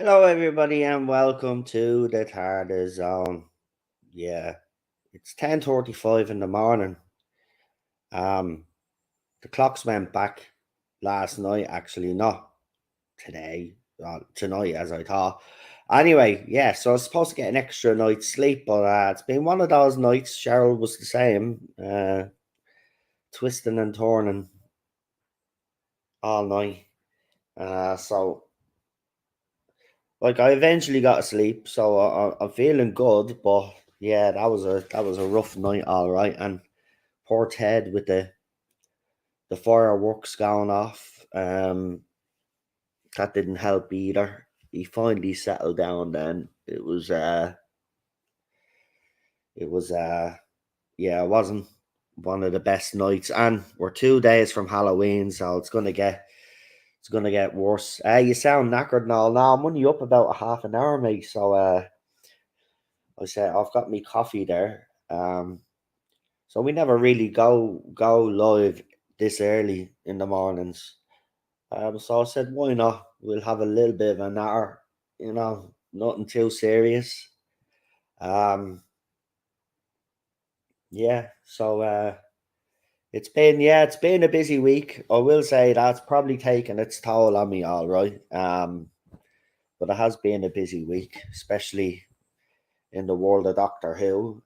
Hello, everybody, and welcome to the Tartar Zone. Yeah, it's 10:35 in the morning. Um, the clocks went back last night. Actually, not today. Tonight, as I thought. Anyway, yeah. So I was supposed to get an extra night's sleep, but it's been one of those nights. Cheryl was the same, twisting and turning all night. So like I eventually got to sleep, so I'm feeling good. But yeah, that was a rough night, all right. And poor Ted with the fireworks going off. That didn't help either. He finally settled down. Then it was yeah, it wasn't one of the best nights, and we're 2 days from Halloween, so it's gonna get worse. You sound knackered now. Now I'm only up about a half an hour, mate. So I said I've got me coffee there. So we never really go live this early in the mornings. So I said, why not? We'll have a little bit of an hour, nothing too serious. Um, yeah. So it's been a busy week. I will say that's probably taken its toll on me, all right. But it has been a busy week, especially in the world of Doctor Who.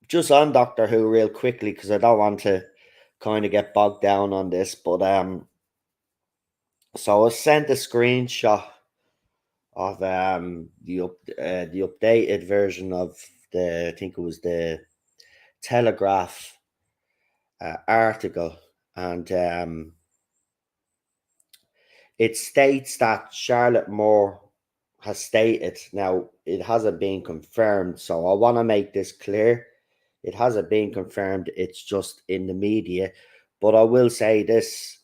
Just on Doctor Who real quickly because I don't want to kind of get bogged down on this, but so I sent a screenshot of the updated version of I think it was the Telegraph article, and it states that Charlotte Moore has stated. Now it hasn't been confirmed, so I want to make this clear. It hasn't been confirmed. It's just in the media. But I will say this: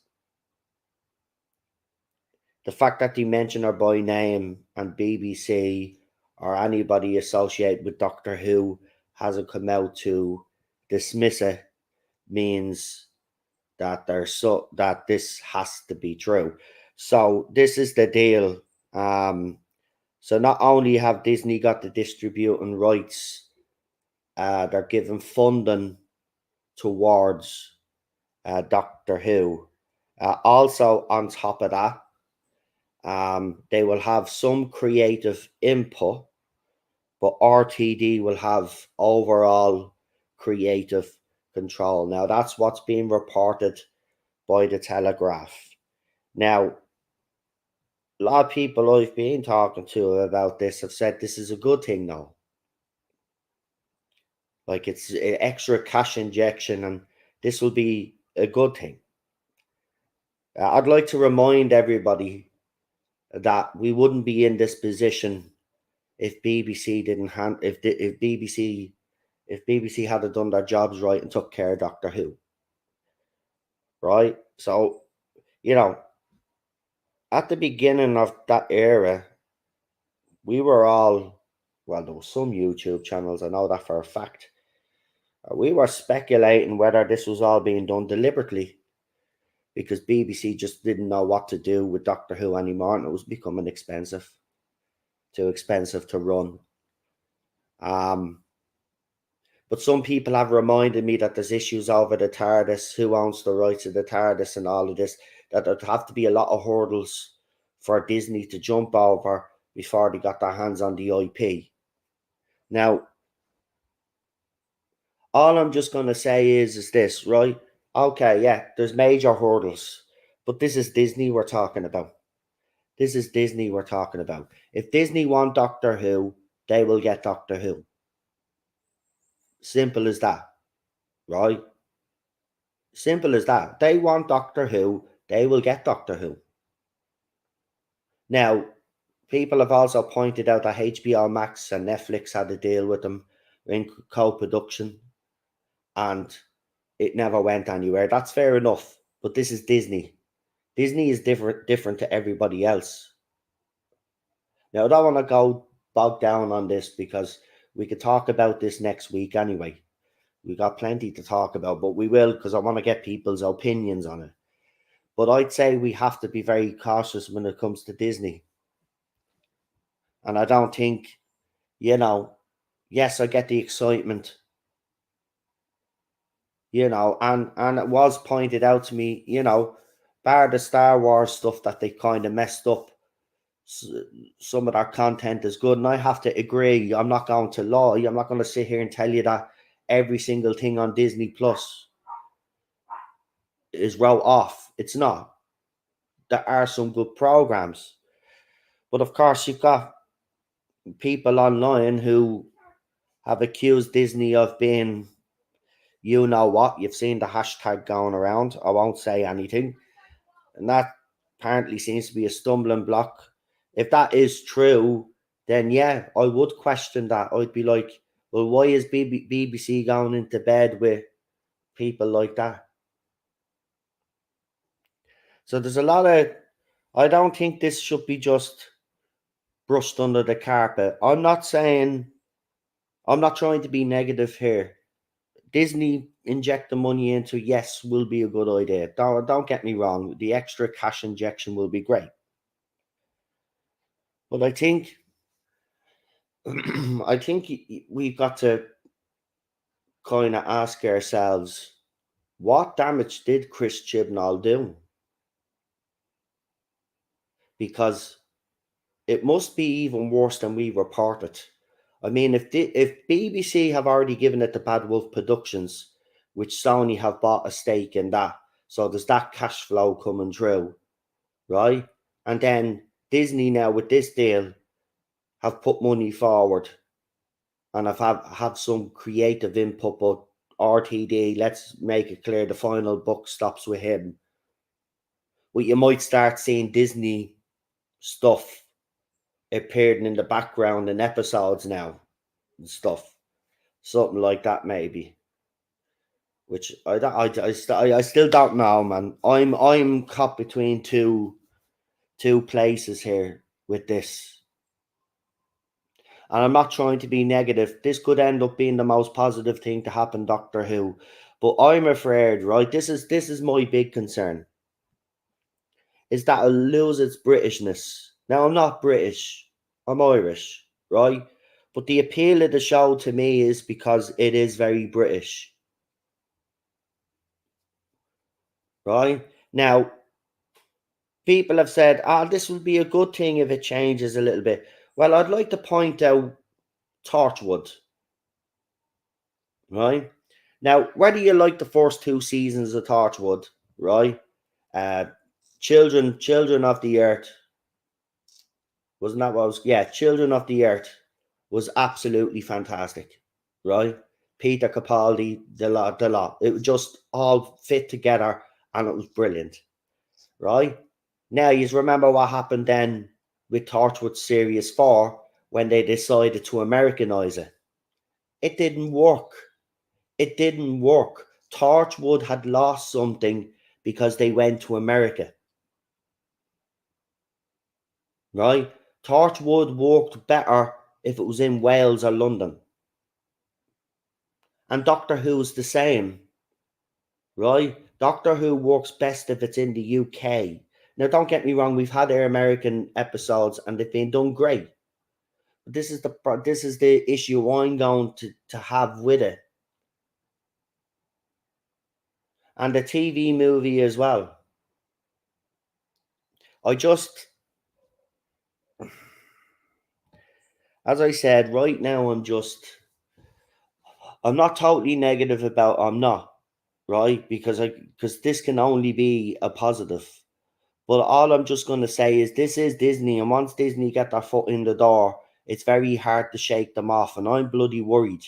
the fact that they mention her by name and BBC or anybody associated with Doctor Who hasn't come out to dismiss it means that that this has to be true. So this is the deal. So not only have Disney got the distributing rights, they're giving funding towards Doctor Who. Also, on top of that, they will have some creative input, but RTD will have overall creative control. Now, that's what's being reported by the Telegraph. Now, a lot of people I've been talking to about this have said this is a good thing now. Like it's an extra cash injection, and this will be a good thing. I'd like to remind everybody that we wouldn't be in this position if BBC didn't hand if BBC had done their jobs right and took care of Doctor Who, right? So you know, at the beginning of that era, we were all well. There was some YouTube channels. I know that for a fact. We were speculating whether this was all being done deliberately because BBC just didn't know what to do with Doctor Who anymore, and it was becoming too expensive to run. Um, But some people have reminded me that there's issues over the TARDIS, who owns the rights of the TARDIS and all of this, that there'd have to be a lot of hurdles for Disney to jump over before they got their hands on the IP. Now, all I'm just going to say is this, right? Okay, yeah, there's major hurdles, but this is Disney we're talking about. This is Disney we're talking about. If Disney want Doctor Who, they will get Doctor Who. Simple as that, right? Simple as that. They want Doctor Who, they will get Doctor Who. Now, people have also pointed out that HBO Max and Netflix had a deal with them in co-production, and it never went anywhere. That's fair enough, but this is Disney. Disney is different to everybody else. Now, I don't want to go bogged down on this because we could talk about this next week anyway. We got plenty to talk about, but we will because I want to get people's opinions on it. But I'd say we have to be very cautious when it comes to Disney. And I don't think, yes, I get the excitement, and it was pointed out to me, bar the Star Wars stuff that they kind of messed up. Some of that content is good, and I have to agree. I'm not going to lie. I'm not going to sit here and tell you that every single thing on Disney Plus is wrote off. It's not. There are some good programs, but of course, you've got people online who have accused Disney of being, you know what? You've seen the hashtag going around. I won't say anything, and that apparently seems to be a stumbling block. If that is true, then yeah, I would question that. I'd be like, well, why is BBC going into bed with people like that? So there's a lot of, I don't think this should be just brushed under the carpet. I'm not trying to be negative here. Disney inject the money into, yes, will be a good idea. Don't get me wrong. The extra cash injection will be great. But I think I think we've got to kind of ask ourselves, what damage did Chris Chibnall do? Because it must be even worse than we reported. I mean, if BBC have already given it to Bad Wolf Productions, which Sony have bought a stake in that, so there's that cash flow coming through, right? And then Disney now with this deal have put money forward and have some creative input, but RTD, let's make it clear, the final buck stops with him. Well, you might start seeing Disney stuff appearing in the background in episodes now and stuff, something like that maybe. Which I still don't know, man. I'm caught between two places here with this. And I'm not trying to be negative. This could end up being the most positive thing to happen, Doctor Who. But I'm afraid, right? This is my big concern. Is that it'll lose its Britishness. Now I'm not British. I'm Irish, right? But the appeal of the show to me is because it is very British. Right? Now, people have said, this will be a good thing if it changes a little bit. Well, I'd like to point out Torchwood. Right? Now, whether you like the first two seasons of Torchwood, right? Uh, Children of the Earth, wasn't that what was? Yeah, Children of the Earth was absolutely fantastic, right? Peter Capaldi, the lot. It was just all fit together, and it was brilliant, right? Now, you remember what happened then with Torchwood Series 4 when they decided to Americanize it. It didn't work. It didn't work. Torchwood had lost something because they went to America. Right? Torchwood worked better if it was in Wales or London. And Doctor Who's the same. Right? Doctor Who works best if it's in the UK. Now, don't get me wrong, we've had our American episodes and they've been done great. But this is the issue I'm going to have with it. And the TV movie as well. As I said, right now I'm not totally negative about, I'm not, right? Because this can only be a positive. But all I'm just going to say is this is Disney, and once Disney get their foot in the door, it's very hard to shake them off, and I'm bloody worried.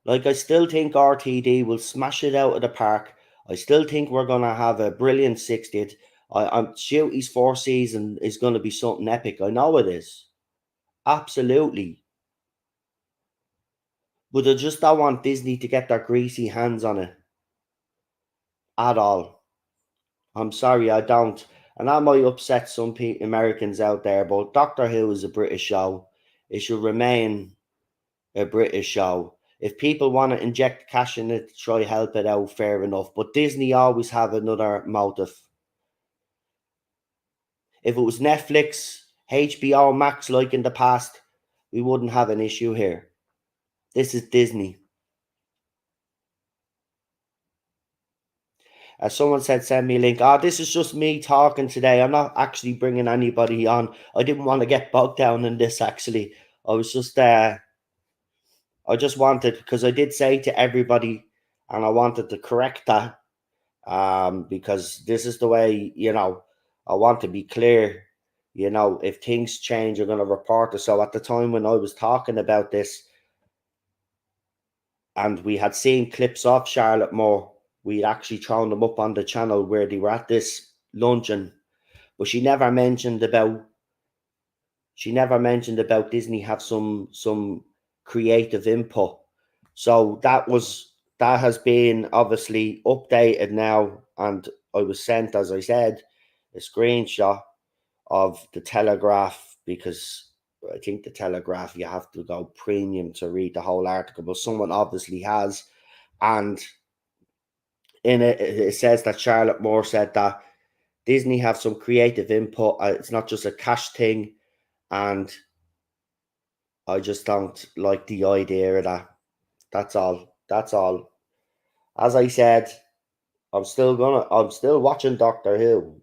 Like, I still think RTD will smash it out of the park. I still think we're going to have a brilliant 60th. I'm Shooty's fourth season is going to be something epic. I know it is. Absolutely. But I just don't want Disney to get their greasy hands on it at all. I'm sorry, I don't. And that might upset some Americans out there, but Doctor Who is a British show. It should remain a British show. If people want to inject cash in it to try help it out, fair enough. But Disney always have another motive. If it was Netflix, HBO Max like in the past, we wouldn't have an issue here. This is Disney. As someone said, send me a link. This is just me talking today. I'm not actually bringing anybody on. I didn't want to get bogged down in this, actually. I was just, I just wanted, because I did say to everybody, and I wanted to correct that, because this is the way, I want to be clear. If things change, I'm going to report it. So at the time when I was talking about this, and we had seen clips of Charlotte Moore, we actually thrown them up on the channel where they were at this luncheon, but she never mentioned about Disney have some creative input. So that has been obviously updated now, and I was sent, as I said, a screenshot of the Telegraph, because I think the Telegraph, you have to go premium to read the whole article, but someone obviously has. And in it says that Charlotte Moore said that Disney have some creative input. It's not just a cash thing, and I just don't like the idea of that. That's all. That's all. As I said, I'm still watching Doctor Who.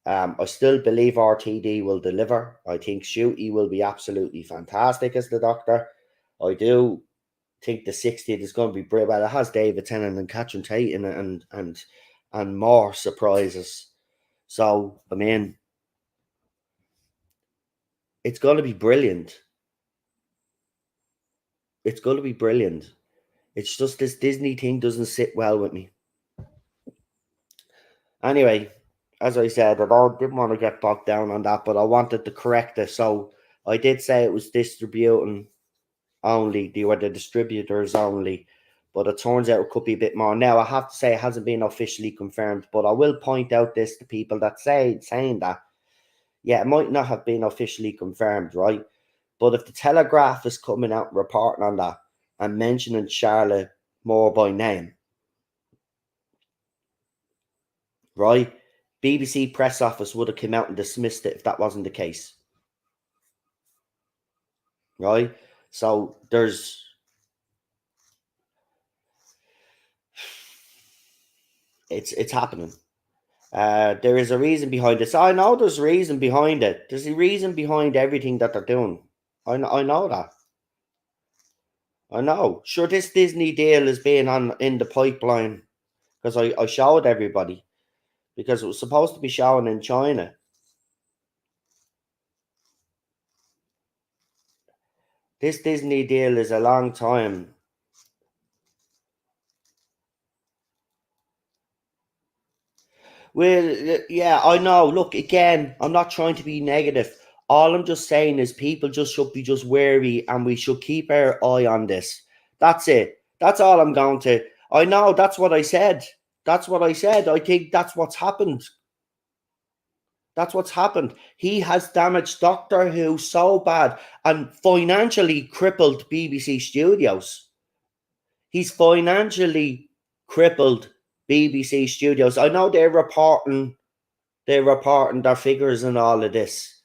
I still believe RTD will deliver. I think Shooty will be absolutely fantastic as the Doctor. I do think the 60th is going to be brilliant. Well, it has David Tennant and Catherine Tate in it, and more surprises. So, I mean, it's going to be brilliant. It's going to be brilliant. It's just this Disney thing doesn't sit well with me. Anyway, as I said, I didn't want to get bogged down on that, but I wanted to correct it. So I did say it was distributing only, they were the distributors only, but it turns out it could be a bit more. Now, I have to say it hasn't been officially confirmed, but I will point out this to people that saying that, yeah, it might not have been officially confirmed, right? But if the Telegraph is coming out and reporting on that and mentioning Charlotte Moore by name, right? BBC press office would have come out and dismissed it if that wasn't the case, right? So it's happening. There is a reason behind it. So I know there's a reason behind it. There's a reason behind everything that they're doing. I know that. I know. Sure, this Disney deal is being in the pipeline because I showed everybody, because it was supposed to be shown in China. This Disney deal is a long time. Well, yeah, I know. Look, again, I'm not trying to be negative. All I'm just saying is people just should be just wary, and we should keep our eye on this. That's it. That's all I'm going to. I know that's what I said. That's what I said. I think that's what's happened. That's what's happened. He has damaged Doctor Who so bad and financially crippled BBC Studios. He's financially crippled BBC Studios. I know they're reporting their figures and all of this,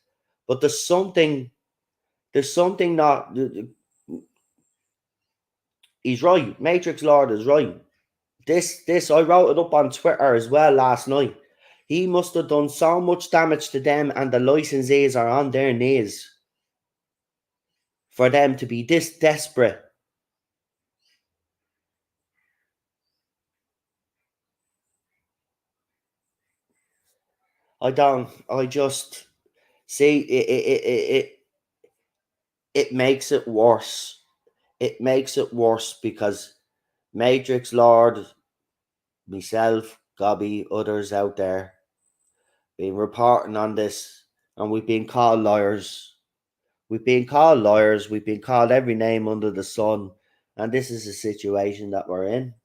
but there's something not. He's right. Matrix Lord is right. This I wrote it up on Twitter as well last night. He must have done so much damage to them, and the licensees are on their knees for them to be this desperate. I just see it makes it worse. It makes it worse because Matrix Lord, myself, Gobby, others out there been reporting on this, and we've been called liars. We've been called liars. We've been called every name under the sun, and this is the situation that we're in.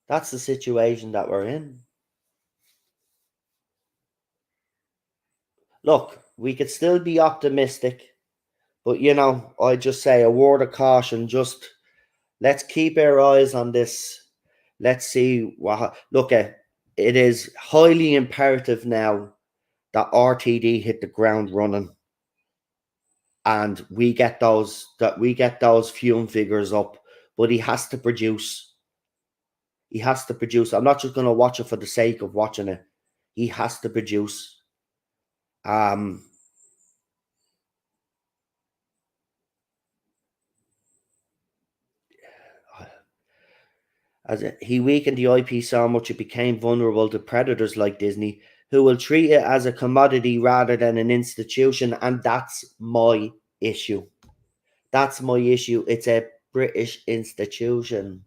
That's the situation that we're in. Look, we could still be optimistic. But I just say a word of caution. Just let's keep our eyes on this. Let's see what. Look at it is highly imperative now that RTD hit the ground running, and we get those fume figures up. But he has to produce. He has to produce. I'm not just going to watch it for the sake of watching it. He has to produce. Um, he weakened the IP so much it became vulnerable to predators like Disney, who will treat it as a commodity rather than an institution, and that's my issue. That's my issue. It's a British institution.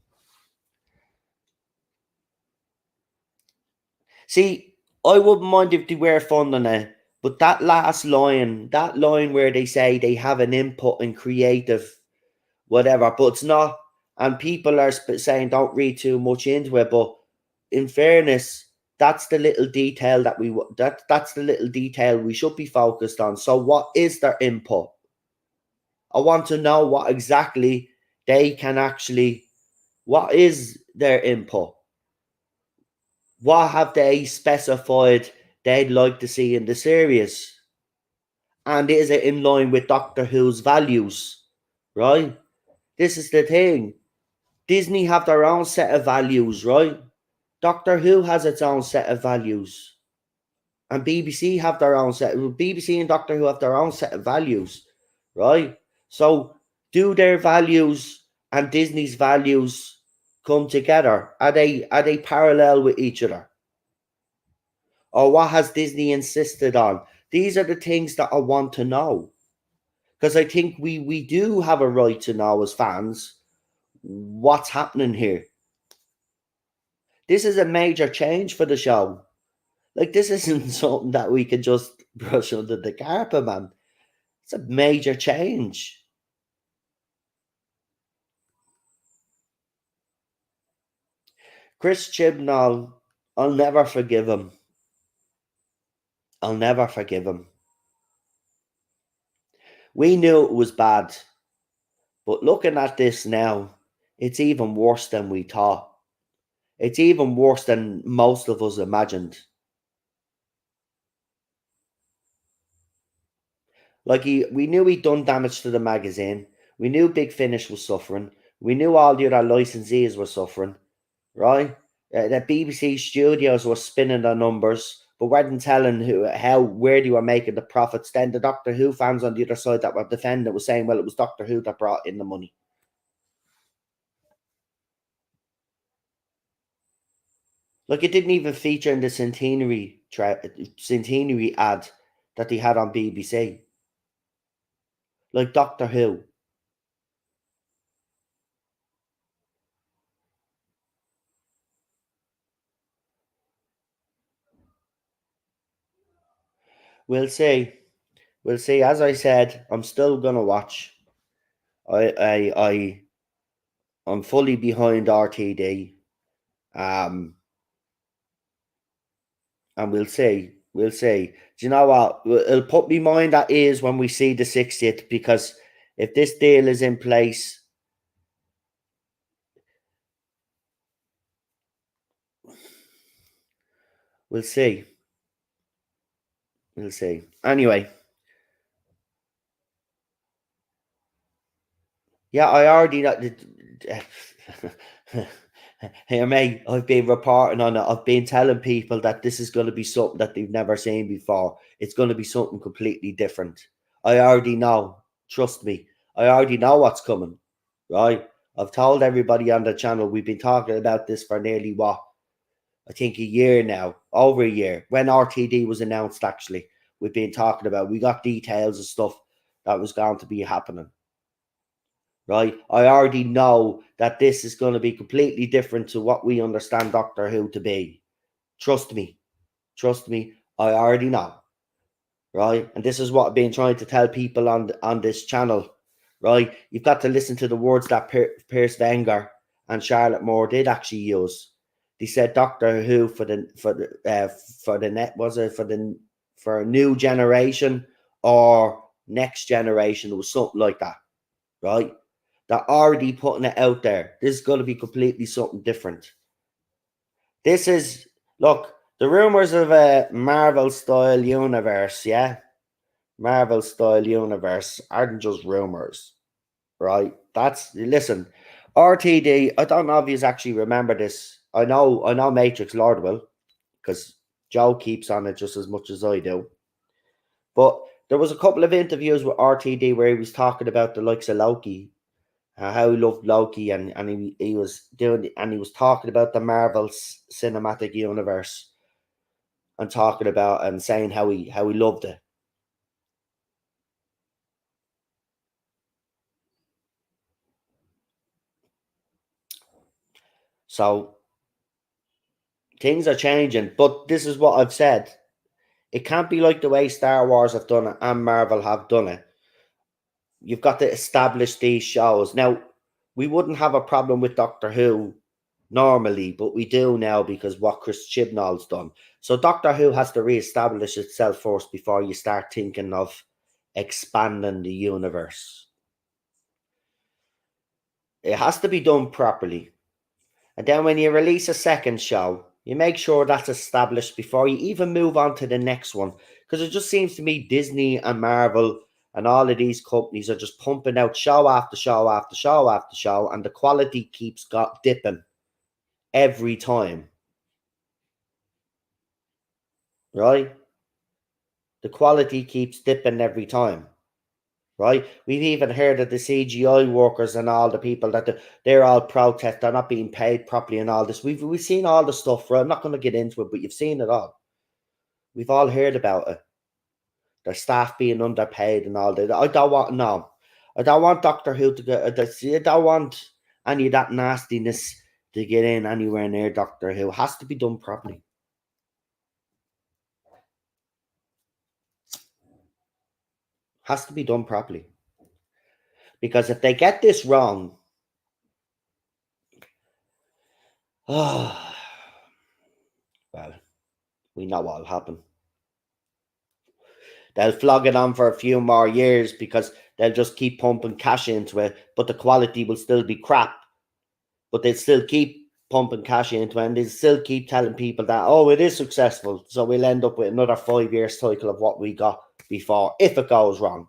See, I wouldn't mind if they were funding it, but that line where they say they have an input in creative whatever, but it's not. And people are saying don't read too much into it, but in fairness, that's the little detail that's the little detail we should be focused on. So, what is their input? I want to know what exactly they can actually. What is their input? What have they specified they'd like to see in the series? And is it in line with Doctor Who's values? Right? This is the thing. Disney have their own set of values, right? Doctor Who has its own set of values. And BBC have their own set. BBC and Doctor Who have their own set of values, right? So do their values and Disney's values come together? Are they parallel with each other? Or what has Disney insisted on? These are the things that I want to know. Because I think we do have a right to know as fans what's happening here. This is a major change for the show. Like, this isn't something that we can just brush under the carpet, man. It's a major change. Chris Chibnall, I'll never forgive him. I'll never forgive him. We knew it was bad, but looking at this now, it's even worse than we thought. It's even worse than most of us imagined. Like, we knew he'd done damage to the magazine. We knew Big Finish was suffering. We knew all the other licensees were suffering, right? The BBC studios were spinning their numbers, but weren't telling where they were making the profits. Then the Doctor Who fans on the other side that were defending it was saying, well, it was Doctor Who that brought in the money. Like, it didn't even feature in the centenary ad that they had on BBC. Like Doctor Who. We'll see. We'll see. As I said, I'm still gonna watch. I'm fully behind RTD. Um, and we'll see. We'll see. Do you know what? It'll put me mind at ease when we see the 60th, because if this deal is in place, we'll see. We'll see. Anyway, yeah, I already know. Hey, mate, I've been reporting on it. I've been telling people that this is going to be something that they've never seen before. It's going to be something completely different. I already know. Trust me. I already know what's coming. Right? I've told everybody on the channel we've been talking about this for nearly what? I think a year now. Over a year. When RTD was announced, actually, we've been talking about. We got details of stuff that was going to be happening. Right? I already know that this is going to be completely different to what we understand Doctor Who to be. Trust me. Trust me. I already know. Right? And this is what I've been trying to tell people on this channel. Right? You've got to listen to the words that Piers Wenger and Charlotte Moore did actually use. They said Doctor Who for the net was it for a new generation, or Next Generation. It was something like that, right? They're already putting it out there. This is going to be completely something different. This is, look, the rumors of a Marvel style universe, yeah? Marvel style universe aren't just rumors, right? Listen, RTD, I don't know if you actually remember this. I know Matrix Lord will, because Joe keeps on it just as much as I do. But there was a couple of interviews with RTD where he was talking about the likes of Loki, how he loved Loki, and he was doing, and he was talking about the Marvel cinematic universe, and talking about and saying how he loved it. So things are changing, but this is what I've said. It can't be like the way Star Wars have done it and Marvel have done it. You've got to establish these shows. Now, we wouldn't have a problem with Doctor Who normally, but we do now because what Chris Chibnall's done. So Doctor Who has to re-establish itself first before you start thinking of expanding the universe. It has to be done properly. And then when you release a second show, you make sure that's established before you even move on to the next one. Because it just seems to me Disney and Marvel and all of these companies are just pumping out show after show after show after show, and the quality keeps dipping every time. Right? The quality keeps dipping every time. Right? We've even heard of the CGI workers and all the people that they're all protest, they're not being paid properly and all this. We've seen all the stuff, right? I'm not going to get into it, but you've seen it all. We've all heard about it. Their staff being underpaid and all that. I don't want I don't want Doctor Who to get. I don't want any of that nastiness to get in anywhere near Doctor Who. It has to be done properly. Has to be done properly. Because if they get this wrong, well, we know what'll happen. They'll flog it on for a few more years because they'll just keep pumping cash into it, but the quality will still be crap. But they'll still keep pumping cash into it, and they'll still keep telling people that, oh, it is successful. So we'll end up with another 5-year cycle of what we got before if it goes wrong.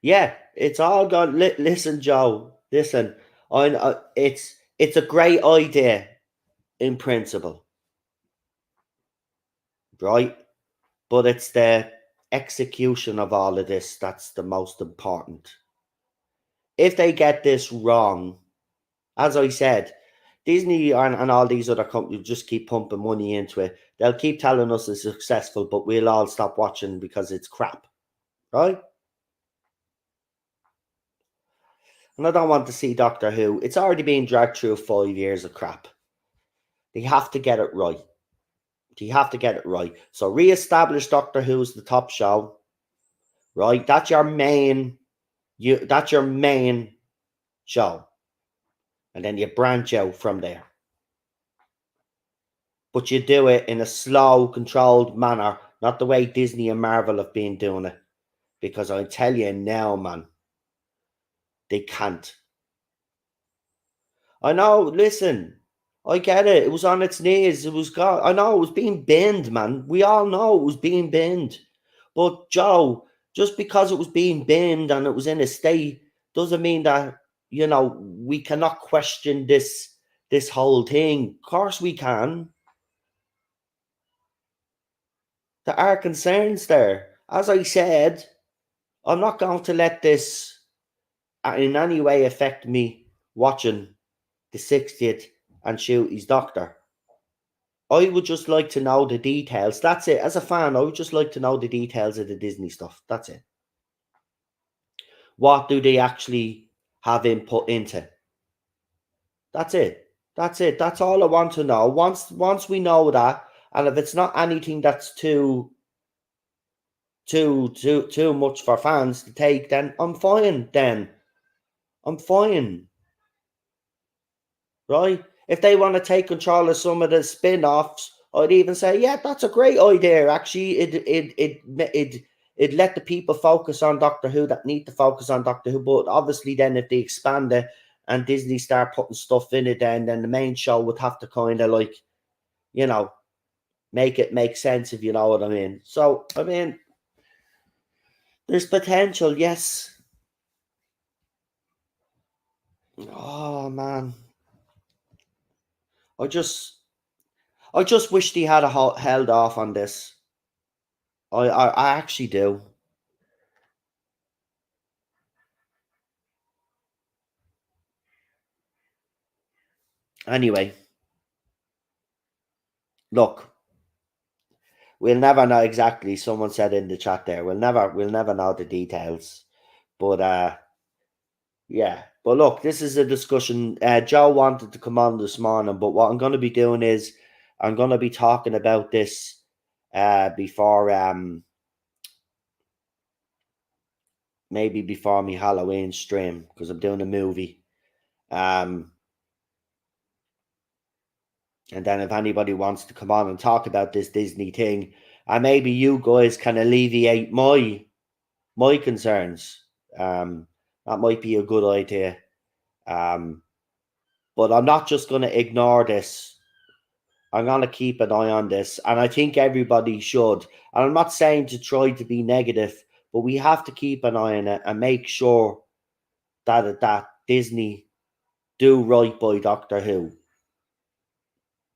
Yeah, it's all gone. Listen, Joe. Listen, it's a great idea in principle, right? But it's the execution of all of this that's the most important. If they get this wrong, as I said, Disney and all these other companies just keep pumping money into it. They'll keep telling us it's successful, but we'll all stop watching because it's crap, right? And I don't want to see Doctor Who. It's already been dragged through 5 years of crap. They have to get it right. They have to get it right. So re-establish Doctor Who as the top show, right? That's your main. That's your main show, and then you branch out from there. But you do it in a slow, controlled manner, not the way Disney and Marvel have been doing it. Because I tell you now, man, they can't. I know, listen, I get it. It was on its knees. It was God. I know it was being binned, man. We all know it was being binned. But Joe, just because it was being binned and it was in a state doesn't mean that, we cannot question this whole thing. Of course we can. There are concerns there. As I said, I'm not going to let this in any way affect me watching the 60th and Shooty's Doctor. I would just like to know the details. That's it. As a fan, I would just like to know the details of the Disney stuff. That's it. What do they actually have input into? That's it. That's it. That's all I want to know. Once we know that, and if it's not anything that's too much for fans to take, then I'm fine. I'm fine. Right? If they want to take control of some of the spin-offs I'd even say, yeah, that's a great idea. Actually, it let the people focus on Doctor Who that need to focus on Doctor Who. But obviously, then if they expand it and Disney start putting stuff in it, then the main show would have to kind of like, you know, make it make sense, if you know what I mean. So I mean, there's potential, yes. Oh man, I just I just wish they had held off on this. I actually do. Anyway, look, we'll never know exactly. Someone said in the chat there, we'll never know the details. But yeah. But look, this is a discussion. Joe wanted to come on this morning, but what I'm going to be doing is I'm going to be talking about this before maybe before me Halloween stream because I'm doing a movie. Um, and then if anybody wants to come on and talk about this Disney thing, and maybe you guys can alleviate my concerns. That might be a good idea. Um, but I'm not just going to ignore this. I'm going to keep an eye on this, and I think everybody should. And I'm not saying to try to be negative, but we have to keep an eye on it and make sure that Disney do right by Doctor Who.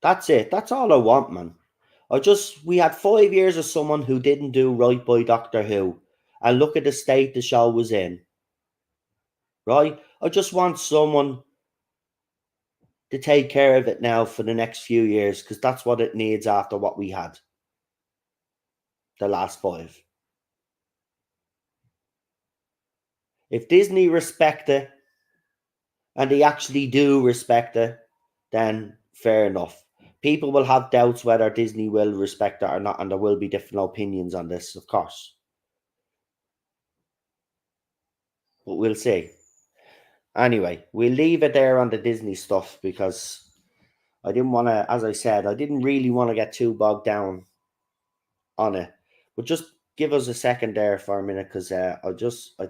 That's it. That's all I want, man. We had 5 years of someone who didn't do right by Doctor Who, and look at the state the show was in. Right? I just want someone to take care of it now for the next few years because that's what it needs after what we had the last five. If Disney respect it, and they actually do respect it, then fair enough. People will have doubts whether Disney will respect it or not, and there will be different opinions on this, of course. But we'll see. Anyway, we'll leave it there on the Disney stuff because I didn't want to, as I said, I didn't really want to get too bogged down on it. But just give us a second there for a minute because I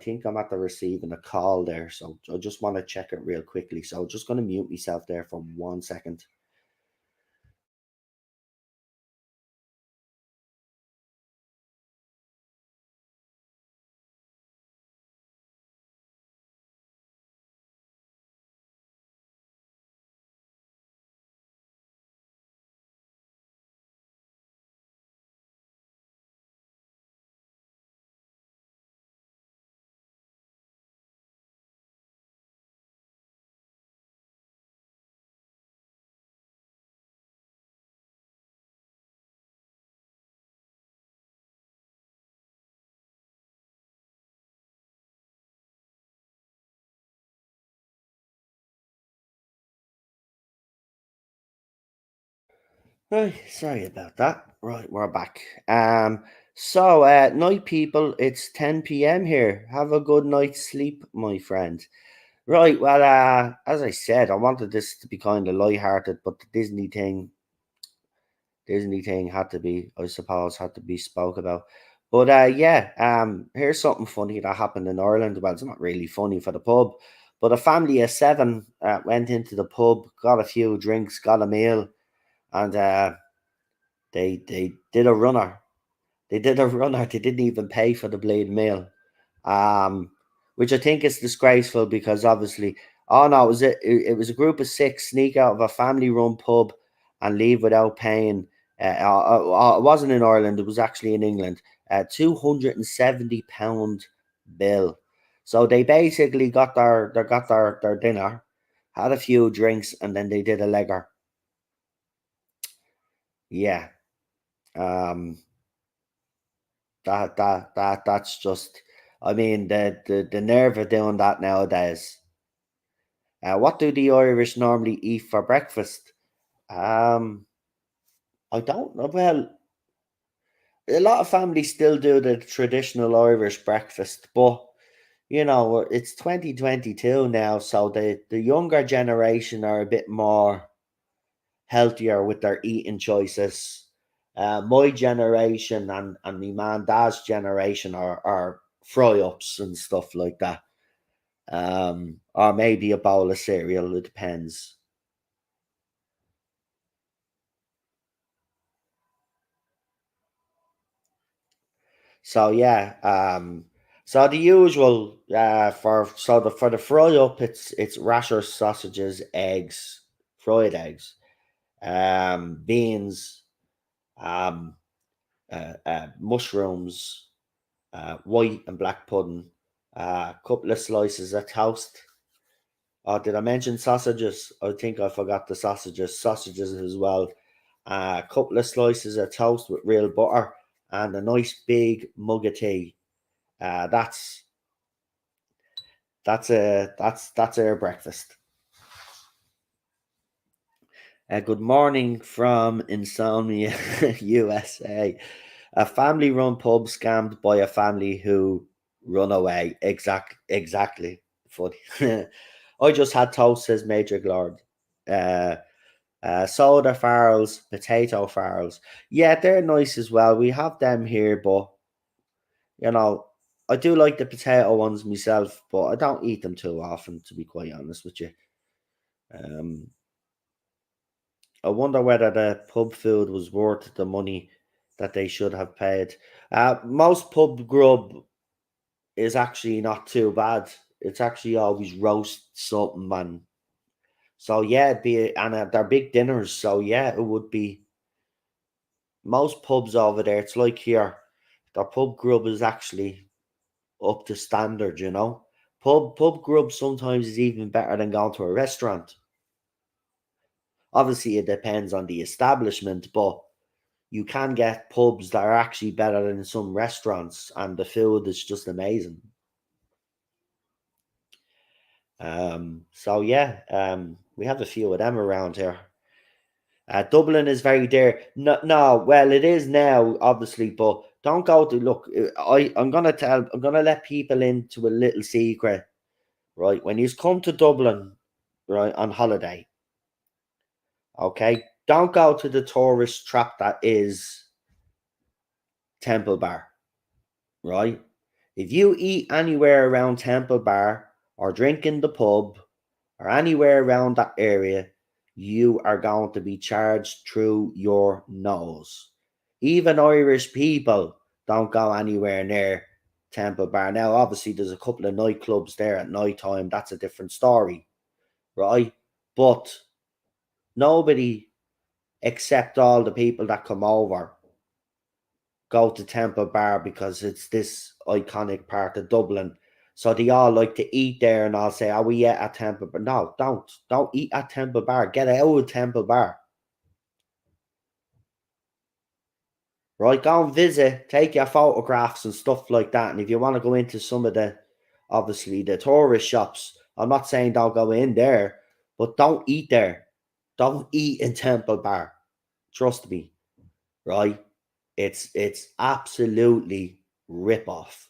think I'm at the receiving a call there. So I just want to check it real quickly. So I'm just going to mute myself there for 1 second. Right, sorry about that. Right, we're back. So night people, it's 10 p.m. here. Have a good night's sleep, my friend. Right, well, as I said, I wanted this to be kind of light-hearted, but the Disney thing had to be, I suppose, had to be spoke about. But yeah, here's something funny that happened in Ireland. Well, it's not really funny for the pub, but a family of seven went into the pub, got a few drinks, got a meal, and they did a runner. They did a runner. They didn't even pay for the blade meal, um, which I think is disgraceful because obviously, oh no, it was a group of six sneak out of a family-run pub and leave without paying. It wasn't in Ireland. It was actually in England. £270 bill. So they basically got their dinner, had a few drinks, and then they did a legger. Yeah. Um, that's just, I mean, the nerve of doing that nowadays. What do the Irish normally eat for breakfast? Um, I don't know. Well, a lot of families still do the traditional Irish breakfast, but it's 2022 now, so the younger generation are a bit more. healthier with their eating choices. My generation and my man dad's generation are fry ups and stuff like that. Or maybe a bowl of cereal, it depends. So yeah, so the usual for the fry up, it's rashers, sausages, eggs, fried eggs, beans, um, mushrooms, white and black pudding, a couple of slices of toast. Oh, did I mention sausages? I think I forgot the sausages. Sausages as well. A couple of slices of toast with real butter and a nice big mug of tea. That's that's our breakfast. Good morning from Insomnia, USA. A family-run pub scammed by a family who run away. Exactly. Funny. I just had toast, says Major Glord. Uh, soda farls, potato farls. Yeah, they're nice as well. We have them here, but you know, I do like the potato ones myself, but I don't eat them too often, to be quite honest with you. Um, I wonder whether the pub food was worth the money that they should have paid. Most pub grub is actually not too bad. It's actually always roast something, man. So yeah, they're big dinners. So yeah, it would be most pubs over there. It's like here, their pub grub is actually up to standard. You know, pub grub sometimes is even better than going to a restaurant. Obviously, it depends on the establishment, but you can get pubs that are actually better than some restaurants, and the food is just amazing. So yeah, we have a few of them around here. Dublin is very dear. No, no, well, it is now, obviously, but don't go to look. I'm gonna let people into a little secret, right? When you come to Dublin, right, on holiday, okay, don't go to the tourist trap that is Temple Bar, right? If you eat anywhere around Temple Bar or drink in the pub or anywhere around that area, you are going to be charged through your nose. Even Irish people don't go anywhere near Temple Bar. Now, obviously, there's a couple of nightclubs there at night time. That's a different story, right? But nobody except all the people that come over go to Temple Bar because it's this iconic part of Dublin. So they all like to eat there, and I'll say, "Are we at Temple Bar?" No, don't eat at Temple Bar. Get out of Temple Bar, right? Go and visit, take your photographs and stuff like that. And if you want to go into some of the, obviously the tourist shops, I'm not saying don't go in there, but don't eat there. Don't eat in Temple Bar. Trust me, right? It's absolutely rip off.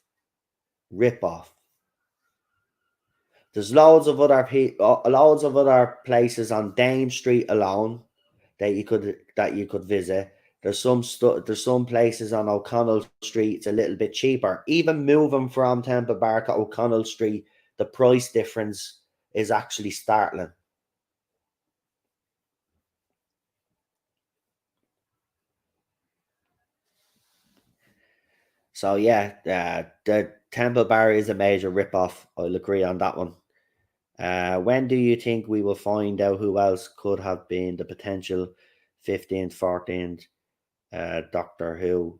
There's loads of other places on Dame Street alone that you could visit. There's some places on O'Connell Street. It's a little bit cheaper. Even moving from Temple Bar to O'Connell Street, the price difference is actually startling. So yeah, the Temple Bar is a major rip-off. I'll agree on that one. When do you think we will find out who else could have been the potential 15th, 14th Doctor Who?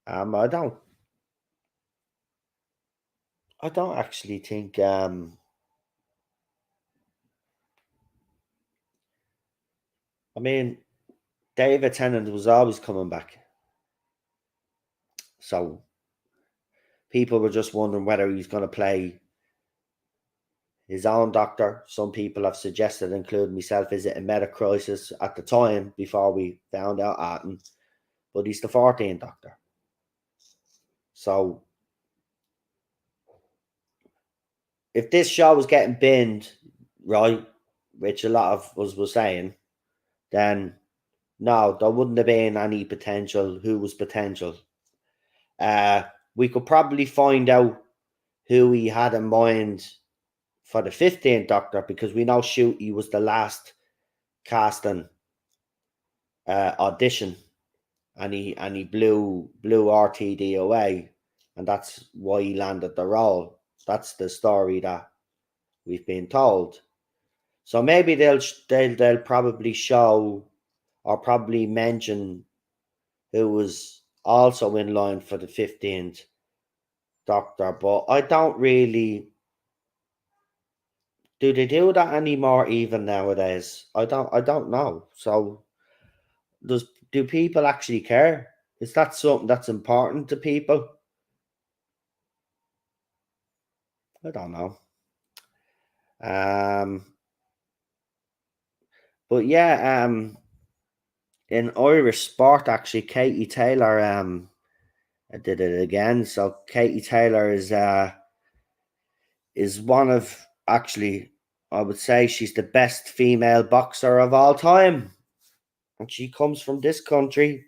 Um, I don't, I don't actually think. I mean, David Tennant was always coming back, so people were just wondering whether he's going to play his own Doctor. Some people have suggested, including myself, is it a meta crisis at the time before we found out Atten, but he's the 14th Doctor. So if this show was getting binned, right, which a lot of us were saying, then no, there wouldn't have been any potential. Who was potential? Uh, we could probably find out who he had in mind for the 15th Doctor, because we know Shooty was the last casting audition, and he blew RTD away, and that's why he landed the role. That's the story that we've been told. So maybe they'll probably show or probably mention who was also in line for the 15th Doctor, but I don't really. Do they do that anymore even nowadays? I don't know. So do people actually care? Is that something that's important to people? I don't know. Um but yeah, in Irish sport actually Katie Taylor did it again. So Katie Taylor is one of, actually, I would say she's the best female boxer of all time. And she comes from this country,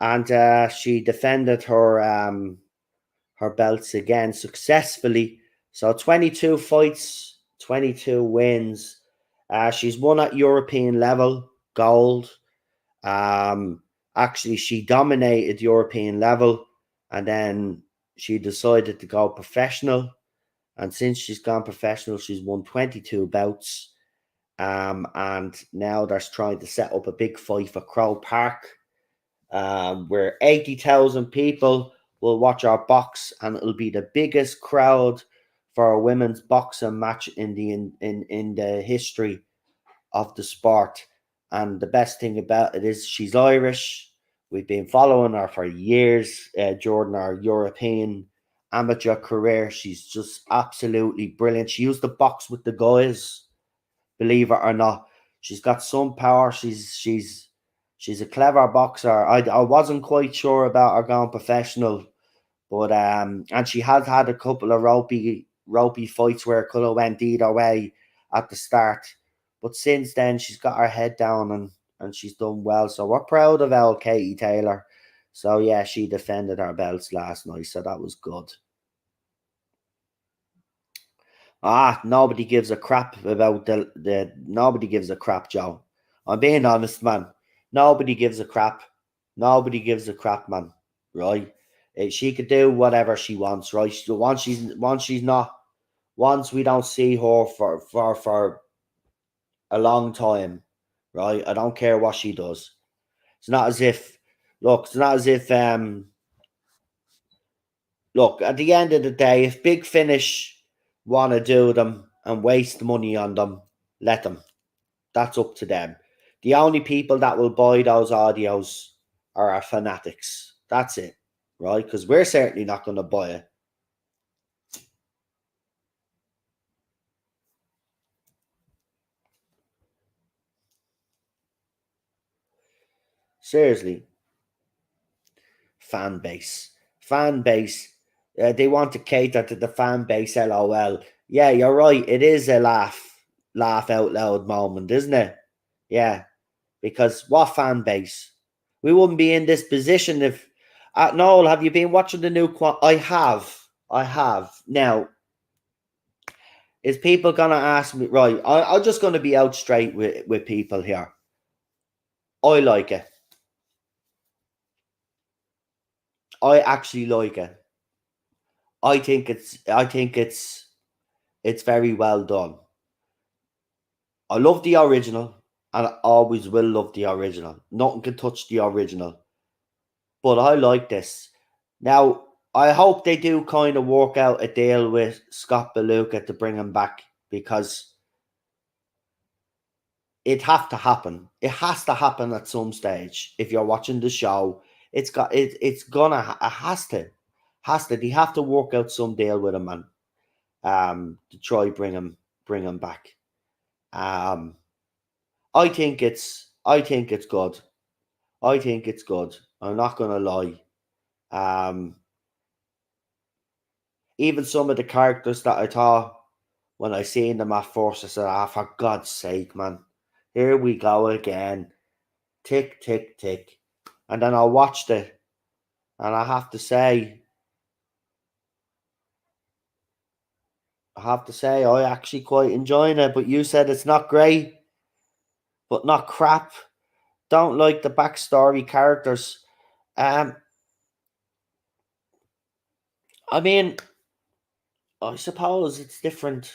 and she defended her belts again successfully. So 22 fights, 22 wins. She's won at European level, gold. Um, Actually, she dominated European level, and then she decided to go professional. And since she's gone professional, she's won 22 bouts. And now they're trying to set up a big fight for Crow Park, where 80,000 people will watch our box, and it'll be the biggest crowd for a women's boxing match in the history of the sport. And the best thing about it is she's Irish. We've been following her for years during our European amateur career. She's just absolutely brilliant. She used to box with the guys, believe it or not. She's got some power. She's a clever boxer. I wasn't quite sure about her going professional, but and she has had a couple of ropey fights where it could have went either way at the start. But since then she's got her head down, and she's done well. So we're proud of our Katie Taylor. So yeah, she defended her belts last night, so that was good. Nobody gives a crap about the nobody gives a crap, Joe. I'm being honest, man. Nobody gives a crap. Nobody gives a crap, man. Right? She could do whatever she wants, right? Once we don't see her for a long time, right? I don't care what she does. It's not as if it's not as if look, at the end of the day, if Big Finish want to do them and waste money on them, let them. That's up to them. The only people that will buy those audios are our fanatics. That's it, right? Because we're certainly not going to buy it. Seriously, fan base. Fan base. They want to cater to the fan base, lol. Yeah, you're right. It is a laugh out loud moment, isn't it? Yeah, because what fan base? We wouldn't be in this position if. Noel, have you been watching the new? I have. I have. Now, is people gonna ask me? Right, I'm just gonna be out straight with people here. I like it. I actually like it. I think it's very well done. I love the original, and I always will love the original. Nothing can touch the original. But I like this. Now, I hope they do kind of work out a deal with Scott Beluga to bring him back, because it have to happen. It has to happen at some stage. If you're watching the show, it's gonna it has to. They have to work out some deal with him, man. To try bring him back. Um, I think it's good. I think it's good. I'm not gonna lie. Um, Even some of the characters that I thought when I seen them at first, I said, for God's sake, man. Here we go again. Tick, tick, tick. And then I watched it, and I have to say, I actually quite enjoyed it. But you said it's not great, but not crap. Don't like the backstory characters. Um, I mean, I suppose it's different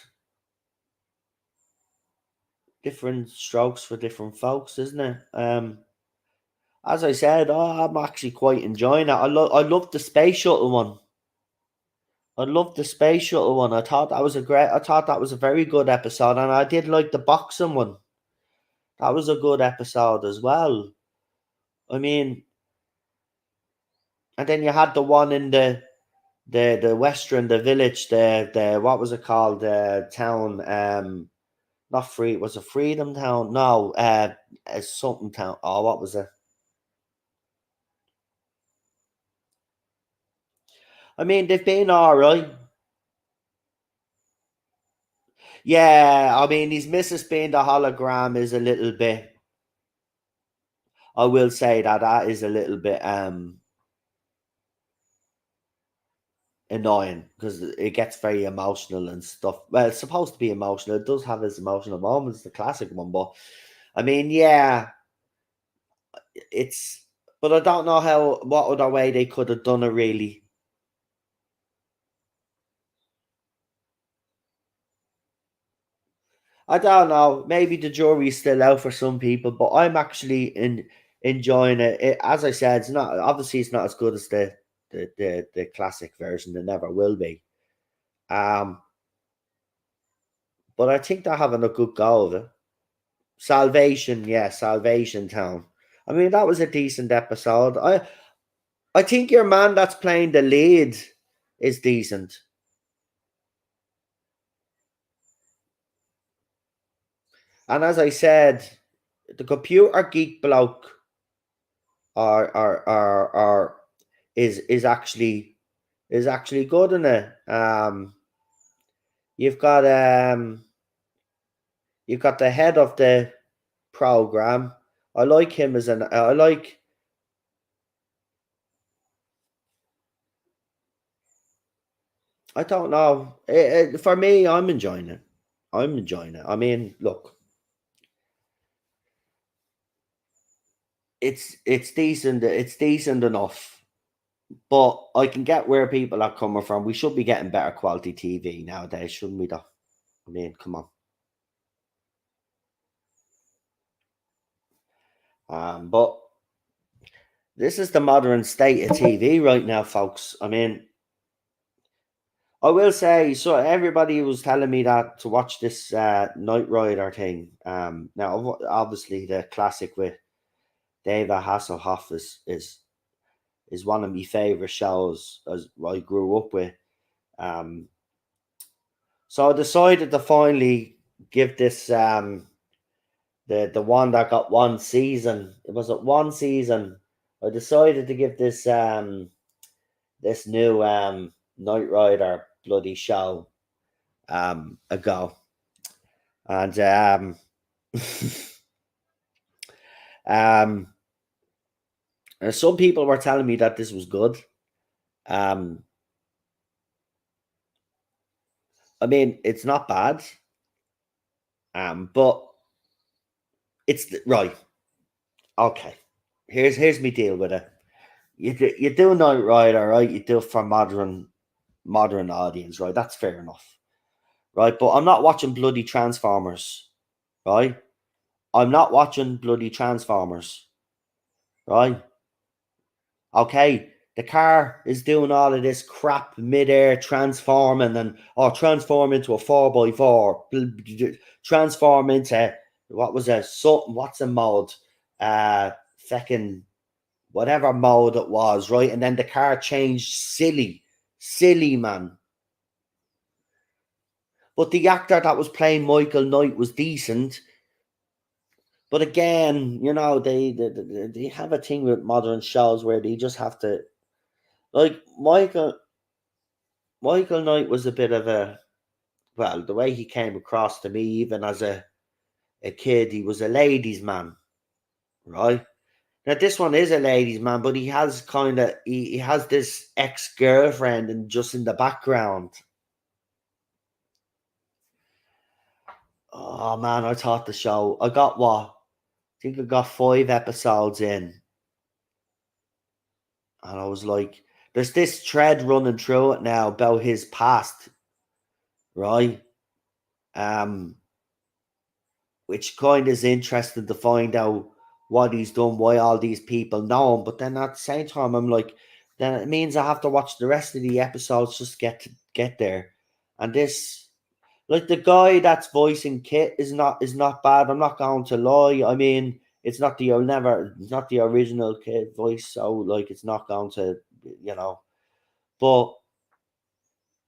strokes for different folks, isn't it? As I said, I'm actually quite enjoying it. I love the space shuttle one. I love the space shuttle one. I thought that was a very good episode, and I did like the boxing one. That was a good episode as well. I mean, and then you had the one in the western, the village, the what was it called? The town, not free. Was it Freedom Town? No, something town. Oh, what was it? I mean, they've been all right. Yeah, I mean, his missus being the hologram is a little bit. I will say that is a little bit annoying because it gets very emotional and stuff. Well, it's supposed to be emotional. It does have its emotional moments, the classic one, but I mean, yeah, it's. But I don't know what other way they could have done it. Really, I don't know. Maybe the jury's still out for some people, but I'm actually enjoying it. As I said, it's not obviously it's not as good as the classic version. It never will be. Um, but I think they're having a good go of it. Salvation, yeah, Salvation Town. I mean, that was a decent episode. I think your man that's playing the lead is decent. And as I said, the computer geek bloke are is actually good in it. You've got you've got the head of the program. I like him as an I like. I don't know. For me, I'm enjoying it. I'm enjoying it. I mean, look, it's decent. It's decent enough, but I can get where people are coming from. We should be getting better quality TV nowadays, shouldn't we? Though, I mean, come on. But this is the modern state of TV right now, folks. I mean, I will say, so everybody was telling me that to watch this Knight Rider thing. Now obviously the classic with David Hasselhoff is one of my favorite shows as I grew up with. Um, so I decided to finally give this the one that got one season. It was at one season. I decided to give this new Knight Rider bloody show a go, and um, some people were telling me that this was good. Um, I mean, it's not bad. But right. Okay, here's me deal with it. You do Knight Rider, right? You do it for modern audience, right? That's fair enough, right? But I'm not watching bloody Transformers, right? I'm not watching bloody Transformers, right? Okay, the car is doing all of this crap mid-air transforming and or transform into a 4x4, transform into what was a something, what's a mode? Feckin' whatever mode it was, right? And then the car changed silly man. But the actor that was playing Michael Knight was decent. But again, they have a thing with modern shows where they just have to like Michael Knight was a bit of a well, the way he came across to me, even as a a kid. He was a ladies' man, right? Now this one is a ladies' man, but he has he has this ex-girlfriend and just in the background. Oh man, I thought the show. I got what? I think I got 5 episodes in, and I was like, "There's this thread running through it now about his past, right?" Um, which kind of is interesting to find out what he's done, why all these people know him. But then at the same time, I'm like, then it means I have to watch the rest of the episodes just to get there. And this, like the guy that's voicing Kit is not bad. I'm not going to lie. I mean, it's not the original Kit voice, so like it's not going to, you know, but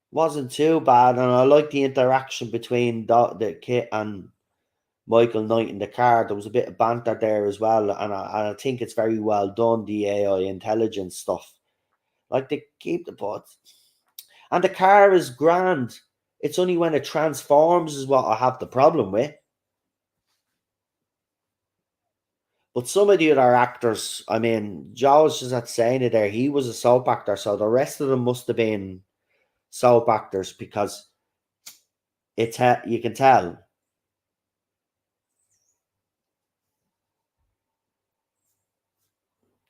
wasn't too bad. And I like the interaction between the Kit and Michael Knight in the car. There was a bit of banter there as well, and I think it's very well done. The AI intelligence stuff, like they keep the butts, and the car is grand. It's only when it transforms is what I have the problem with. But some of the other actors, I mean, Joe's just at saying it there. He was a soap actor, so the rest of them must have been soap actors because you can tell.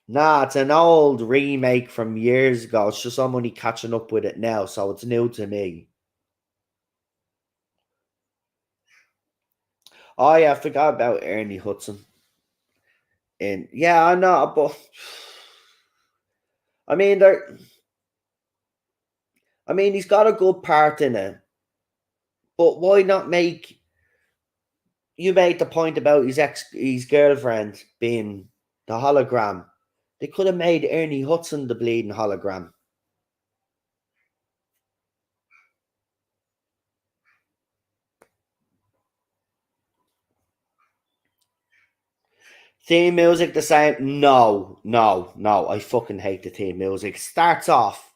Nah, it's an old remake from years ago. It's just somebody catching up with it now, so it's new to me. Oh yeah, I forgot about Ernie Hudson. And yeah, I know, but I mean, he's got a good part in it. But why not make? You made the point about his girlfriend being the hologram. They could have made Ernie Hudson the bleeding hologram. Theme music the same? No, no, no. I fucking hate the theme music. Starts off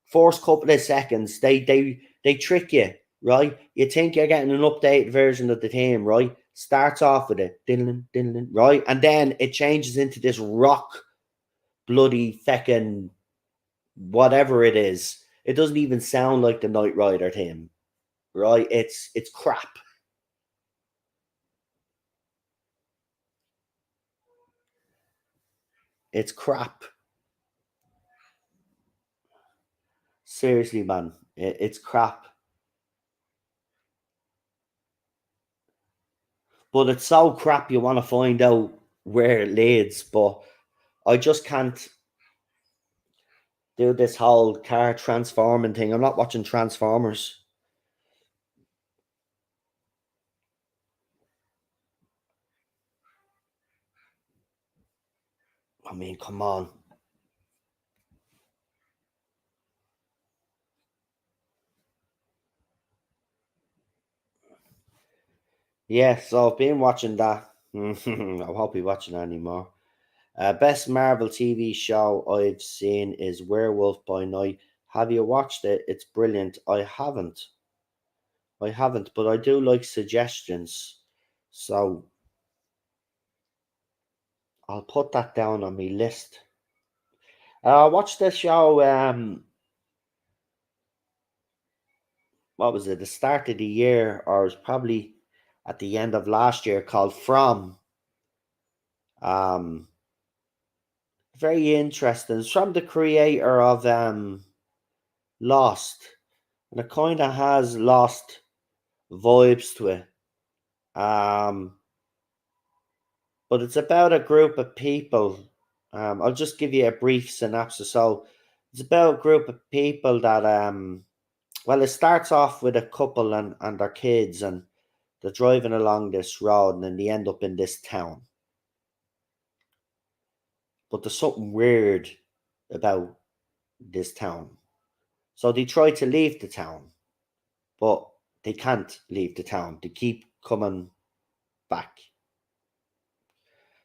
first couple of seconds, they trick you, right? You think you're getting an updated version of the theme, right? Starts off with it, diddling, diddling, right? And then it changes into this rock, bloody feckin' whatever it is. It doesn't even sound like the Knight Rider theme, right? It's crap. It's crap. Seriously, man, it's crap. But it's so crap you want to find out where it leads. But I just can't do this whole car transforming thing. I'm not watching Transformers. I mean, come on. Yeah, so I've been watching that. I won't be watching anymore. Best Marvel TV show I've seen is Werewolf by Night. Have you watched it? It's brilliant. I haven't, but I do like suggestions. So I'll put that down on my list. I watched the show, what was it, the start of the year, or it was probably at the end of last year, called From. Um, Very interesting. It's from the creator of Lost, and it kind of has Lost vibes to it. Um, but it's about a group of people. I'll just give you a brief synopsis. So it's about a group of people that well, it starts off with a couple and their kids, and they're driving along this road, and then they end up in this town. But there's something weird about this town. So they try to leave the town, but they can't leave the town. They keep coming back.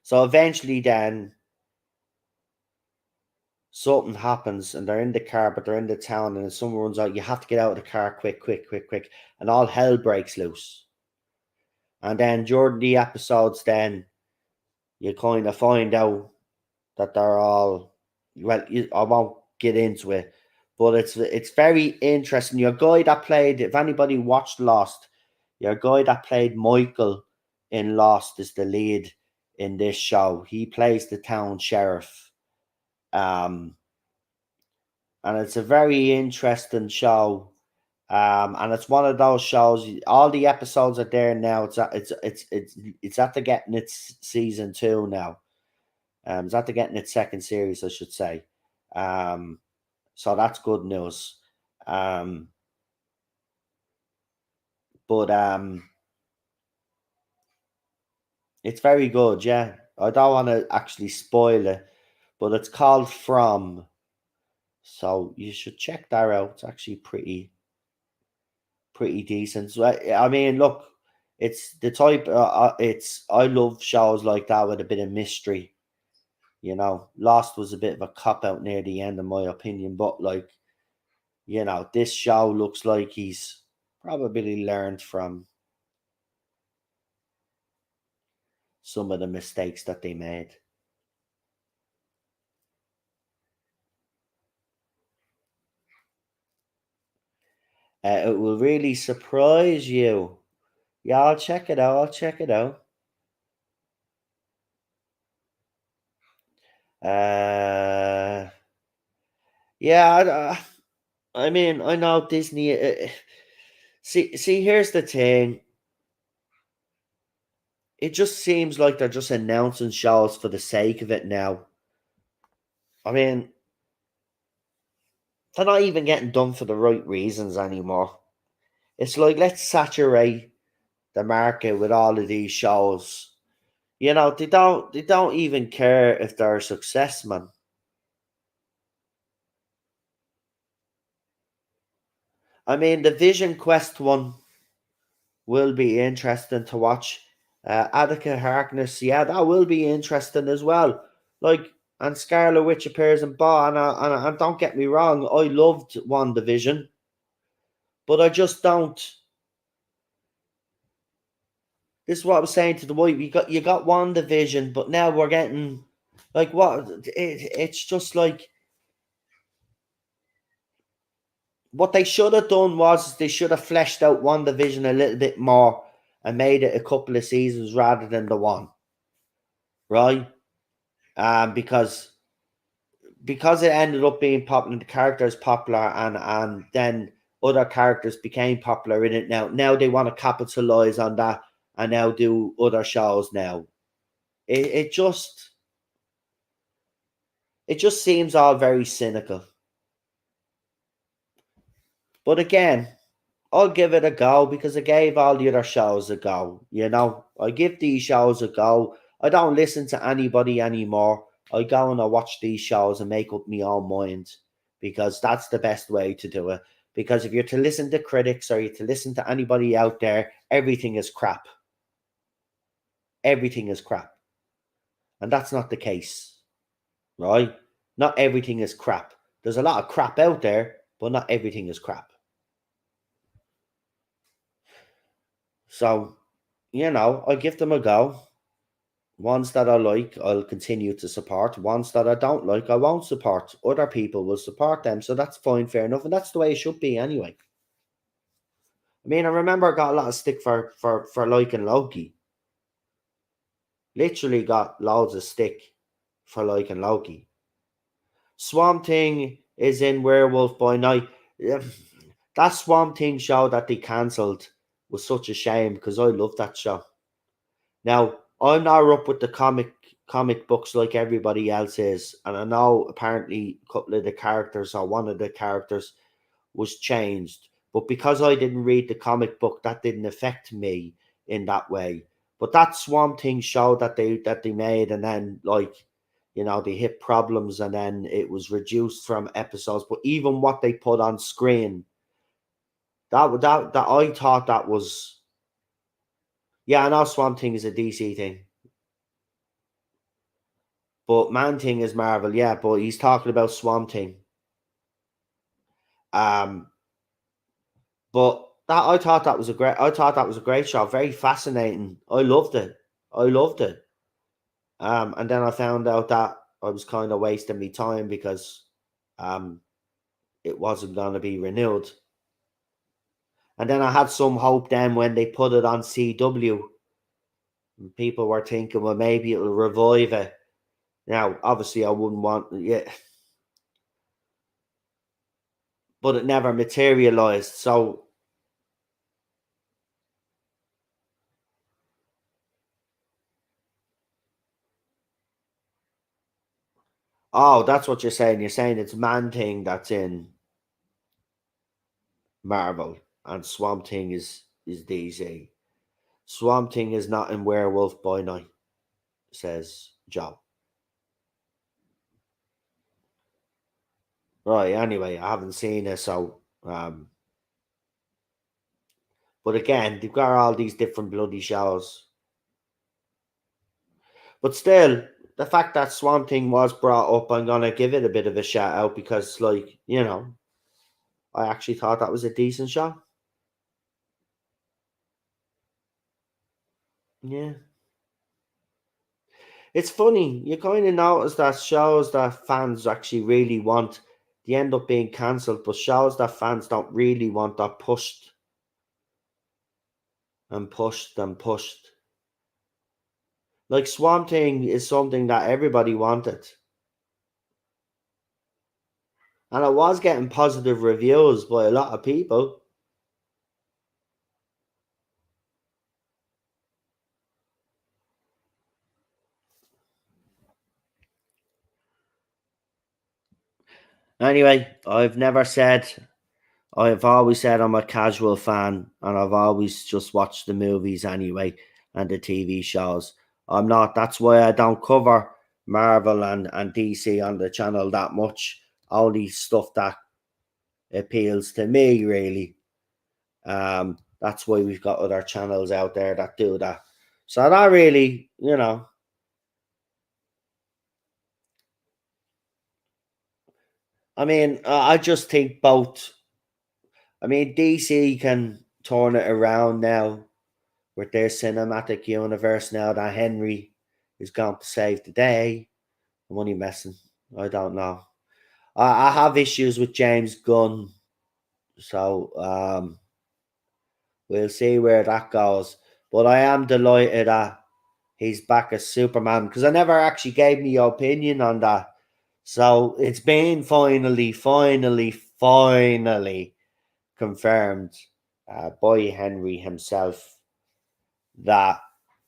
So eventually, then something happens, and they're in the car, but they're in the town, and someone runs out. You have to get out of the car quick, quick, quick, quick, and all hell breaks loose. And then during the episodes, then you kind of find out that they're all, well, I won't get into it, but it's very interesting. Your guy that played, if anybody watched Lost, your guy that played Michael in Lost is the lead in this show. He plays the town sheriff. Um, and it's a very interesting show. And it's one of those shows. All the episodes are there now. It's after getting its season 2 now. It's after getting its second series, I should say. So that's good news. Um, but it's very good. Yeah, I don't want to actually spoil it, but it's called From. So you should check that out. It's actually pretty decent. So I mean, look, it's the type. It's I love shows like that with a bit of mystery. You know, Lost was a bit of a cop out near the end, in my opinion. But like, you know, this show looks like he's probably learned from some of the mistakes that they made. It will really surprise you. Yeah, I'll check it out. I'll check it out. Uh, yeah, I mean, I know Disney. See, here's the thing. It just seems like they're just announcing shows for the sake of it now. I mean, they're not even getting done for the right reasons anymore. It's like, let's saturate the market with all of these shows. You know, they don't even care if they're a success, man. I mean, the Vision Quest one will be interesting to watch. Attica Harkness, yeah, that will be interesting as well. Like, and Scarlet Witch appears in Bar, and don't get me wrong, I loved WandaVision, but I just don't. This is what I was saying to the wife. You got WandaVision, but now we're getting like what? It's just like what they should have done was they should have fleshed out WandaVision a little bit more and made it a couple of seasons rather than the one, right? Because it ended up being popular, the characters popular, and then other characters became popular in it. Now they want to capitalize on that and now do other shows. Now it just seems all very cynical. But again, I'll give it a go because I gave all the other shows a go. You know, I give these shows a go. I don't listen to anybody anymore. I go and I watch these shows and make up my own mind because that's the best way to do it. Because if you're to listen to critics or you're to listen to anybody out there, everything is crap. Everything is crap. And that's not the case, right? Not everything is crap. There's a lot of crap out there, but not everything is crap. So, I give them a go. Ones that I like, I'll continue to support. Ones that I don't like, I won't support. Other people will support them. So that's fine, fair enough. And that's the way it should be anyway. I mean, I remember I got a lot of stick for liking Loki. Literally got loads of stick for liking Loki. Swamp Thing is in Werewolf by Night. That Swamp Thing show that they cancelled was such a shame because I love that show. Now, I'm not up with the comic books like everybody else is, and I know apparently a couple of the characters or one of the characters was changed, but because I didn't read the comic book, that didn't affect me in that way. But that Swamp Thing show that they made, and then they hit problems, and then it was reduced from episodes. But even what they put on screen, that I thought that was, yeah, I know Swamp Thing is a DC thing. But Man Thing is Marvel, yeah. But he's talking about Swamp Thing. Um, but that I thought that was a great. I thought that was a great show. Very fascinating. I loved it. I loved it. And then I found out that I was kind of wasting my time because um, it wasn't going to be renewed. And then I had some hope then when they put it on CW. People were thinking, well, maybe it'll revive it. Now, obviously, I wouldn't want, yeah, but it never materialized. So, oh, that's what you're saying. You're saying it's Man Thing that's in Marvel, and Swamp Thing is DC. Swamp Thing is not in Werewolf by Night, says Joe. Right. Anyway, I haven't seen it, so but again, they've got all these different bloody shows. But still, the fact that Swamp Thing was brought up, I'm gonna give it a bit of a shout out because, like, I actually thought that was a decent show. Yeah, it's funny. You kind of notice that shows that fans actually really want, they end up being cancelled, but shows that fans don't really want are pushed and pushed and pushed. Like Swamp Thing is something that everybody wanted, and it was getting positive reviews by a lot of people. Anyway, I've always said I'm a casual fan, and I've always just watched the movies anyway and the TV shows. I'm not. That's why I don't cover Marvel and DC on the channel that much. Only stuff that appeals to me, really. That's why we've got other channels out there that do that. So that really, I mean, I just think both. I mean, DC can turn it around now with their cinematic universe now that Henry is going to save the day. I'm only messing. I don't know. I have issues with James Gunn, so we'll see where that goes. But I am delighted that he's back as Superman because I never actually gave me your opinion on that. So it's been finally confirmed by Henry himself that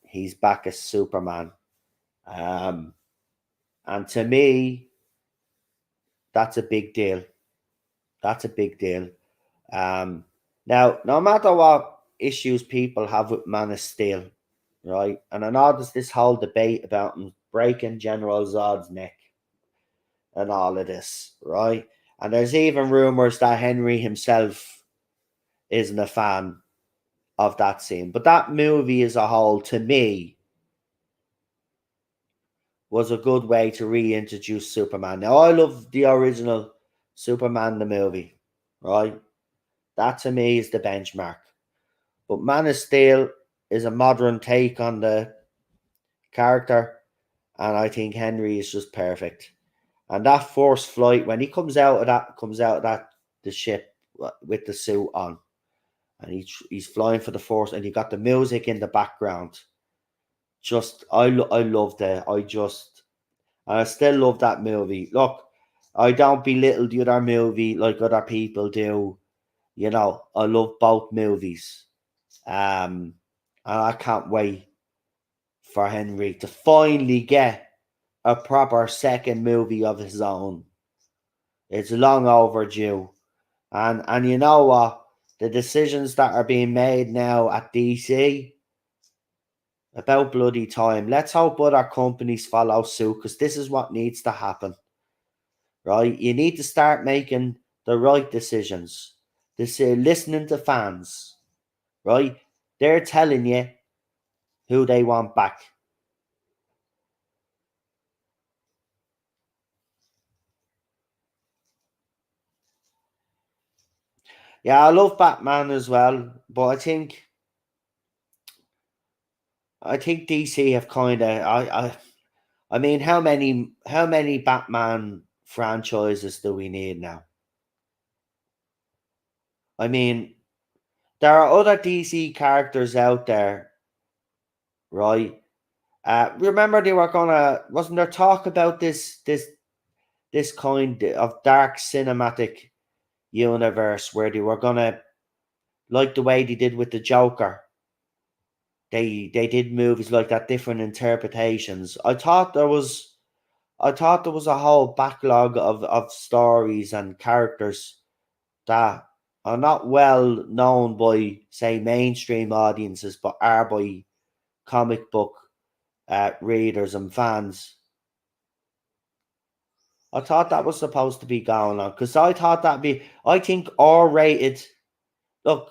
he's back as Superman. Um, and to me, that's a big deal. That's a big deal. Um, Now, no matter what issues people have with Man of Steel, right? And I know there's this whole debate about him breaking General Zod's neck and all of this, right? And there's even rumors that Henry himself isn't a fan of that scene. But that movie as a whole, to me, was a good way to reintroduce Superman. Now, I love the original Superman, the movie, right? That to me is the benchmark. But Man of Steel is a modern take on the character, and I think Henry is just perfect. And that forced flight when he comes out of that the ship with the suit on, and he's flying for the force, and you got the music in the background. Just I loved it. I still love that movie. Look, I don't belittle the other movie like other people do. I love both movies. And I can't wait for Henry to finally get a proper second movie of his own. It's long overdue. And you know what? The decisions that are being made now at DC, about bloody time. Let's hope other companies follow suit because this is what needs to happen. Right? You need to start making the right decisions. Listening to fans, right? They're telling you who they want back. Yeah, I love Batman as well, but I think DC have kind of I mean, how many Batman franchises do we need now? I mean, there are other DC characters out there, right? Remember they were gonna wasn't there talk about this kind of dark cinematic universe where they were gonna, like the way they did with the Joker. They did movies like that, different interpretations. I thought there was a whole backlog of stories and characters that are not well known by, say, mainstream audiences, but are by comic book readers and fans. I thought that was supposed to be going on because I thought that'd be. I think R rated. Look,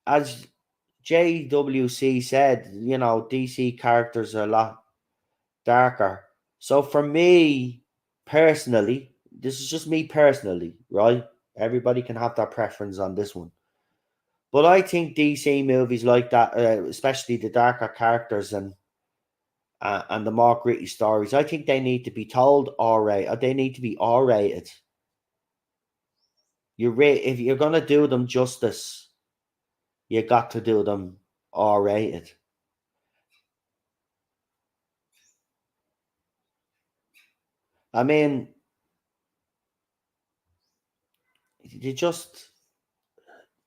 as JWC said, DC characters are a lot darker. So for me personally, this is just me personally, right? Everybody can have their preference on this one. But I think DC movies like that, especially the darker characters and the more gritty stories, I think they need to be told R rated. They need to be R rated. If you're gonna do them justice, you got to do them R rated. I mean, you just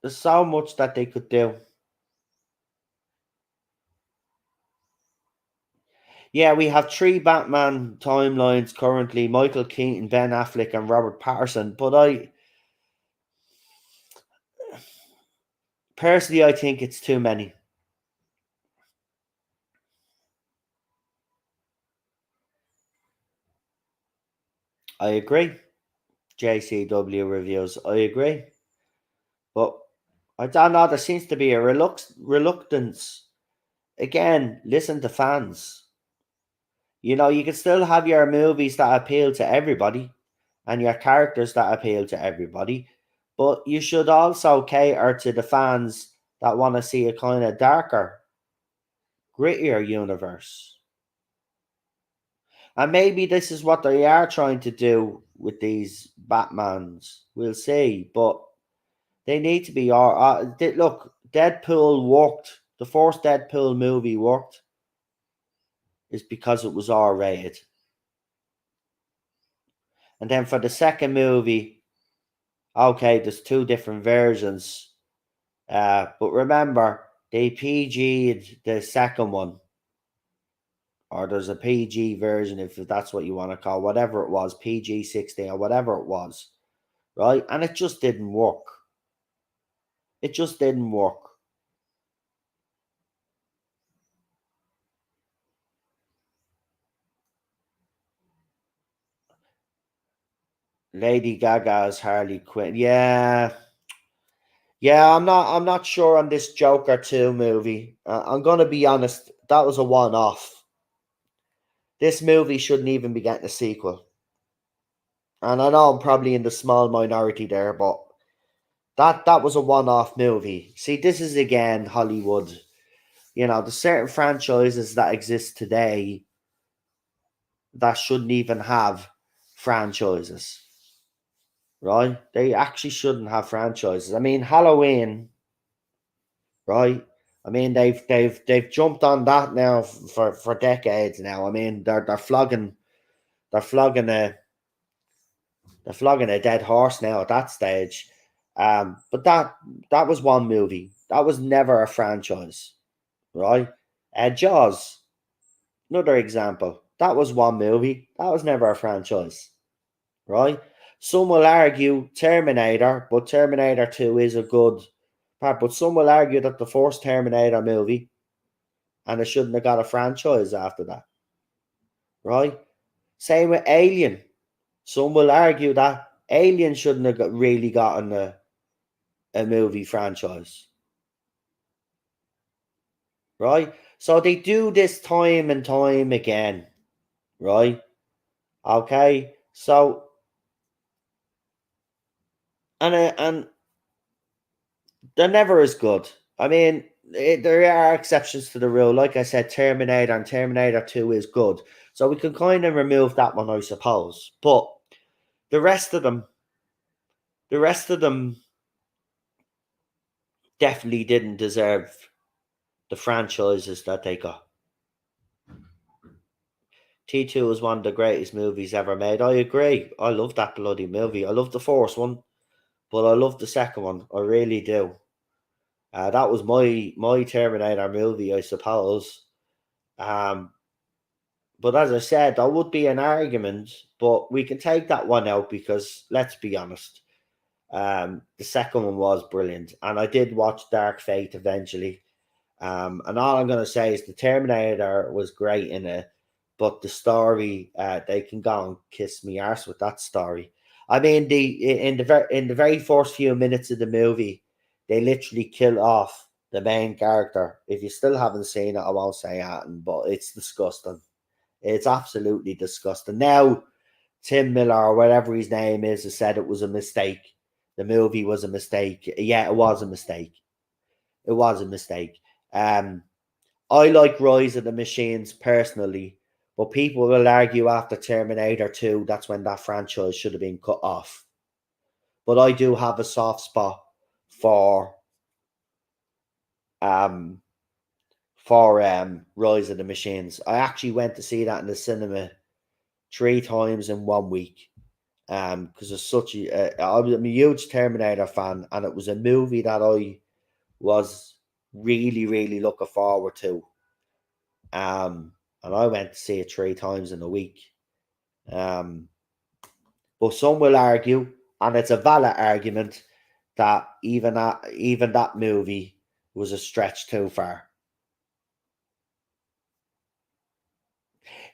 there's so much that they could do. Yeah, we have three Batman timelines currently: Michael Keaton, Ben Affleck, and Robert Patterson. But I think it's too many. I agree. JCW reviews. I agree. But I don't know. There seems to be a reluctance. Again, listen to fans. You can still have your movies that appeal to everybody and your characters that appeal to everybody, but you should also cater to the fans that want to see a kind of darker, grittier universe. And maybe this is what they are trying to do with these Batmans. We'll see, but they need to be. Look, Deadpool worked. The first Deadpool movie worked is because it was R rated, and then for the second movie, okay, there's two different versions. But remember, they PG'd the second one, or there's a PG version if that's what you want to call whatever it was, PG 16 or whatever it was, right? And it just didn't work. It just didn't work. Lady Gaga's Harley Quinn. Yeah, yeah. I'm not sure on this Joker 2 movie. I'm gonna be honest. That was a one-off. This movie shouldn't even be getting a sequel. And I know I'm probably in the small minority there, but that was a one-off movie. See, this is again Hollywood. The certain franchises that exist today that shouldn't even have franchises, right? They actually shouldn't have franchises. I mean, Halloween, right? I mean, they've jumped on that now for decades now. I mean, they're flogging a they're flogging a dead horse now at that stage. But that was one movie. That was never a franchise, right? Jaws, another example. That was one movie. That was never a franchise, right? Some will argue Terminator, but Terminator 2 is a good part. But some will argue that the first Terminator movie and it shouldn't have got a franchise after that, right? Same with Alien. Some will argue that Alien shouldn't have really gotten a movie franchise, right? So they do this time and time again, right? Okay, so, and, uh, and, they're never as good. I mean, there are exceptions to the rule. Like I said, Terminator and Terminator 2 is good. So we can kind of remove that one, I suppose. But the rest of them, the rest of them definitely didn't deserve the franchises that they got. T2 is one of the greatest movies ever made. I agree. I love that bloody movie. I love the first one, but I love the second one. I really do. That was my Terminator movie, I suppose. Um, but as I said, there would be an argument, but we can take that one out because let's be honest. The second one was brilliant, and I did watch Dark Fate eventually. And all I'm gonna say is the Terminator was great in it, but the story, they can go and kiss me arse with that story. I mean, in the very first few minutes of the movie, they literally kill off the main character. If you still haven't seen it, I won't say anything, but it's disgusting. It's absolutely disgusting. Now, Tim Miller or whatever his name is has said it was a mistake. The movie was a mistake. Yeah, it was a mistake. It was a mistake. Um, I like Rise of the Machines personally, but people will argue after Terminator 2, that's when that franchise should have been cut off. But I do have a soft spot for um Rise of the Machines. I actually went to see that in the cinema 3 times in 1 week. Because it's such I'm a huge Terminator fan, and it was a movie that I was really, really looking forward to. And I went to see it 3 times in a week. Um, but some will argue, and it's a valid argument, that even that movie was a stretch too far.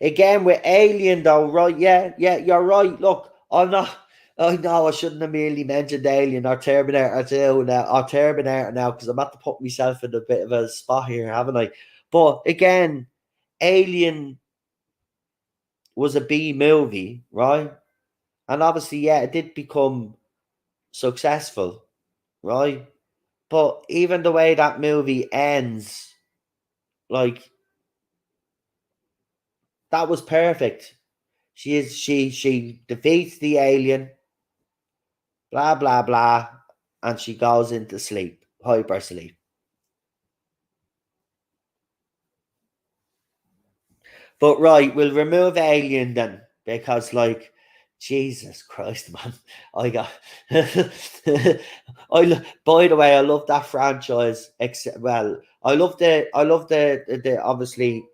Again with Alien though, right? Yeah, you're right. Look, I'm not. I know I shouldn't have merely mentioned Alien or Terminator 2 now, or Terminator now, because I'm about to put myself in a bit of a spot here, haven't I? But again, Alien was a B movie, right? And obviously, yeah, it did become successful, right? But even the way that movie ends, like that was perfect. She defeats the alien, blah blah blah, and she goes into sleep, hyper sleep. But right, we'll remove alien then because like Jesus Christ, man, I got. By the way, I love that franchise. Except, well, I love the obviously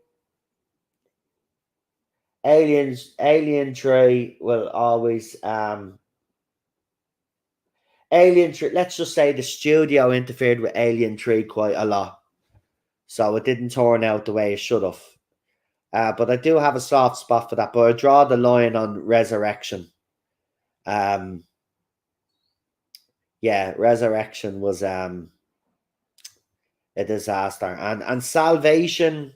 Alien 3 will always Alien 3, let's just say the studio interfered with Alien 3 quite a lot. So it didn't turn out the way it should have. But I do have a soft spot for that. But I draw the line on Resurrection. Um yeah, Resurrection was a disaster. And Salvation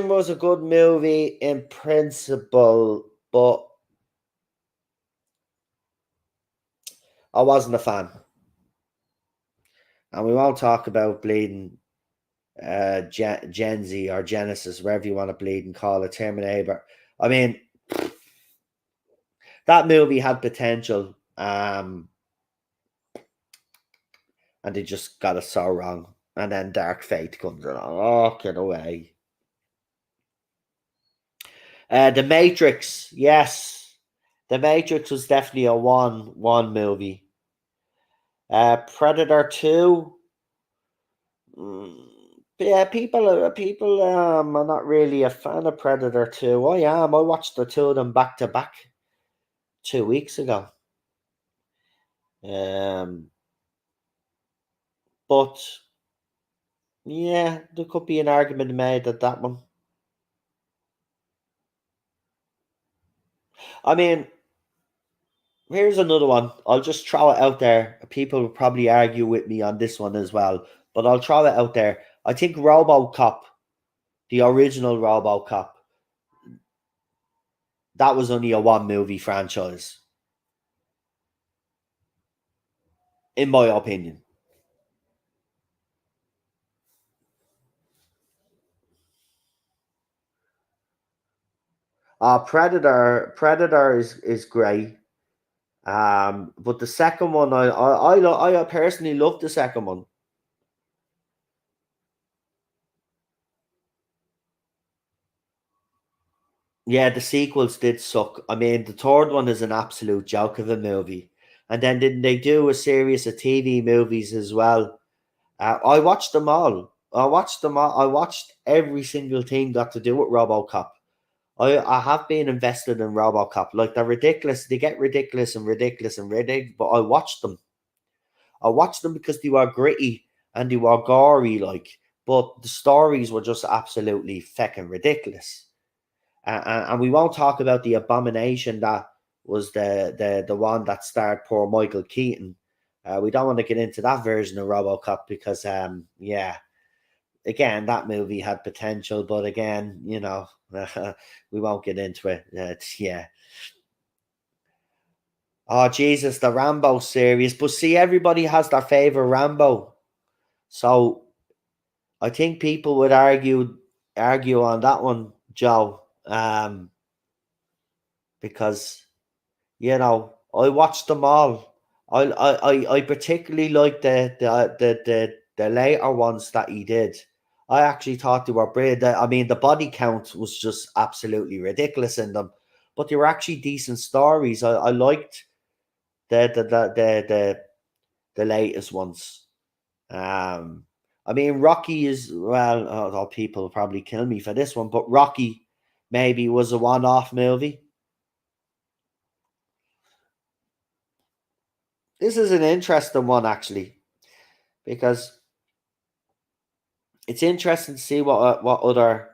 was a good movie in principle, but I wasn't a fan. And we won't talk about bleeding Gen Z or Genesis, wherever you want to bleed and call it Terminator. I mean, that movie had potential, and they just got it so wrong. And then Dark Fate comes along. Oh, get away. The Matrix, yes, The Matrix was definitely a one movie. Predator 2. Yeah, people are not really a fan of Predator 2. I am. I watched the two of them back to back 2 weeks ago. Um, but yeah, there could be an argument made at that one. I mean, here's another one. I'll just throw it out there. People will probably argue with me on this one as well, but I'll throw it out there. I think RoboCop, the original RoboCop, that was only a one movie franchise. in my opinion. Predator is great. But the second one, I personally love the second one. Yeah, the sequels did suck. I mean, the third one is an absolute joke of a movie. And then didn't they do a series of TV movies as well? I watched them all. I watched them all. I watched every single thing got to do with RoboCop. I have been invested in RoboCop. Like they're ridiculous. They get ridiculous and ridiculous and ridiculous. But I watched them. I watched them because they were gritty and they were gory. Like, but the stories were just absolutely fucking ridiculous. And we won't talk about the abomination that was the one that starred poor Michael Keaton. We don't want to get into that version of RoboCop because yeah, again that movie had potential, but again we won't get into it. Yeah. Oh Jesus, the Rambo series. But see, everybody has their favorite Rambo, so I think people would argue on that one, Joe, because I watched them all. I particularly like the later ones that he did. I actually thought they were brilliant. I mean, the body count was just absolutely ridiculous in them, but they were actually decent stories. I liked the the latest ones. Um, I mean, Rocky is well. People will probably kill me for this one, but Rocky maybe was a one-off movie. This is an interesting one actually because it's interesting to see what other.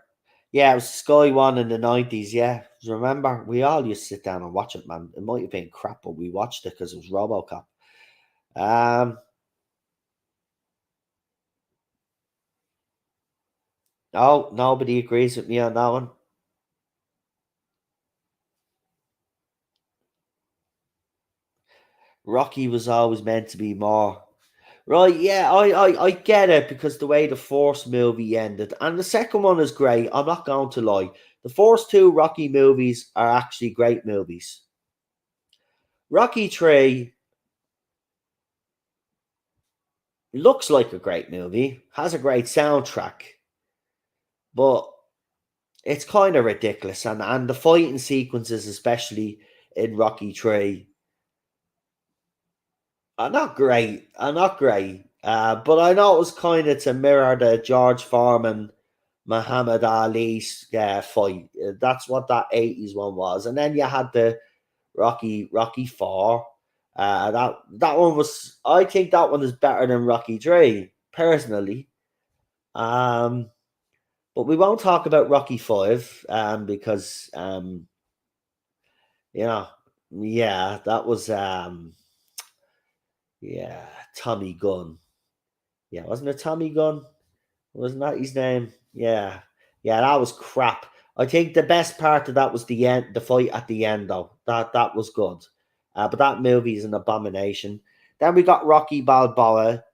Yeah, it was Sky One in the 90s. Yeah, remember we all used to sit down and watch it, man. It might have been crap, but we watched it because it was RoboCop. Um, no, nobody agrees with me on that one. Rocky was always meant to be more. Right, yeah, I get it because the way the first movie ended, and the second one is great. I'm not going to lie. The first two Rocky movies are actually great movies. Rocky 3 looks like a great movie, has a great soundtrack, but it's kind of ridiculous. And the fighting sequences, especially in Rocky 3, are not great. Are not great. But I know it was kind of to mirror the George Foreman Muhammad Ali fight. That's what that 80s one was. And then you had the Rocky 4. That one was, I think that one is better than Rocky 3 personally. Um but we won't talk about Rocky 5 because you know yeah, that was yeah, Tommy Gunn. Yeah, wasn't it Tommy Gunn? Wasn't that his name? Yeah. Yeah, that was crap. I think the best part of that was the end, the fight at the end, though. That was good. But that movie is an abomination. Then we got Rocky Balboa.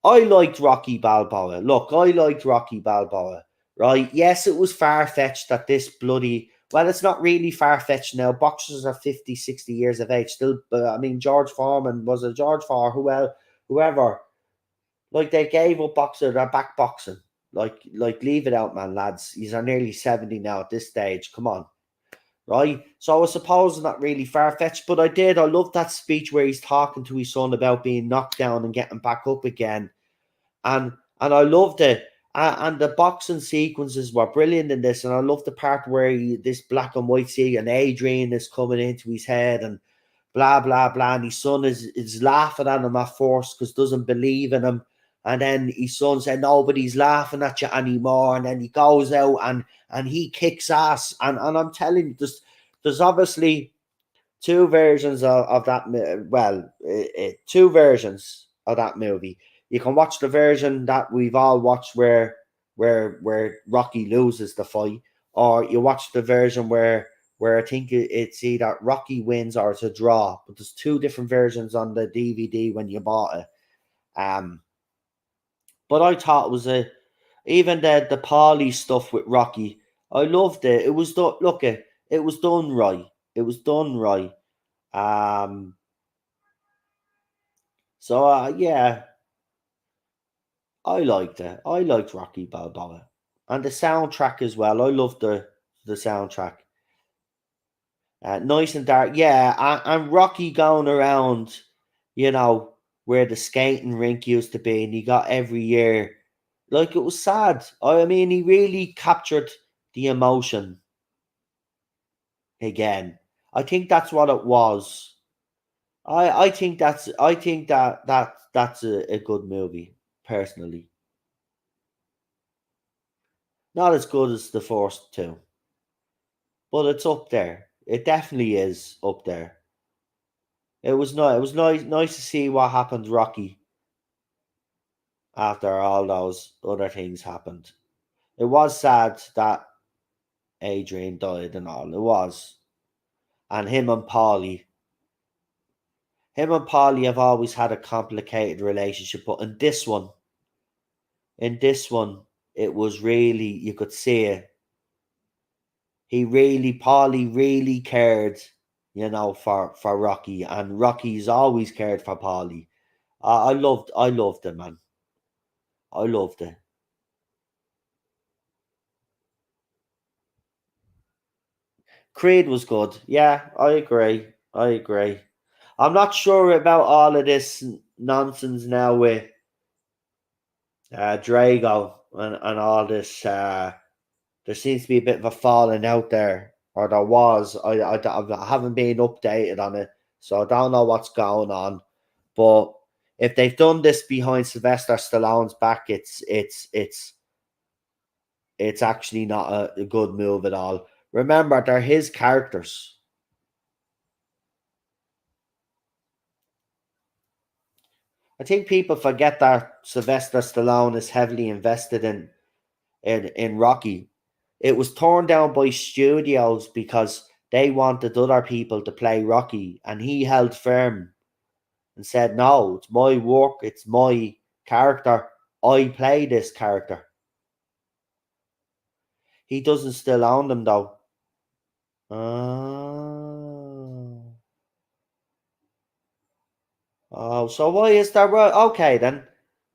I liked Rocky Balboa. Look, I liked Rocky Balboa. Right? Yes, it was far fetched that this bloody. Well, it's not really far fetched now. Boxers are 50, 60 years of age. Still, I mean, George Foreman was it George Foreman? Whoever, like they gave up boxing, they're back boxing. Like leave it out, man, lads. He's nearly 70 now at this stage. Come on. Right? So I suppose not really far fetched, but I did. I loved that speech where he's talking to his son about being knocked down and getting back up again. And I loved it. And the boxing sequences were brilliant in this. And I love the part where this black and white scene and Adrian is coming into his head and blah blah blah. And his son is laughing at him at first because doesn't believe in him. And then his son said, "Nobody's laughing at you anymore." And then he goes out and he kicks ass. And I'm telling you, there's obviously two versions of that. Well, two versions of that movie. You can watch the version that we've all watched where Rocky loses the fight, or you watch the version where where I think it's either Rocky wins or it's a draw. But there's two different versions on the DVD when you bought it. But I thought it was even the Paulie stuff with Rocky. I loved it. It was done. Look, it was done right. It was done right. Um. So yeah, I liked it. I liked Rocky Balboa, and the soundtrack as well. I loved the soundtrack. Nice and dark. Yeah, and Rocky going around, you know, where the skating rink used to be, and he got every year. Like it was sad. I mean, he really captured the emotion again. I think that's what it was. I think that's a good movie, personally. Not as good as the first two, but it's up there. It definitely is up there. It was nice. It was nice to see what happened to Rocky after all those other things happened. It was sad that Adrian died and all. It was. And him and Polly have always had a complicated relationship, but in this one, it was really, you could see it. Polly really cared, for Rocky, and Rocky's always cared for Polly. I loved it, man. I loved it. Creed was good. Yeah, I agree. I agree. I'm not sure about all of this nonsense now with Drago and all this. There seems to be a bit of a falling out there, or there was. I haven't been updated on it, so I don't know what's going on. But if they've done this behind Sylvester Stallone's back, it's actually not a good move at all. Remember, they're his characters. I think people forget that Sylvester Stallone is heavily invested in Rocky. It was torn down by studios because they wanted other people to play Rocky, and he held firm and said, "No, it's my work, it's my character. I play this character." He doesn't still own them though. Oh, so why is there? Okay then,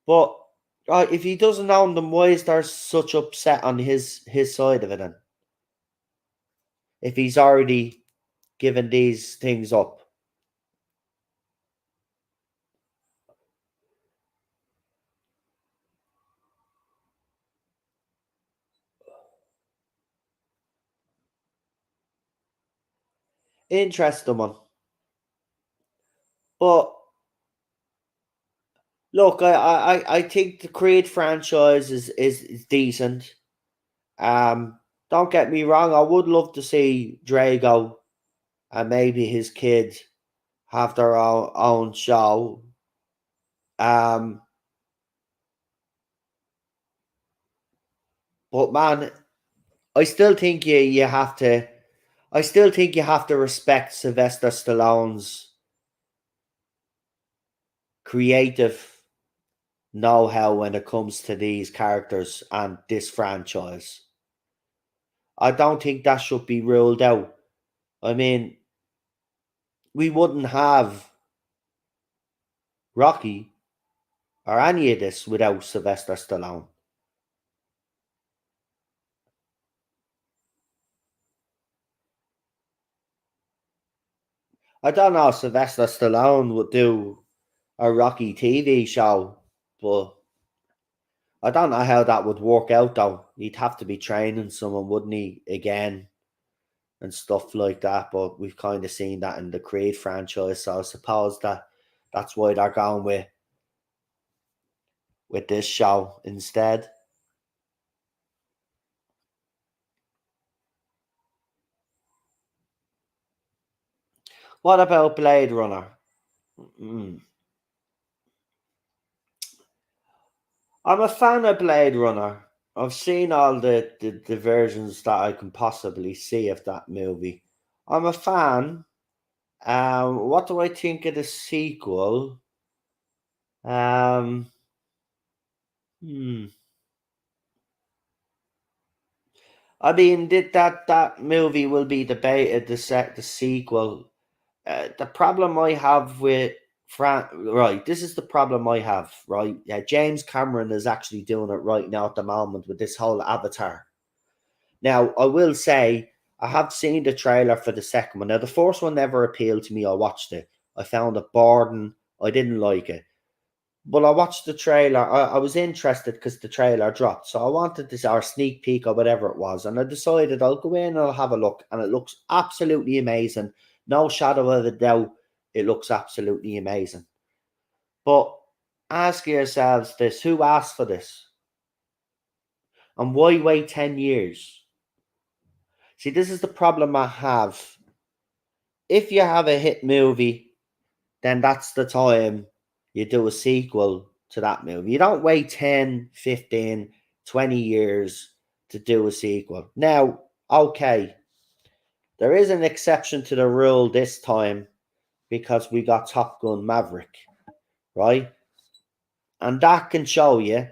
but if he doesn't own them, why is there such upset on his side of it then? If he's already given these things up. Interesting one. But look, I think the Creed franchise is decent. Don't get me wrong, I would love to see Drago and maybe his kid have their own show. Um, but man, I still think you have to. I still think you have to respect Sylvester Stallone's creative know-how when it comes to these characters and this franchise. I don't think that should be ruled out. I mean, we wouldn't have Rocky or any of this without Sylvester Stallone. I don't know if Sylvester Stallone would do a Rocky TV show, but I don't know how that would work out though. He'd have to be training someone, wouldn't he, again and stuff like that. But we've kind of seen that in the Creed franchise, so I suppose that's why they're going with this show instead. What about Blade Runner? Mm. I'm a fan of Blade Runner. I've seen all the versions that I can possibly see of that movie. I'm a fan. What do I think of the sequel? Um, hmm. I mean, did that movie will be debated the sequel. The problem I have with right, this is the problem I have, right? Yeah, James Cameron is actually doing it right now at the moment with this whole Avatar. Now, I will say I have seen the trailer for the second one. Now, the first one never appealed to me. I watched it. I found it boring. I didn't like it. But I watched the trailer. I was interested because the trailer dropped. So I wanted this or sneak peek or whatever it was. And I decided I'll go in and I'll have a look. And it looks absolutely amazing. No shadow of a doubt. It looks absolutely amazing. But ask yourselves this, who asked for this? And why wait 10 years? See, this is the problem I have. If you have a hit movie, then that's the time you do a sequel to that movie. You don't wait 10, 15, 20 years to do a sequel. Now, okay, there is an exception to the rule this time because we got Top Gun Maverick, right? And that can show you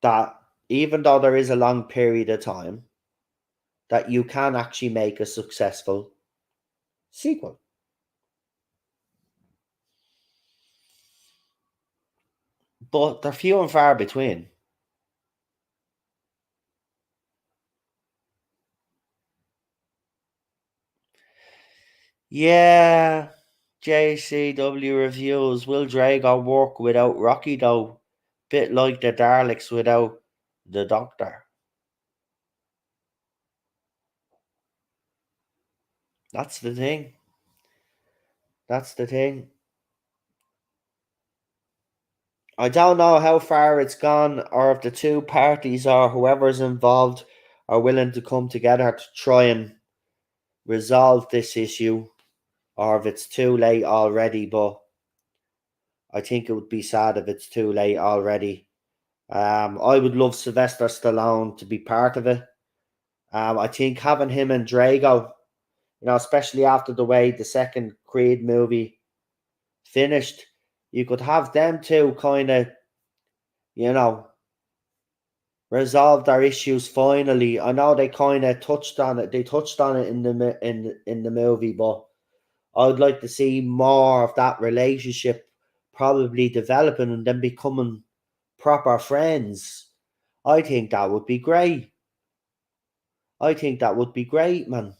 that even though there is a long period of time, that you can actually make a successful sequel. But they're few and far between. Yeah, JCW reviews. Will Drago work without Rocky though? Bit like the Daleks without the Doctor. That's the thing. That's the thing. I don't know how far it's gone or if the two parties or whoever's involved are willing to come together to try and resolve this issue or if it's too late already, but I think it would be sad if it's too late already. I would love Sylvester Stallone to be part of it. I think having him and Drago, especially after the way the second Creed movie finished, you could have them two kind of, you know, resolve their issues finally. I know they kind of touched on it. They touched on it in the movie, but I would like to see more of that relationship probably developing and then becoming proper friends. I think that would be great. I think that would be great, man.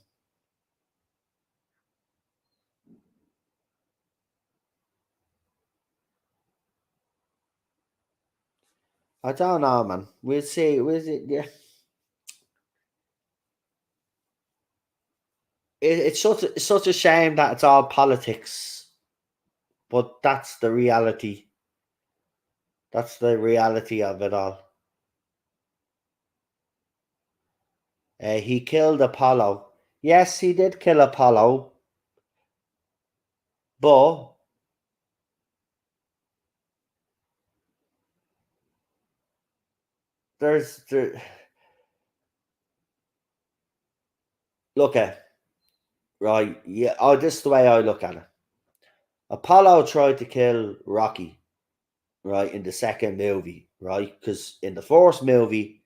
I don't know, man. We'll see. We'll see. Yeah. It's such a shame that it's all politics, but that's the reality. That's the reality of it all. He killed Apollo. Yes, he did kill Apollo, but there. Look at right. Yeah. Oh, this is the way I look at it. Apollo tried to kill Rocky, right, in the second movie, right? Because in the first movie,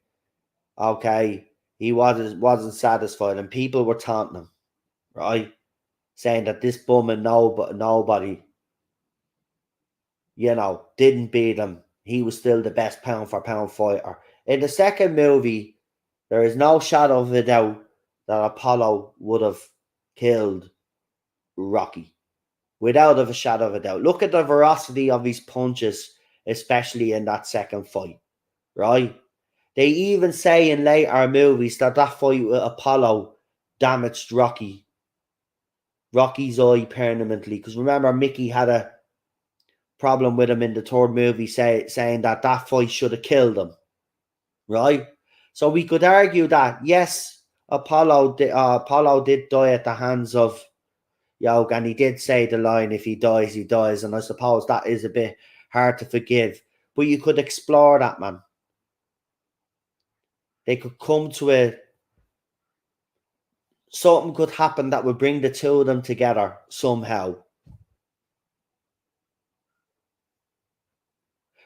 okay, he wasn't satisfied, and people were taunting him, right? Saying that this bum and nobody, didn't beat him. He was still the best pound for pound fighter. In the second movie, there is no shadow of a doubt that Apollo would have killed Rocky. Without a shadow of a doubt. Look at the veracity of his punches, especially in that second fight, right? They even say in later movies that fight with Apollo damaged Rocky's eye permanently. Because remember, Mickey had a problem with him in the third movie, saying that fight should have killed him, right? So we could argue that yes, Apollo did die at the hands of Yog, and he did say the line, "If he dies, he dies," and I suppose that is a bit hard to forgive. But you could explore that, man. They could come to something could happen that would bring the two of them together somehow.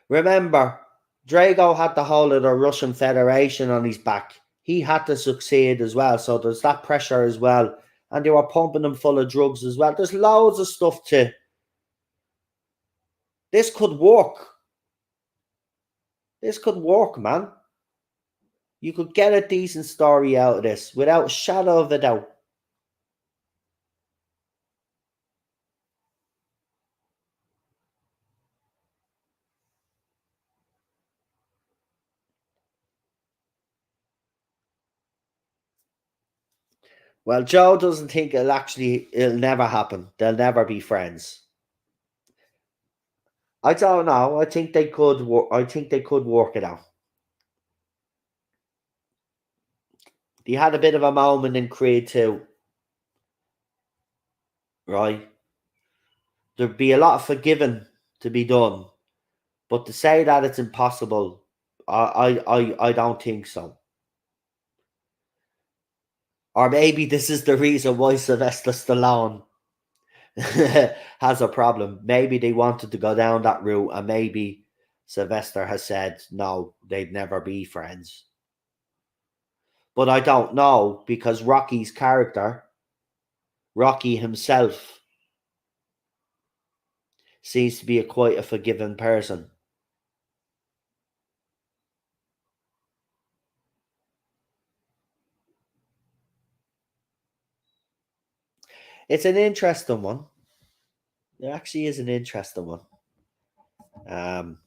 Remember, Drago had the whole of the Russian Federation on his back. He had to succeed as well, so there's that pressure as well. And they were pumping him full of drugs as well. There's loads of stuff to. This could work. This could work, man. You could get a decent story out of this without a shadow of a doubt. Well, Joe doesn't think it'll never happen. They'll never be friends. I don't know. I think they could work. I think they could work it out. They had a bit of a moment in Creed 2, right? There'd be a lot of forgiving to be done, but to say that it's impossible, I don't think so. Or maybe this is the reason why Sylvester Stallone has a problem. Maybe they wanted to go down that route, and maybe Sylvester has said no, they'd never be friends. But I don't know, because Rocky's character, Rocky himself, seems to be quite a forgiving person. It's an interesting one. It actually is an interesting one. Um,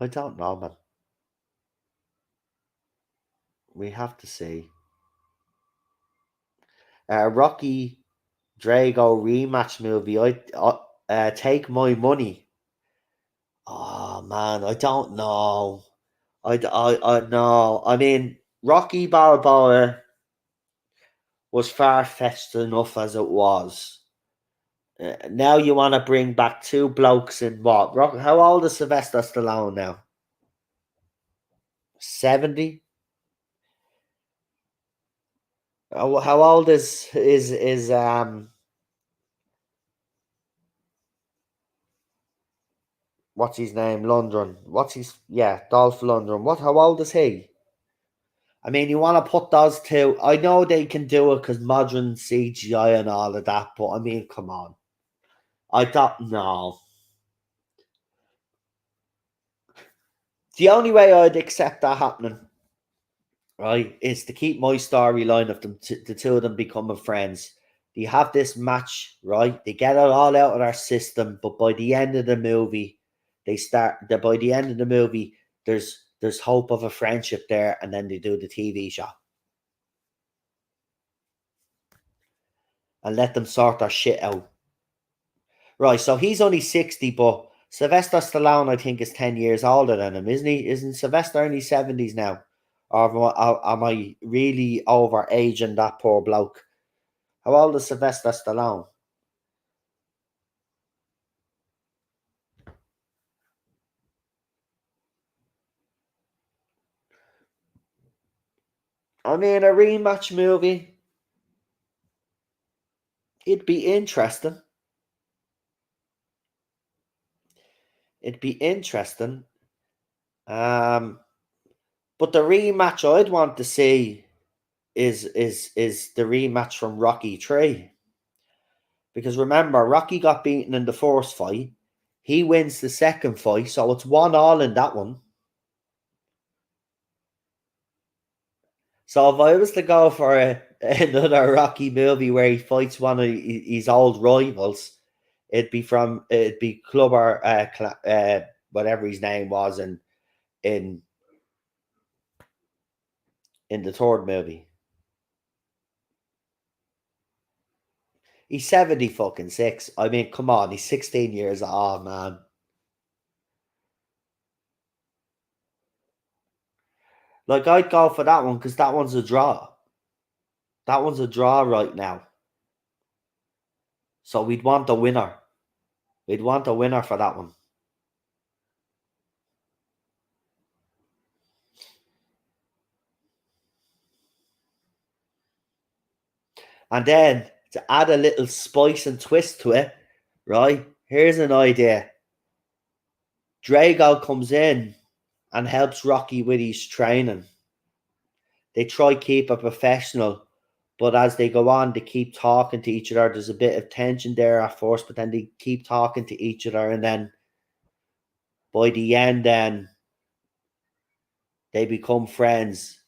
I don't know, man. We have to see. Rocky Drago rematch movie. Take my money. Oh man, I don't know. I know. I mean, Rocky Balboa was far fetched enough as it was. Now you want to bring back two blokes in what? How old is Sylvester Stallone now? 70. How old is what's his name? Lundgren. Dolph Lundgren. How old is he? I mean, you want to put those two. I know they can do it because modern CGI and all of that, but I mean, come on. I don't know. The only way I'd accept that happening, right, is to keep my storyline of the two of them becoming friends. They have this match, right? They get it all out of their system, but by the end of the movie, by the end of the movie, there's hope of a friendship there, and then they do the TV show. And let them sort their shit out. Right, so he's only 60, but Sylvester Stallone, I think, is 10 years older than him, isn't he? Isn't Sylvester in his 70s now? Or am I really over aging that poor bloke? How old is Sylvester Stallone? I mean, a rematch movie, it'd be interesting. It'd be interesting. But the rematch I'd want to see is the rematch from Rocky 3. Because remember, Rocky got beaten in the first fight. He wins the second fight, so it's 1-1 in that one. So if I was to go for another Rocky movie where he fights one of his old rivals, it'd be Clubber, whatever his name was, in in the third movie. He's 70 fucking 6. I mean, come on, he's 16 years old, man. Like, I'd go for that one because that one's a draw. That one's a draw right now. So we'd want a winner. We'd want a winner for that one. And then to add a little spice and twist to it, right? Here's an idea. Drago comes in and helps Rocky with his training. They try keep a professional, but as they go on, they keep talking to each other. There's a bit of tension there at first, but then they keep talking to each other, and then by the end, then they become friends.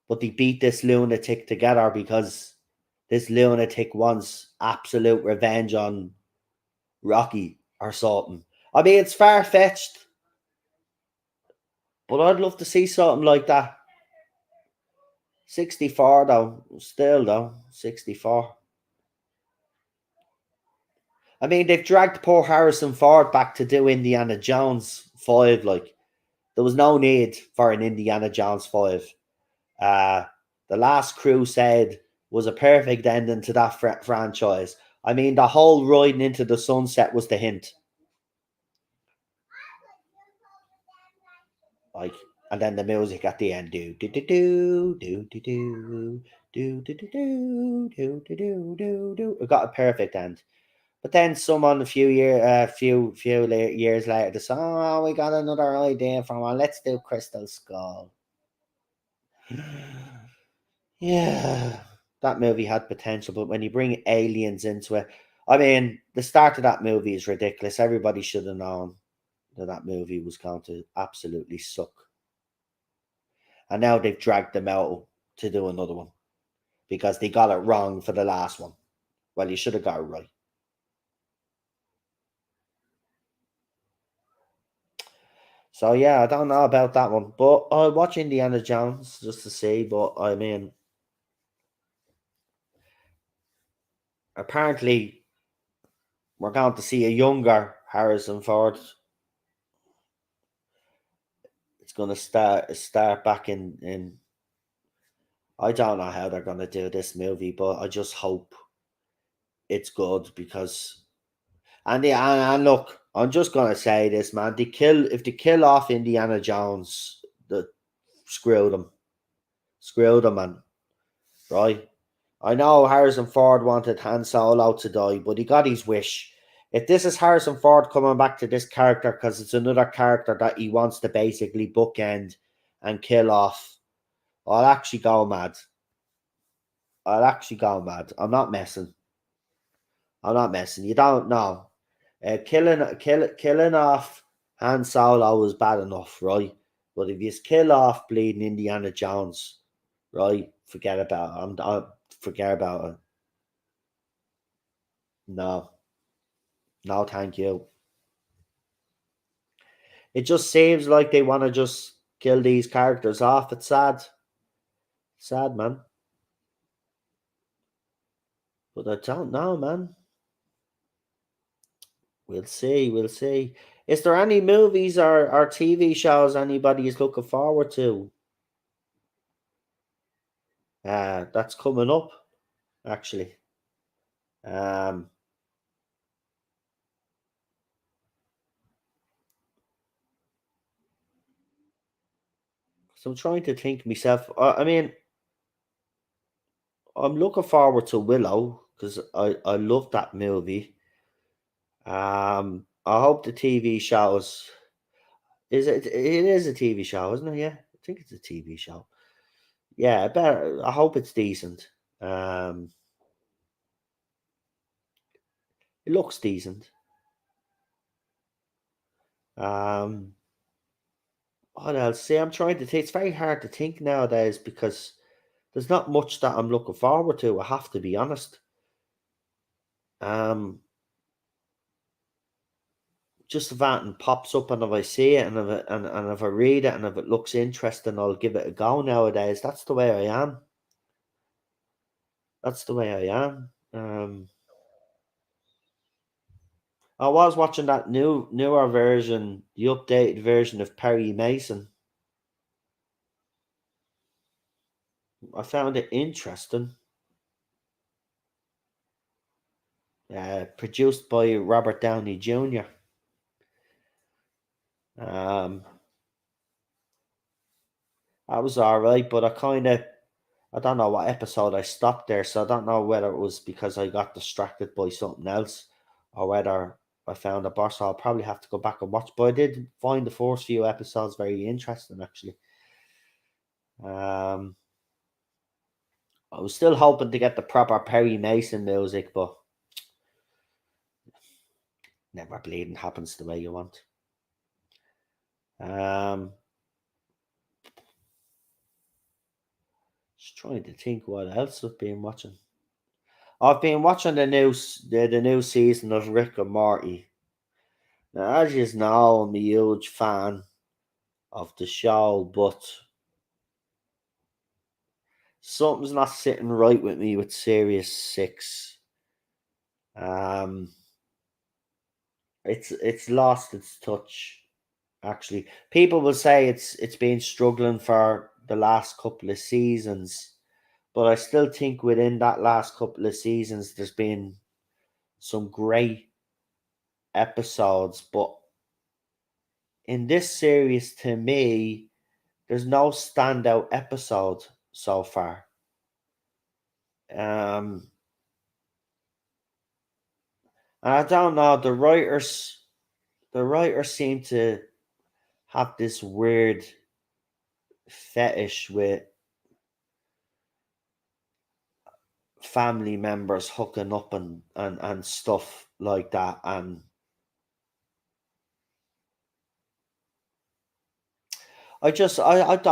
But they beat this lunatic together because this lunatic wants absolute revenge on Rocky or something. I mean, it's far fetched, but I'd love to see something like that. 64 though, still though, 64. I mean, they've dragged poor Harrison Ford back to do Indiana Jones 5. Like, there was no need for an Indiana Jones 5. Uh, The Last Crusade was a perfect ending to that franchise. I mean, the whole riding into the sunset was the hint. Like, and then the music at the end, do do do do do do do do do do do do do do do. It got a perfect end. But then someone few years later, they said, "Oh, we got another idea from one. Let's do Crystal Skull." Yeah, that movie had potential, but when you bring aliens into it, I mean, the start of that movie is ridiculous. Everybody should have known that that movie was going to absolutely suck, and now they've dragged them out to do another one because they got it wrong for the last one. Well, you should have got it right. So yeah, I don't know about that one, but I'll watch Indiana Jones just to see. But I mean, apparently, we're going to see a younger Harrison Ford. It's going to start back in. I don't know how they're going to do this movie, but I just hope it's good because. And yeah, and look, I'm just going to say this, man. If they kill off Indiana Jones, the screw them, man. Right? I know Harrison Ford wanted Han Solo to die, but he got his wish. If this is Harrison Ford coming back to this character because it's another character that he wants to basically bookend and kill off, I'll actually go mad. I'm not messing. You don't know. Killing off Han Solo was bad enough, right? But if you kill off bleeding Indiana Jones, right? Forget about it. Forget about it. No, no, thank you. It just seems like they want to just kill these characters off. It's sad. Sad, man. But I don't know, man. We'll see. We'll see. Is there any movies or TV shows anybody is looking forward to? That's coming up, actually. Um, so I'm trying to think myself. I mean, I'm looking forward to Willow because I love that movie. I hope the TV shows. Is it? It is a TV show, isn't it? Yeah, I think it's a TV show. Yeah, I better. I hope it's decent. Um, it looks decent. Um, what else? See, I'm trying to think. It's very hard to think nowadays because there's not much that I'm looking forward to. I have to be honest. Um, just if that and pops up and if I see it and if I read it and if it looks interesting, I'll give it a go nowadays. That's the way I am. That's the way I am. I was watching that newer version, the updated version of Perry Mason. I found it interesting. Produced by Robert Downey Jr. Um, I was all right, but I I don't know what episode I stopped there, so I don't know whether it was because I got distracted by something else or whether I found a boss. So I'll probably have to go back and watch. But I did find the first few episodes very interesting, actually. Um, I was still hoping to get the proper Perry Mason music, but never bleeding happens the way you want. Just trying to think what else I've been watching. I've been watching the new season of Rick and Morty. Now, as you know, I'm a huge fan of the show, but something's not sitting right with me with Series 6. Um, it's lost its touch. Actually, people will say it's been struggling for the last couple of seasons, but I still think within that last couple of seasons, there's been some great episodes. But in this series, to me, there's no standout episode so far. Um, and I don't know, the writers seem to have this weird fetish with family members hooking up and stuff like that. And I just don't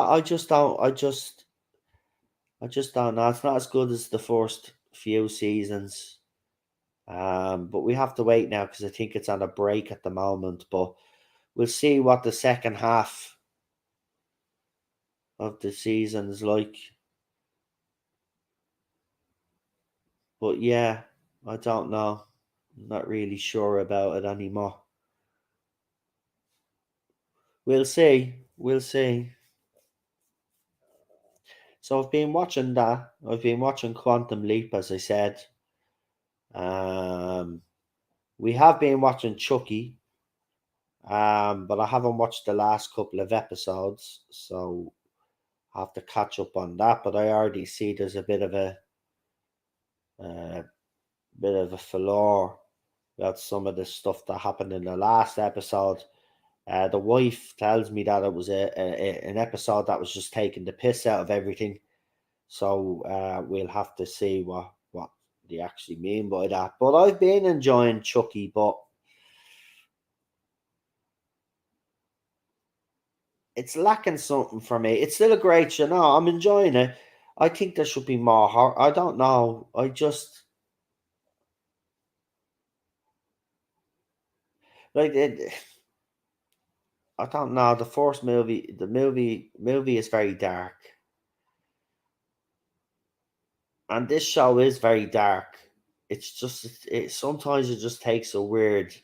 know. It's not as good as the first few seasons. But we have to wait now because I think it's on a break at the moment. But we'll see what the second half of the season is like. But yeah, I don't know. I'm not really sure about it anymore. We'll see. We'll see. So I've been watching that. I've been watching Quantum Leap, as I said. Um, we have been watching Chucky, but I haven't watched the last couple of episodes, so I have to catch up on that. But I already see there's a uh, bit of a flaw about some of the stuff that happened in the last episode. The wife tells me that it was an episode that was just taking the piss out of everything. So we'll have to see what they actually mean by that. But I've been enjoying Chucky, but it's lacking something for me. It's still a great show. No, I'm enjoying it. I think there should be more horror. I don't know. Like it. I don't know. The movie is very dark, and this show is very dark. It's just sometimes it just takes a weird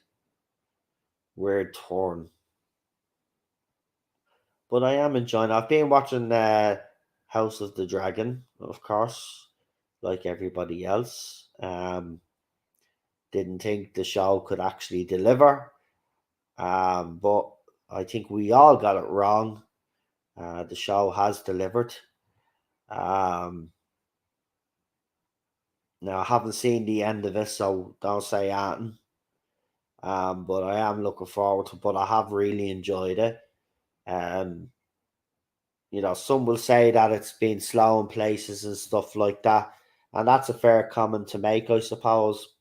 turn. But I am enjoying. I've been watching House of the Dragon, of course, like everybody else. Didn't think the show could actually deliver. But I think we all got it wrong. The show has delivered. Um, Now I haven't seen the end of it, so don't say anything. But I am looking forward to. But I have really enjoyed it. Um, some will say that it's been slow in places and stuff like that, and that's a fair comment to make, I suppose.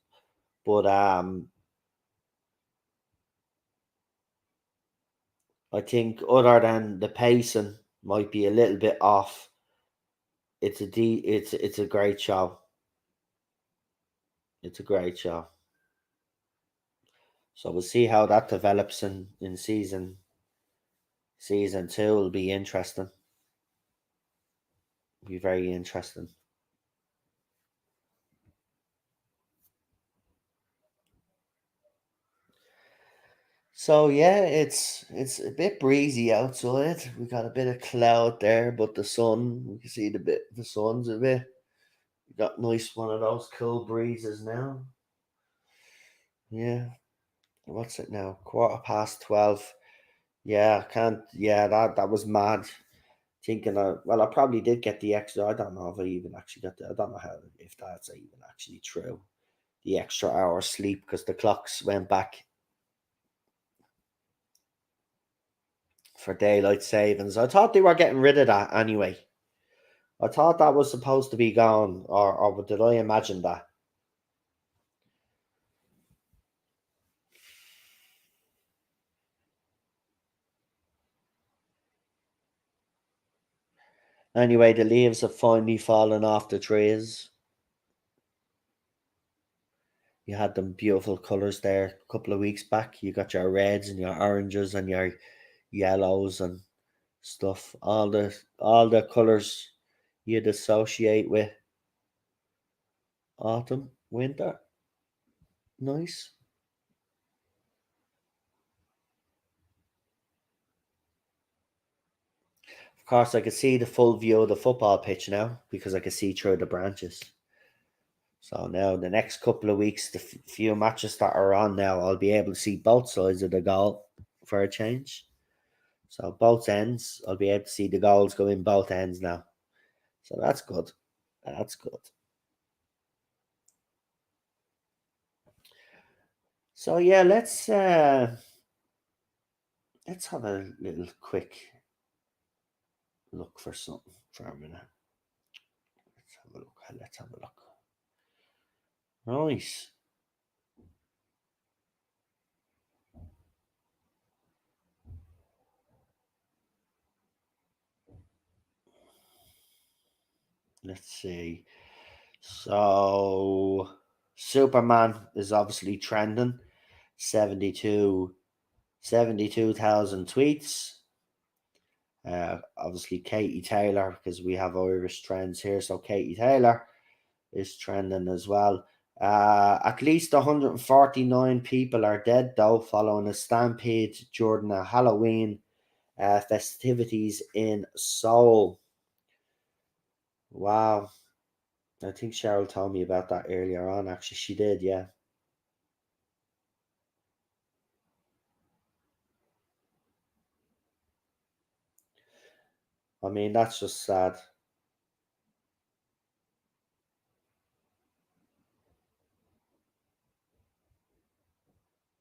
But I think other than the pacing might be a little bit off, it's a great show. It's a great show. So we'll see how that develops in season two. It'll be interesting. Be very interesting. So yeah, it's a bit breezy outside. We got a bit of cloud there, but the sun, we can see the sun's a bit. We got nice one of those cool breezes now. Yeah. What's it now? 12:15. Yeah, I can't. Yeah, that was mad. thinking, well, I probably did get the extra. I don't know if I even actually got I don't know how, if that's even actually true. The extra hour sleep because the clocks went back for daylight savings. I thought they were getting rid of that anyway. I thought that was supposed to be gone, or did I imagine that? Anyway, the leaves have finally fallen off the trees. You had them beautiful colours there a couple of weeks back. You got your reds and your oranges and your yellows and stuff. All the colours you'd associate with autumn, winter. Nice. Of course, I could see the full view of the football pitch now because I could see through the branches. So now the next couple of weeks, the few matches that are on now, I'll be able to see both sides of the goal for a change. So both ends, I'll be able to see the goals go in both ends now. So that's good. That's good. So yeah, let's have a little quick look for something for a minute. Let's have a look. Let's have a look. Right. Let's see. So Superman is obviously trending. 72 72,000 tweets. Obviously Katie Taylor, because we have Irish trends here. So Katie Taylor is trending as well. At least 149 people are dead though following a stampede during a Halloween festivities in Seoul. Wow. I think Cheryl told me about that earlier on. Actually, she did, yeah. I mean, that's just sad.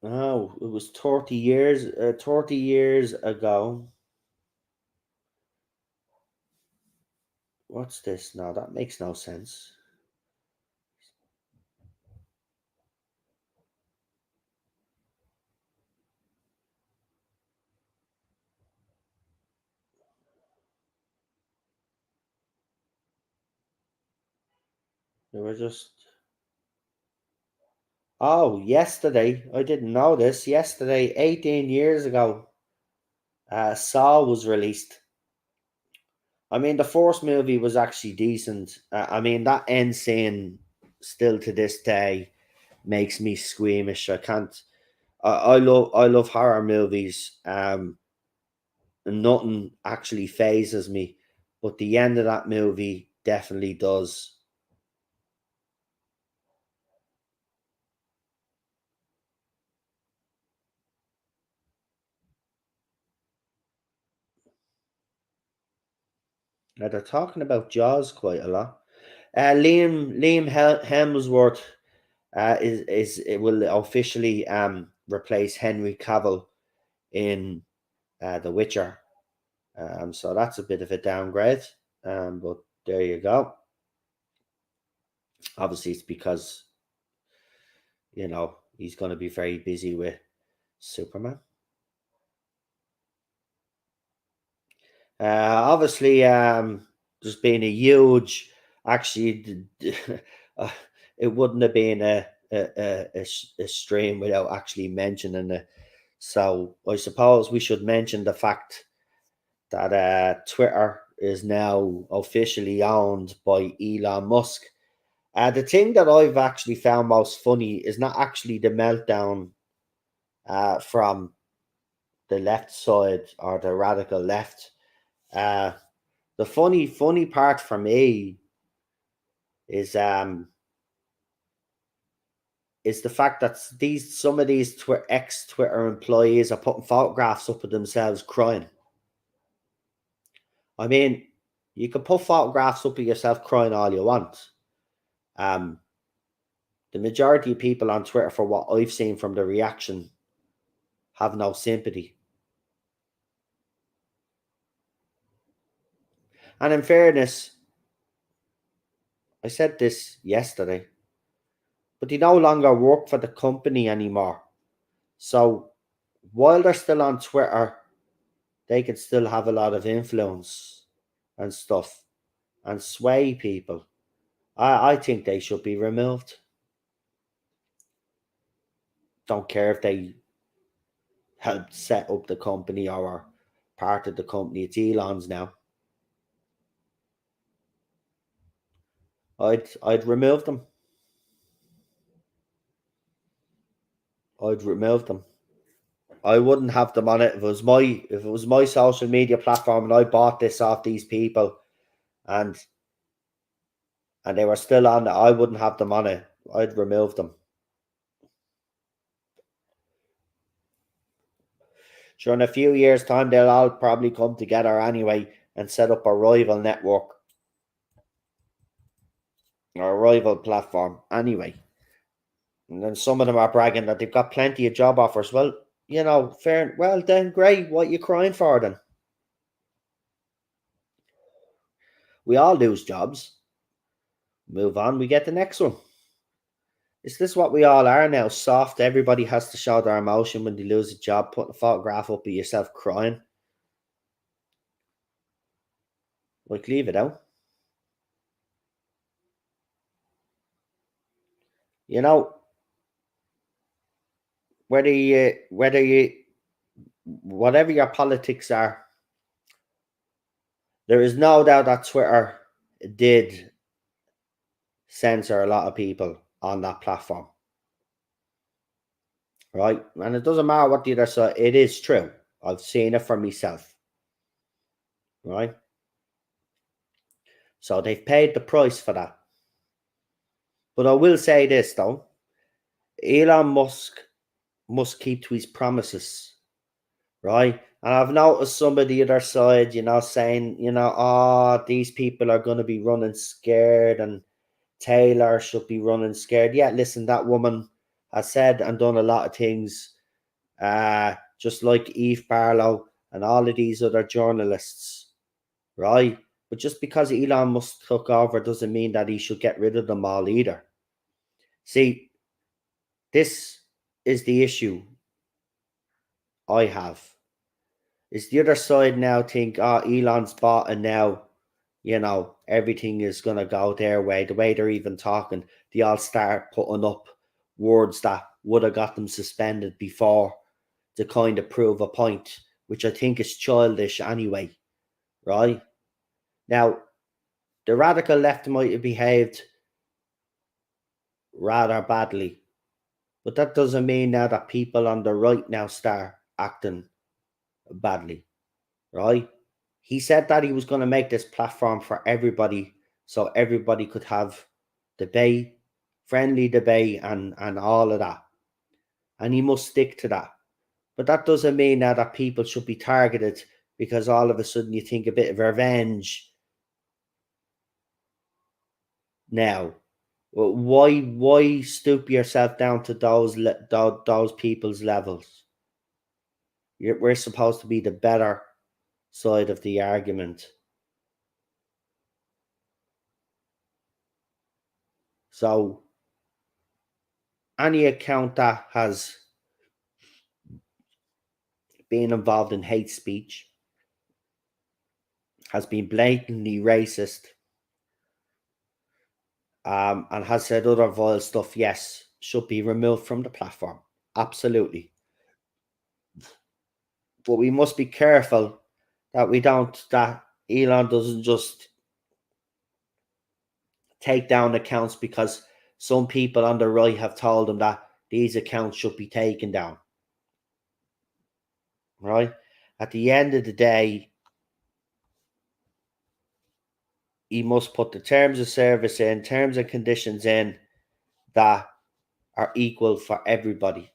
Oh, it was 30 years ago. What's this? No, that makes no sense. They were just. Oh, yesterday. I didn't know this. Yesterday, 18 years ago, Saw was released. I mean, the first movie was actually decent. I mean, that end scene still to this day makes me squeamish. I can't. I love horror movies. Nothing actually phases me, but the end of that movie definitely does. Now they're talking about Jaws quite a lot. Liam Hemsworth is it will officially replace Henry Cavill in The Witcher. So that's a bit of a downgrade. But there you go. Obviously, it's because he's going to be very busy with Superman. Obviously, there's been a huge. Actually, uh, it wouldn't have been a stream without actually mentioning it. So I suppose we should mention the fact that Twitter is now officially owned by Elon Musk. The thing that I've actually found most funny is not actually the meltdown from the left side or the radical left. Uh, the funny part for me is um is the fact that some of these ex Twitter employees are putting photographs up of themselves crying. I mean, you can put photographs up of yourself crying all you want. Um, the majority of people on Twitter, for what I've seen from the reaction, have no sympathy. And in fairness, I said this yesterday, but they no longer work for the company anymore. So while they're still on Twitter, they can still have a lot of influence and stuff and sway people. I think they should be removed. Don't care if they helped set up the company or are part of the company. It's Elon's now. I'd remove them. I'd remove them. I wouldn't have them on it if it was my social media platform and I bought this off these people and they were still on it. I wouldn't have them on it. I'd remove them. Sure, in a few years' time, they'll all probably come together anyway and set up a rival network or a rival platform anyway. And then some of them are bragging that they've got plenty of job offers. Well, fair. Well, then great. What you crying for then? We all lose jobs. Move on. We get the next one. Is this what we all are now? Soft. Everybody has to show their emotion when they lose a job. Putting a photograph up of yourself crying. Like, leave it out. You know, whatever your politics are, there is no doubt that Twitter did censor a lot of people on that platform. Right? And it doesn't matter what the other side, it is true. I've seen it for myself. Right? So they've paid the price for that. But I will say this though, Elon Musk must keep to his promises. Right? And I've noticed some of the other side, saying, oh, these people are going to be running scared and Taylor should be running scared. Yeah, listen, that woman has said and done a lot of things, just like Eve Barlow and all of these other journalists, right? But just because Elon Musk took over doesn't mean that he should get rid of them all either. See, this is the issue I have. Is the other side now think, oh, Elon's bought and now, everything is going to go their way. The way they're even talking, they all start putting up words that would have got them suspended before to kind of prove a point, which I think is childish anyway, right? Now, the radical left might have behaved rather badly, but that doesn't mean now that people on the right now start acting badly, right? He said that he was going to make this platform for everybody so everybody could have debate, friendly debate, and all of that. And he must stick to that. But that doesn't mean now that people should be targeted because all of a sudden you think a bit of revenge now. Well, why stoop yourself down to those people's levels? We're supposed to be the better side of the argument. So any account that has been involved in hate speech, has been blatantly racist, and has said other vile stuff, yes, should be removed from the platform. Absolutely. But we must be careful that Elon doesn't just take down accounts because some people on the right have told him that these accounts should be taken down. Right? At the end of the day, he must put the terms of service in, terms and conditions in that are equal for everybody.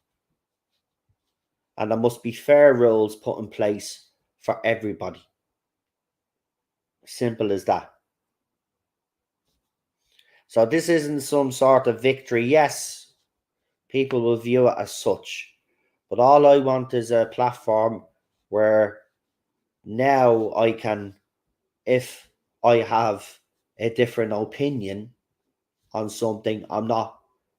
And there must be fair rules put in place for everybody. Simple as that. So this isn't some sort of victory. Yes, people will view it as such. But all I want is a platform where now I can, if I have a different opinion on something,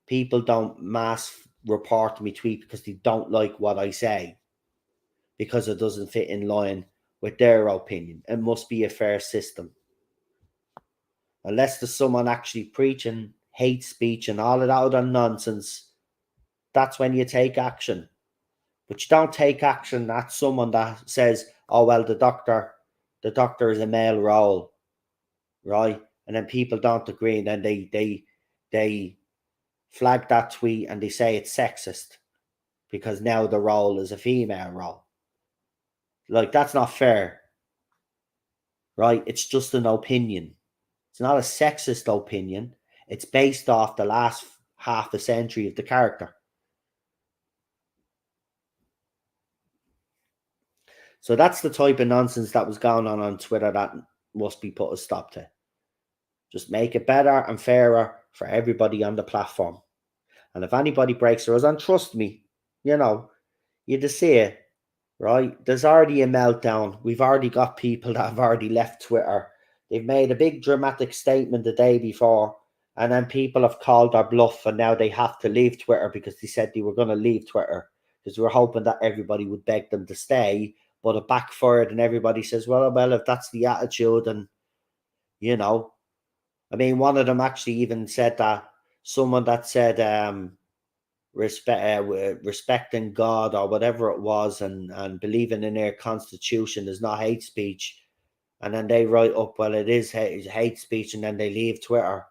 people don't mass report me tweet because they don't like what I say because it doesn't fit in line with their opinion. It must be a fair system. Unless there's someone actually preaching hate speech and all of that other nonsense, that's when you take action. But you don't take action at someone that says, "Oh well, the doctor is a male role," right? And then people don't agree, and then they flag that tweet and they say it's sexist because now the role is a female role. Like, that's not fair, right? It's just an opinion. It's not a sexist opinion. It's based off the last half a century of the character. So that's the type of nonsense that was going on Twitter that must be put a stop to. Just make it better and fairer for everybody on the platform. And if anybody breaks the rules, and trust me, you just see it, right? There's already a meltdown. We've already got people that have already left Twitter. They've made a big dramatic statement the day before, and then people have called their bluff, and now they have to leave Twitter because they said they were going to leave Twitter because they were hoping that everybody would beg them to stay, but it backfired, and everybody says, well, if that's the attitude, and you know, I mean, one of them actually even said that someone that said respecting God or whatever it was, and believing in their constitution is not hate speech, and then they write up, well, it is hate speech, and then they leave Twitter.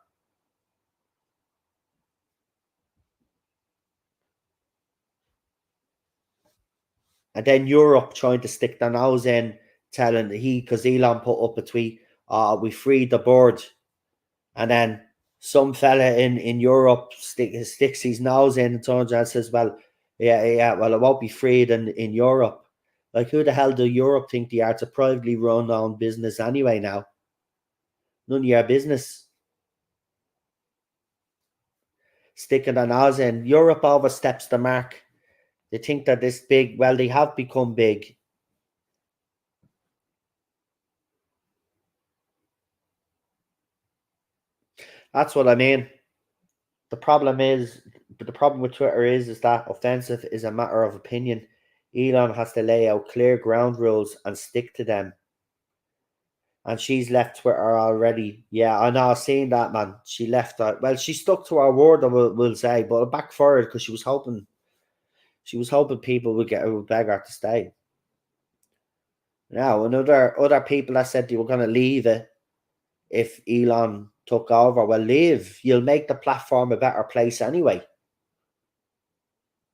And then Europe trying to stick their nose in, telling because Elon put up a tweet, we freed the bird. And then some fella in Europe sticks his nose in and turns around and says, well, yeah, well, it won't be freed in Europe. Like, who the hell do Europe think they are? It's a privately run on business anyway now. None of your business. Sticking their nose in. Europe oversteps the mark. They think that this big, well, they have become big. That's what I mean. The problem with Twitter is that offensive is a matter of opinion. Elon has to lay out clear ground rules and stick to them. And she's left Twitter already. Yeah, I know. I've seen that, man. She left that. Well, she stuck to her word, we'll say, but it backfired because she was hoping people would beg her to stay. Now, and other people that said they were going to leave it if Elon took over. Well, leave. You'll make the platform a better place anyway.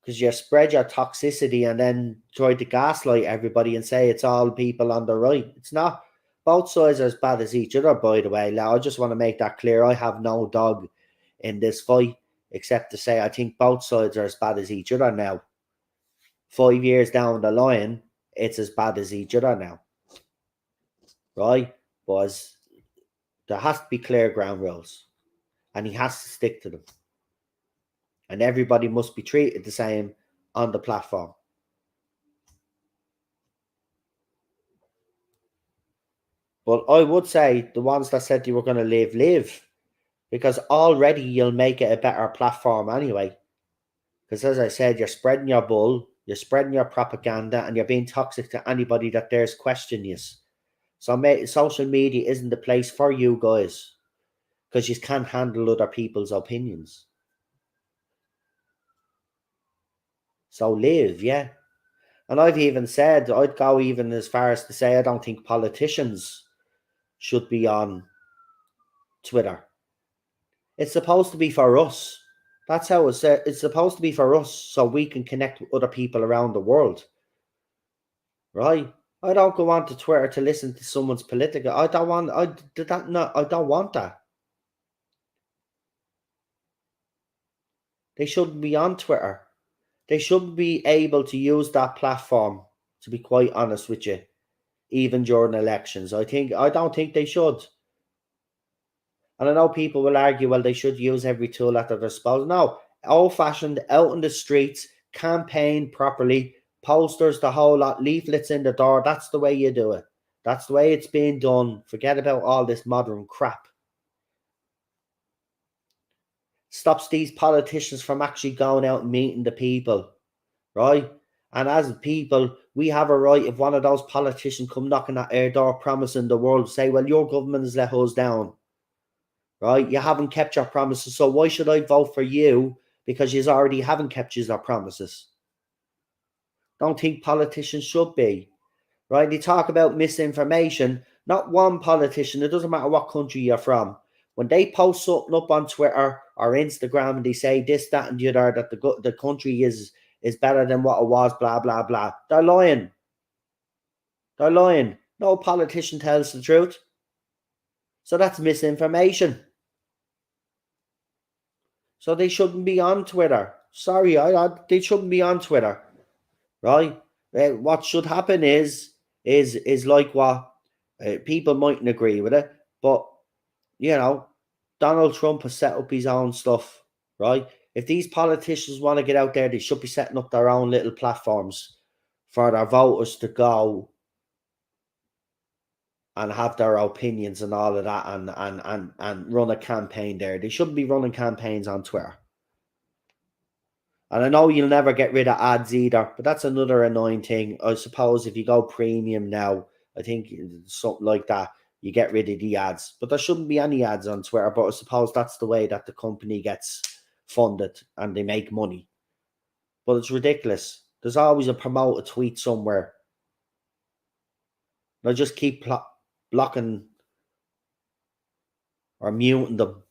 Because you spread your toxicity and then try to gaslight everybody and say it's all people on the right. It's not. Both sides are as bad as each other, by the way. Now, I just want to make that clear. I have no dog in this fight, except to say I think both sides are as bad as each other now. 5 years down the line, it's as bad as each other now. Right? Because there has to be clear ground rules, and he has to stick to them. And everybody must be treated the same on the platform. But I would say the ones that said you were going to live, because already you'll make it a better platform anyway. Because as I said, you're spreading your bull, you're spreading your propaganda, and you're being toxic to anybody that dares question you. So social media isn't the place for you guys, because you can't handle other people's opinions. So live, yeah. And I've even said, I'd go even as far as to say I don't think politicians should be on Twitter. It's supposed to be for us. That's how it's supposed to be for us, so we can connect with other people around the world. Right? I don't go on to Twitter to listen to someone's political. I don't want. I did that. No, I don't want that. They shouldn't be on Twitter. They shouldn't be able to use that platform. To be quite honest with you, even during elections. I don't think they should. And I know people will argue, well, they should use every tool at their disposal. No, old fashioned, out in the streets, campaign properly, posters, the whole lot, leaflets in the door. That's the way you do it. That's the way it's being done. Forget about all this modern crap. Stops these politicians from actually going out and meeting the people, right? And as people, we have a right, if one of those politicians come knocking at our door promising the world, say, well, your government has let us down, right? You haven't kept your promises, so why should I vote for you? Because you already haven't kept your promises. Don't think politicians should be, right? They talk about misinformation. Not one politician, it doesn't matter what country you're from, when they post something up on Twitter or Instagram and they say this, that, and the other, that the country is better than what it was, blah, blah, blah. They're lying. They're lying. No politician tells the truth. So that's misinformation. So they shouldn't be on Twitter. Sorry, they shouldn't be on Twitter, right? What should happen is like what people mightn't agree with it, but you know, Donald Trump has set up his own stuff, right? If these politicians want to get out there, they should be setting up their own little platforms for their voters to go and have their opinions and all of that and run a campaign there. They shouldn't be running campaigns on Twitter. And I know you'll never get rid of ads either, but that's another annoying thing. I suppose if you go premium now, I think something like that, you get rid of the ads. But there shouldn't be any ads on Twitter, but I suppose that's the way that the company gets funded and they make money. But it's ridiculous. There's always a promoted tweet somewhere. They'll just keep blocking or muting them.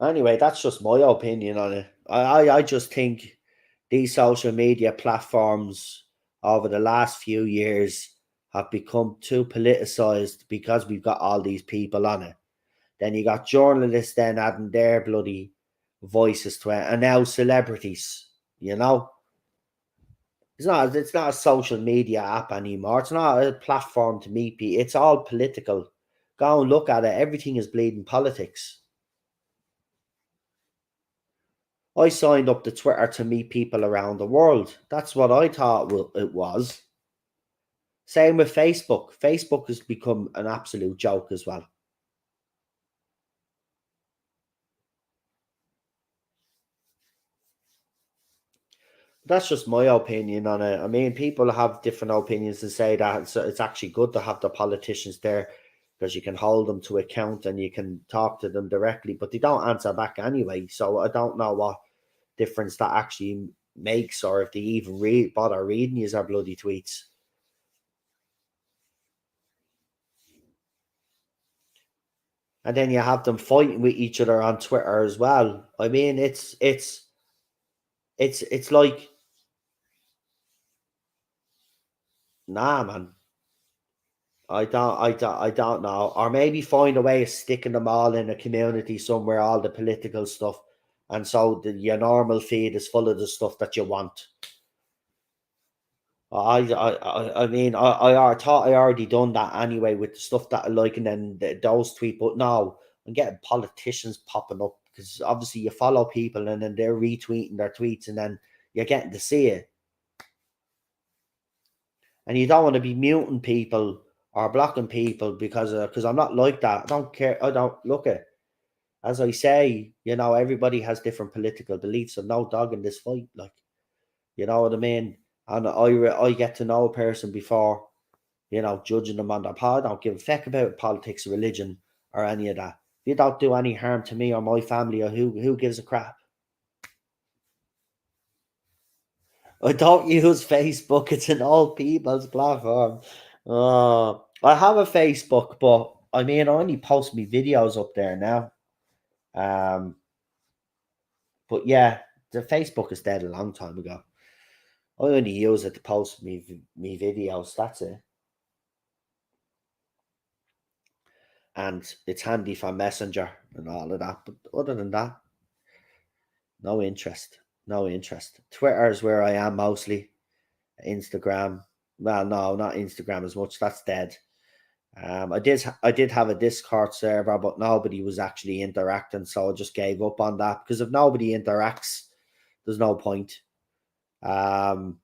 Anyway, that's just my opinion on it. I just think these social media platforms over the last few years have become too politicized because we've got all these people on it. Then you got journalists then adding their bloody voices to it, and now celebrities. You know, it's not a social media app anymore. It's not a platform to meet people. It's all political. Go and look at it. Everything is bleeding politics. I signed up to Twitter to meet people around the world. That's what I thought it was. Same with Facebook. Facebook has become an absolute joke as well. That's just my opinion on it. I mean, people have different opinions and say that it's actually good to have the politicians there because you can hold them to account and you can talk to them directly, but they don't answer back anyway. So I don't know what difference that actually makes or if they even bother reading his bloody tweets. And then you have them fighting with each other on Twitter as well. I mean, it's like, nah, man. I don't know. Or maybe find a way of sticking them all in a community somewhere, all the political stuff, and so your normal feed is full of the stuff that you want. I mean, I thought I already done that anyway with the stuff that I like, and then those tweets. But now I'm getting politicians popping up because obviously you follow people, and then they're retweeting their tweets, and then you're getting to see it. And you don't want to be muting people or blocking people because I'm not like that. I don't care. I don't look at, as I say, everybody has different political beliefs, and no dog in this fight. Like, you know what I mean? And I get to know a person before, judging them on their pod. I don't give a feck about politics, religion, or any of that. If you don't do any harm to me or my family, or who gives a crap? I don't use Facebook. It's an old people's platform. I have a Facebook, but I mean, I only post me videos up there now. Um, but yeah, the Facebook is dead a long time ago. I only use it to post me videos. That's it. and it's handy for Messenger and all of that. But other than that, no interest. No interest. Twitter is where I am mostly. Instagram. Well, no, not Instagram as much. That's dead. I did have a Discord server, but nobody was actually interacting, so I just gave up on that because if nobody interacts, there's no point. Um,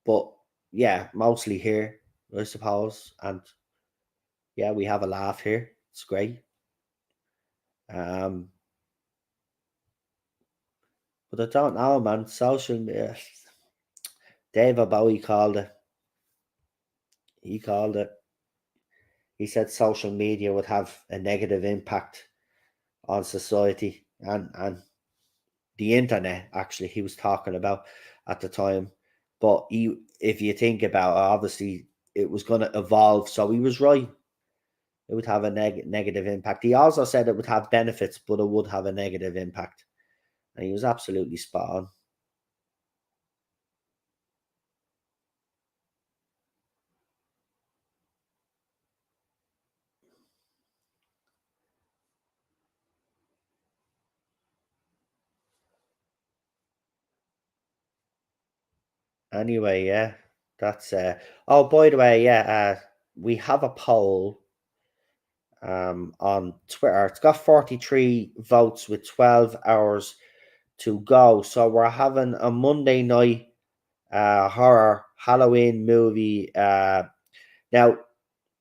but yeah, mostly here, I suppose, and yeah, we have a laugh here. It's great. Um, but I don't know, man. Social media. David Bowie called it. He called it. He said social media would have a negative impact on society and the internet. Actually, he was talking about at the time. But if you think about it, obviously it was going to evolve. So he was right. It would have a negative impact. He also said it would have benefits, but it would have a negative impact. And he was absolutely spot on. Anyway, yeah, that's oh, by the way, yeah, we have a poll on Twitter. It's got 43 votes with 12 hours to go. So we're having a Monday night horror Halloween movie. Now,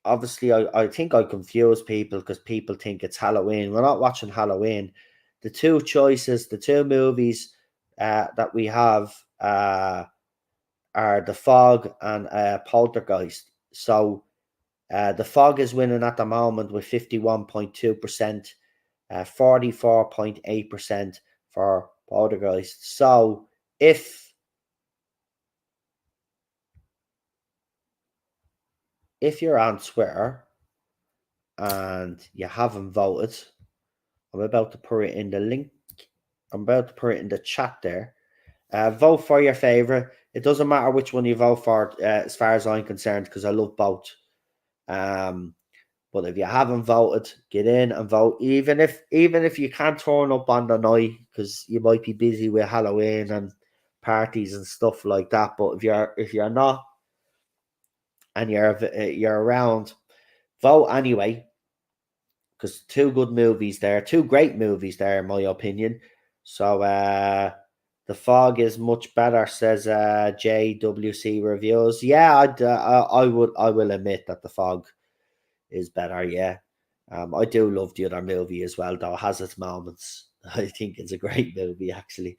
obviously, I think I confuse people because people think it's Halloween. We're not watching Halloween. The two choices, the two movies that we have are The Fog and Poltergeist. So The Fog is winning at the moment with 51.2%, 44.8% for Poltergeist. So if you're on Twitter and you haven't voted, I'm about to put it in the link. I'm about to put it in the chat there. Vote for your favorite. It doesn't matter which one you vote for, as far as I'm concerned, because I love both. Um, but if you haven't voted, get in and vote. Even if you can't turn up on the night because you might be busy with Halloween and parties and stuff like that. But if you're not and you're around, vote anyway because two good movies there, two great movies there, in my opinion. So the Fog is much better, says JWC Reviews. Yeah, I will admit that the Fog is better. Yeah, I do love the other movie as well, though it has its moments. I think it's a great movie actually.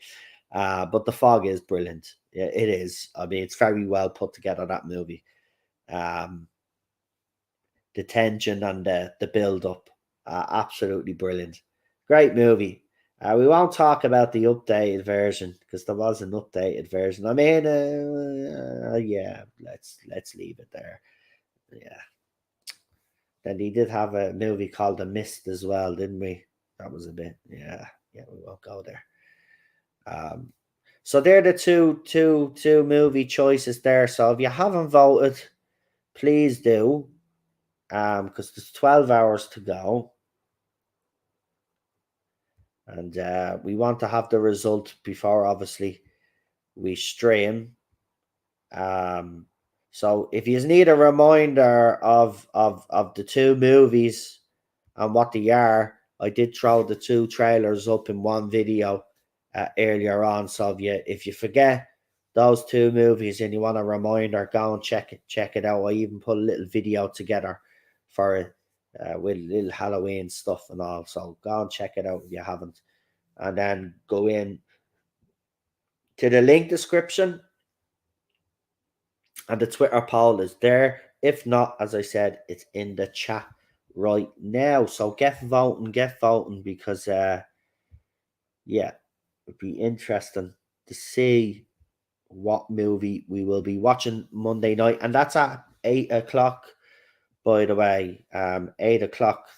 But the Fog is brilliant. Yeah, it is. I mean, it's very well put together, that movie. Um, the tension and the build up. Absolutely brilliant. Great movie. We won't talk about the updated version because there was an updated version. I mean, yeah, let's leave it there. Yeah. Then he did have a movie called The Mist as well, didn't we? That was a bit, yeah, yeah. We won't go there. Um, so they're the two movie choices there. So if you haven't voted, please do. Because there's 12 hours to go. And we want to have the result before obviously we stream. Um, so if you need a reminder of the two movies and what they are, I did throw the two trailers up in one video earlier on. So if you forget those two movies and you want a reminder, go and check it out. I even put a little video together for it with little Halloween stuff and all. So go and check it out if you haven't, and then go in to the link description, and the Twitter poll is there. If not, as I said, it's in the chat right now. So get voting because yeah, it'd be interesting to see what movie we will be watching Monday night, and that's at 8 o'clock. By the way, 8 o'clock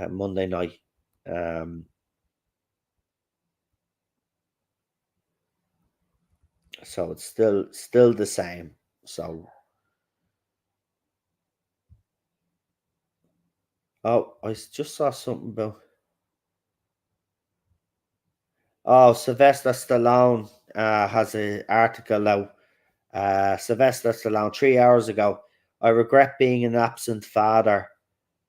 Monday night. Um, so it's still the same. So Oh, just saw something about. Oh, Sylvester Stallone has an article out. Sylvester Stallone, 3 hours ago. I regret being an absent father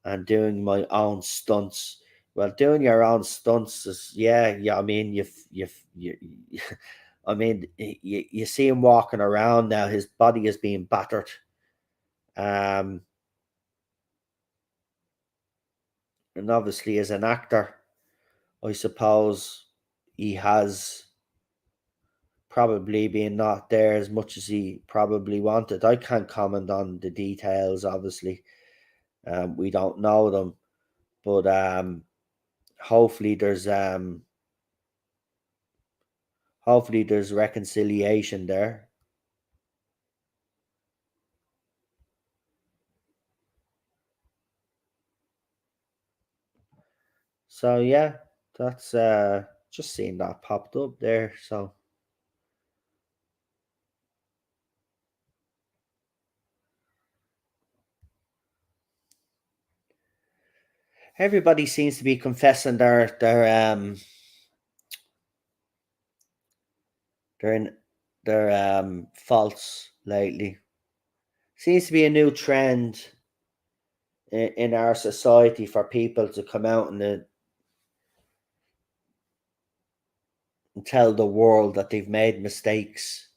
and doing my own stunts. Well, doing your own stunts is, yeah, yeah. I mean, you I mean, you see him walking around now. His body is being battered. Um, and obviously, as an actor, I suppose he has probably been not there as much as he probably wanted. I can't comment on the details, obviously. We don't know them, but hopefully there's reconciliation there. So yeah, that's just seeing that popped up there. So everybody seems to be confessing their in, their faults lately. Seems to be a new trend in our society for people to come out and tell the world that they've made mistakes.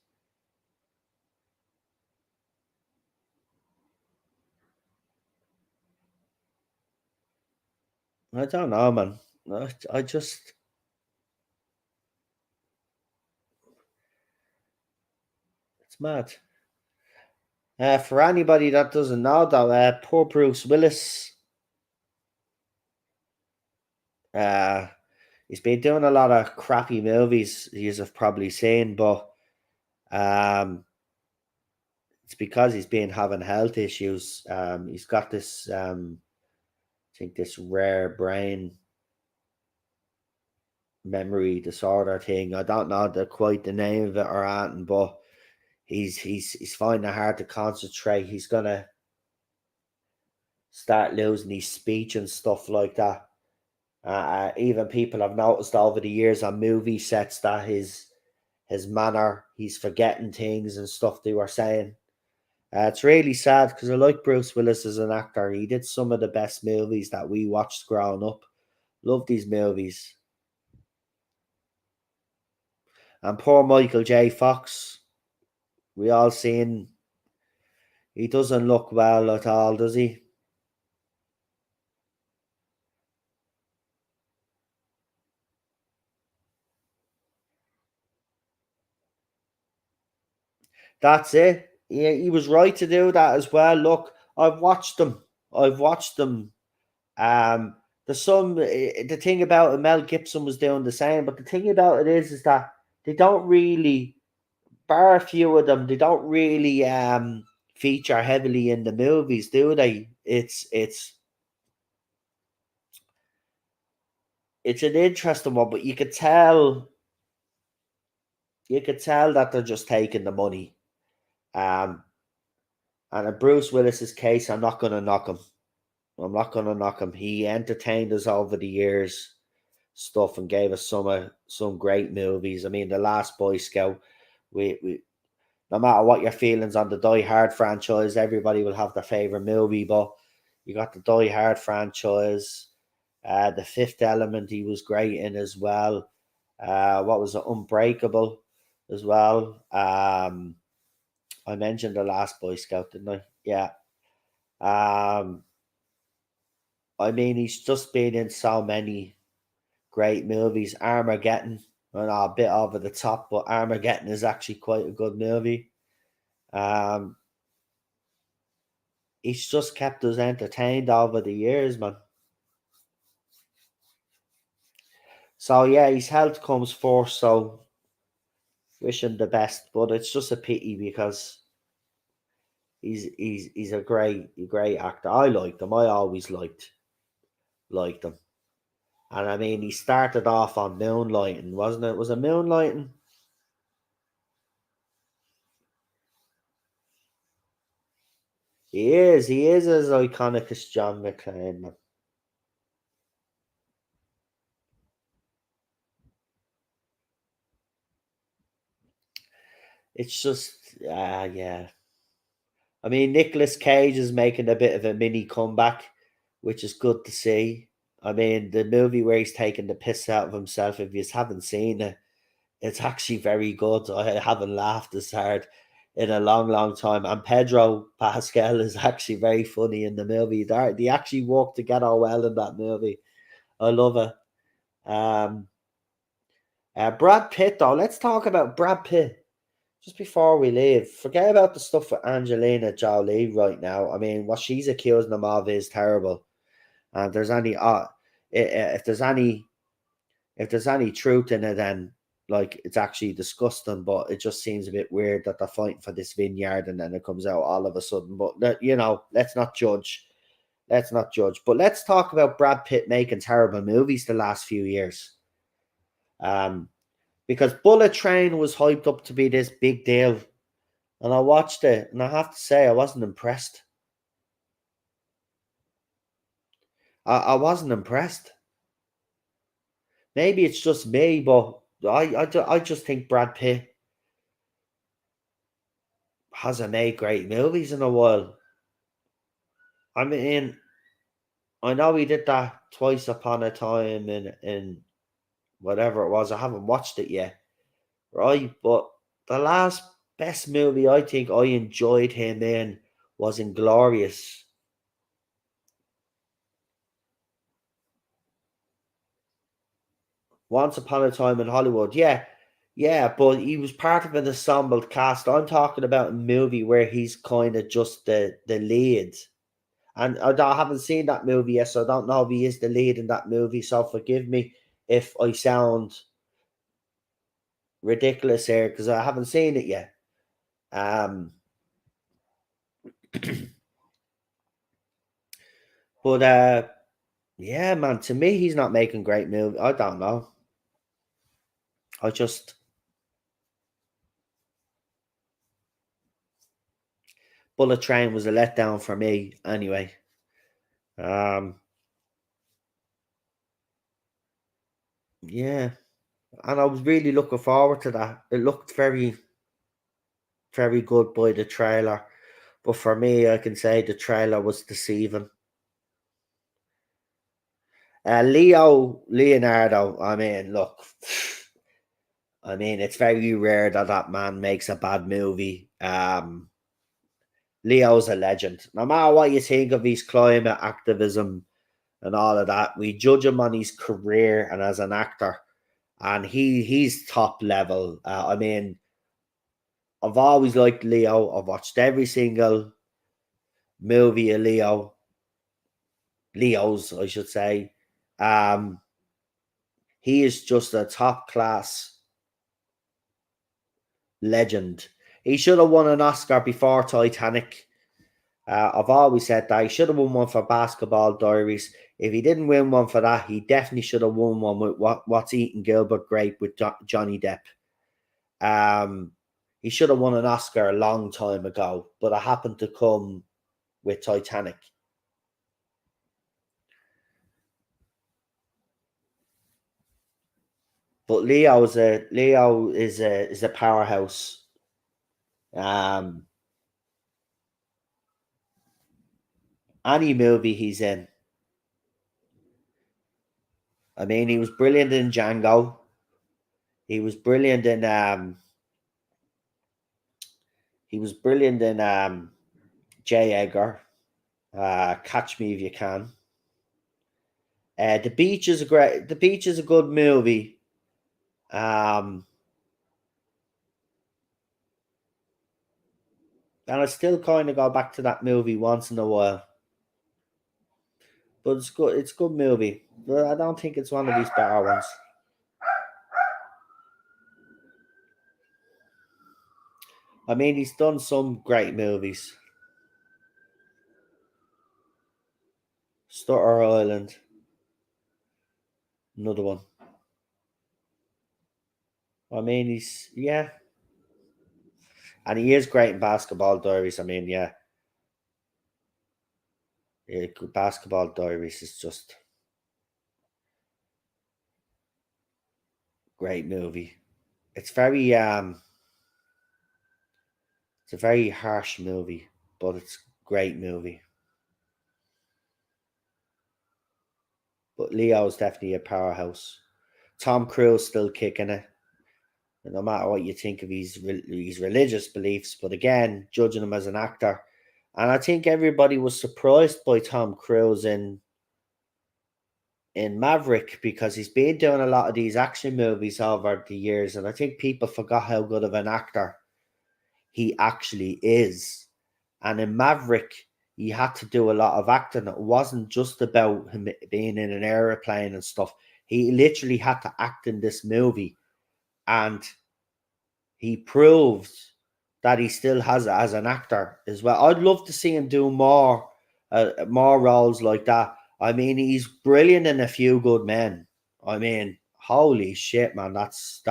I don't know, man. I just, it's mad. For anybody that doesn't know, though, poor Bruce Willis, uh, he's been doing a lot of crappy movies, you have probably seen, but um, it's because he's been having health issues. He's got this, I think, this rare brain memory disorder thing. I don't know quite the name of it or anything, but he's finding it hard to concentrate. He's gonna start losing his speech and stuff like that. Even people have noticed over the years on movie sets that his manner, he's forgetting things and stuff they were saying. It's really sad because I like Bruce Willis as an actor. He did some of the best movies that we watched growing up. Love these movies. And poor Michael J. Fox, we all seen he doesn't look well at all, does he? That's it. He was right to do that as well. Look, I've watched them. I've watched them. There's the thing about it, Mel Gibson was doing the same, but the thing about it is that they don't really, bar a few of them, they don't really feature heavily in the movies, do they? It's an interesting one, but you could tell that they're just taking the money. Um, and in Bruce Willis's case, I'm not gonna knock him. I'm not gonna knock him. He entertained us over the years, stuff, and gave us some great movies. I mean, The Last Boy Scout. We no matter what your feelings on the Die Hard franchise, everybody will have their favorite movie. But you got the Die Hard franchise, the Fifth Element. He was great in as well. What was it? Unbreakable as well. I mentioned The Last Boy Scout, didn't I? Yeah. Um, I mean, he's just been in so many great movies. Armageddon, I know, a bit over the top, but Armageddon is actually quite a good movie. Um, he's just kept us entertained over the years, man. So yeah, his health comes first. So wish him the best, but it's just a pity because he's a great actor. I liked him. I always liked him. And I mean, he started off on Moonlighting, wasn't it? Was it Moonlighting? He is. He is as iconic as John McClane, man. It's just, yeah. I mean, Nicolas Cage is making a bit of a mini comeback, which is good to see. I mean, the movie where he's taking the piss out of himself, if you haven't seen it, it's actually very good. I haven't laughed this hard in a long, long time. And Pedro Pascal is actually very funny in the movie. They actually work together well in that movie. I love it. Um, Brad Pitt, though. Let's talk about Brad Pitt just before we leave. Forget about the stuff with Angelina Jolie right now. I mean, what she's accusing them of is terrible. And if there's any, if there's any if there's any truth in it, then like it's actually disgusting. But it just seems a bit weird that they're fighting for this vineyard and then it comes out all of a sudden. But let's not judge. Let's not judge. But let's talk about Brad Pitt making terrible movies the last few years. Um, because Bullet Train was hyped up to be this big deal, and I watched it, and I have to say I wasn't impressed. I wasn't impressed. Maybe it's just me, but I just think Brad Pitt hasn't made great movies in a while. I mean, I know he did that Twice Upon a Time in whatever it was. I haven't watched it yet, right? But the last best movie I think I enjoyed him in was Inglorious. Once Upon a Time in Hollywood. Yeah, yeah, but he was part of an ensemble cast. I'm talking about a movie where he's kind of just the lead. And I haven't seen that movie yet, so I don't know if he is the lead in that movie. So forgive me if I sound ridiculous here because I haven't seen it yet. Um, but yeah, man, to me, he's not making great movies. I don't know. I just Bullet Train was a letdown for me anyway. Um, yeah, and I was really looking forward to that. It looked very, very good by the trailer, but for me, I can say the trailer was deceiving. Leonardo. I mean, look. I mean, it's very rare that that man makes a bad movie. Leo's a legend. No matter what you think of his climate activism and all of that, we judge him on his career and as an actor, and he's top level. I mean, I've always liked Leo. I've watched every single movie of Leo's, I should say. Um, he is just a top class legend. He should have won an Oscar before Titanic. I've always said that he should have won one for Basketball Diaries. If he didn't win one for that, he definitely should have won one with What's Eating Gilbert Grape with Johnny Depp. Um, he should have won an Oscar a long time ago, but it happened to come with Titanic. But Leo is a powerhouse. Um, any movie he's in. I mean, he was brilliant in Django. He was brilliant in J. Edgar. Catch Me If You Can. The Beach is a great. The Beach is a good movie. And I still kind of go back to that movie once in a while. But it's good. It's a good movie. But I don't think it's one of these better ones. I mean, he's done some great movies. Stutter Island, another one. I mean, he's yeah, and he is great in Basketball Diaries. I mean, yeah, Basketball Diaries is just great movie. It's very It's a very harsh movie, but it's a great movie. But Leo's definitely a powerhouse. Tom Cruise still kicking it, no matter what you think of his religious beliefs. But again, judging him as an actor, and I think everybody was surprised by Tom Cruise in Maverick because he's been doing a lot of these action movies over the years, and I think people forgot how good of an actor he actually is. And in Maverick, he had to do a lot of acting. It wasn't just about him being in an aeroplane and stuff. He literally had to act in this movie, and he proved that he still has it as an actor as well. I'd love to see him do more roles like that. I mean, he's brilliant in A Few Good Men. I mean, holy shit, man, that's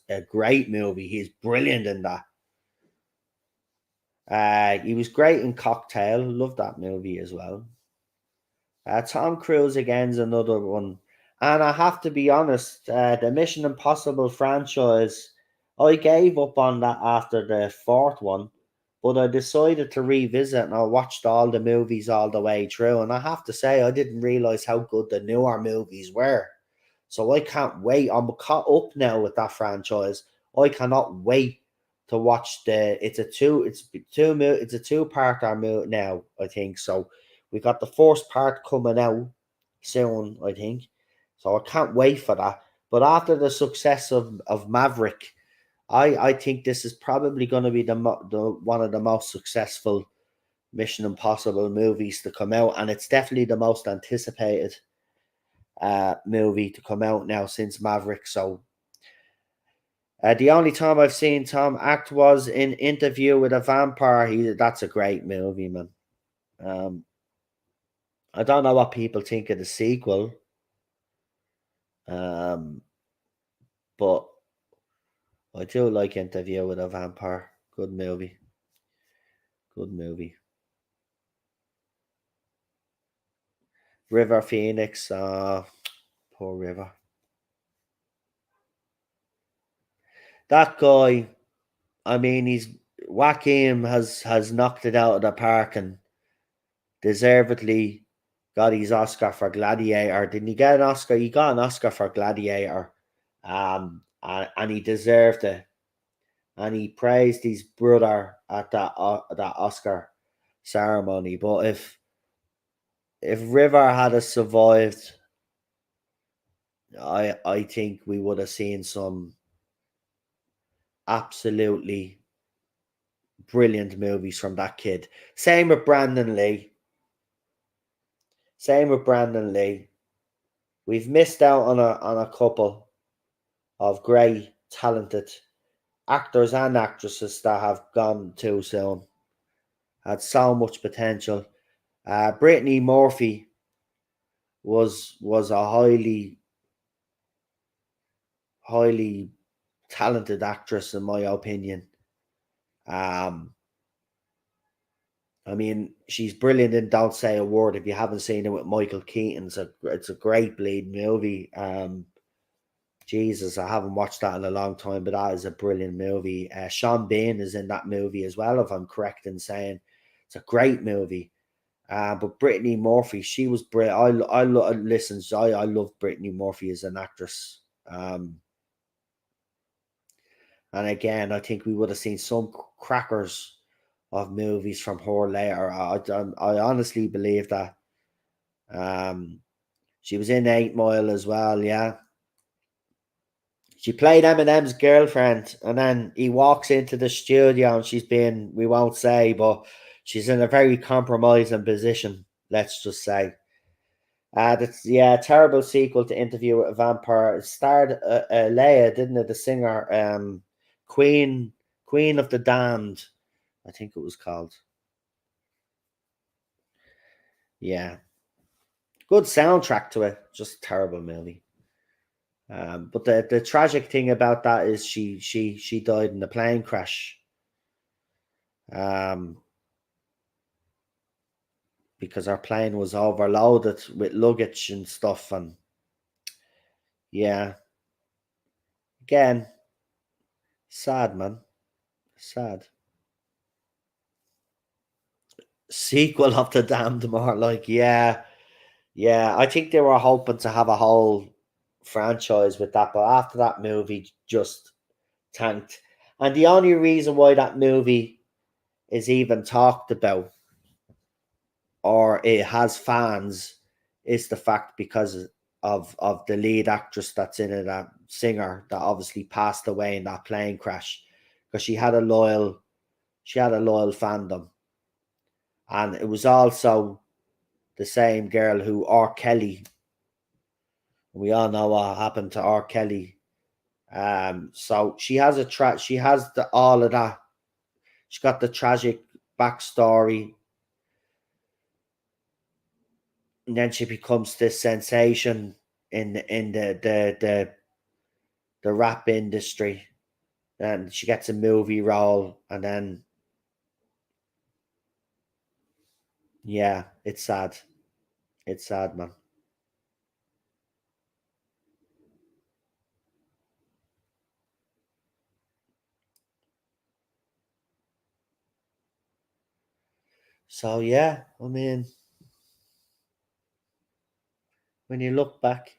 a great movie. He's brilliant in that. He was great in Cocktail. Love that movie as well. Tom Cruise again's another one. And I have to be honest, the Mission Impossible franchise, I gave up on that after the fourth one, but I decided to revisit and I watched all the movies all the way through. And I have to say, I didn't realize how good the newer movies were. So I can't wait. I'm caught up now with that franchise. I cannot wait to watch the. It's a two-parter now. I think so. We got the first part coming out soon. I think so. I can't wait for that. But after the success of Maverick, I think this is probably going to be the one of the most successful Mission Impossible movies to come out, and it's definitely the most anticipated movie to come out now since Maverick. So the only time I've seen Tom act was in Interview with a Vampire. That's a great movie, man. Um, I don't know what people think of the sequel, um, but I do like Interview with a Vampire. Good movie. Good movie. River Phoenix. Poor River. That guy. I mean, he's Joaquin has knocked it out of the park and deservedly got his Oscar for Gladiator. Didn't he get an Oscar? He got an Oscar for Gladiator, and he deserved it. And he praised his brother at that Oscar ceremony. But if River had a survived, I think we would have seen some absolutely brilliant movies from that kid. Same with Brandon Lee. Same with Brandon Lee. We've missed out on a couple of great, talented actors and actresses that have gone too soon. Had so much potential. Brittany Murphy was a highly talented actress in my opinion. Um, I mean, she's brilliant in Don't Say a Word. If you haven't seen it with Michael Keaton, it's a great bleed movie. Jesus, I haven't watched that in a long time, but that is a brilliant movie. Sean Bean is in that movie as well, if I'm correct in saying. It's a great movie. But Brittany Murphy, she was brilliant. I love Brittany Murphy as an actress. And again, I think we would have seen some crackers of movies from her later. I honestly believe that. Um, she was in 8 Mile as well, yeah. She played Eminem's girlfriend, and then he walks into the studio and we won't say, but she's in a very compromising position, let's just say. That's yeah, terrible sequel to Interview with a Vampire. It starred Leia, didn't it? The singer, Queen, Queen of the Damned, I think it was called. Yeah, good soundtrack to it. Just terrible movie. But the tragic thing about that is she died in a plane crash. Um, because our plane was overloaded with luggage and stuff, and yeah, again, sad man, sad. Sequel of the damned, more like, yeah. Yeah, I think they were hoping to have a whole franchise with that, but after that movie just tanked. And the only reason why that movie is even talked about or it has fans is the fact because of the lead actress that's in it, that singer that obviously passed away in that plane crash, because she had a loyal fandom, and it was also the same girl who R. Kelly. We all know what happened to R. Kelly. So she has she has the all of that. She's got the tragic backstory, and then she becomes this sensation in the rap industry. And she gets a movie role, and then yeah, it's sad. It's sad, man. So yeah, I mean, when you look back,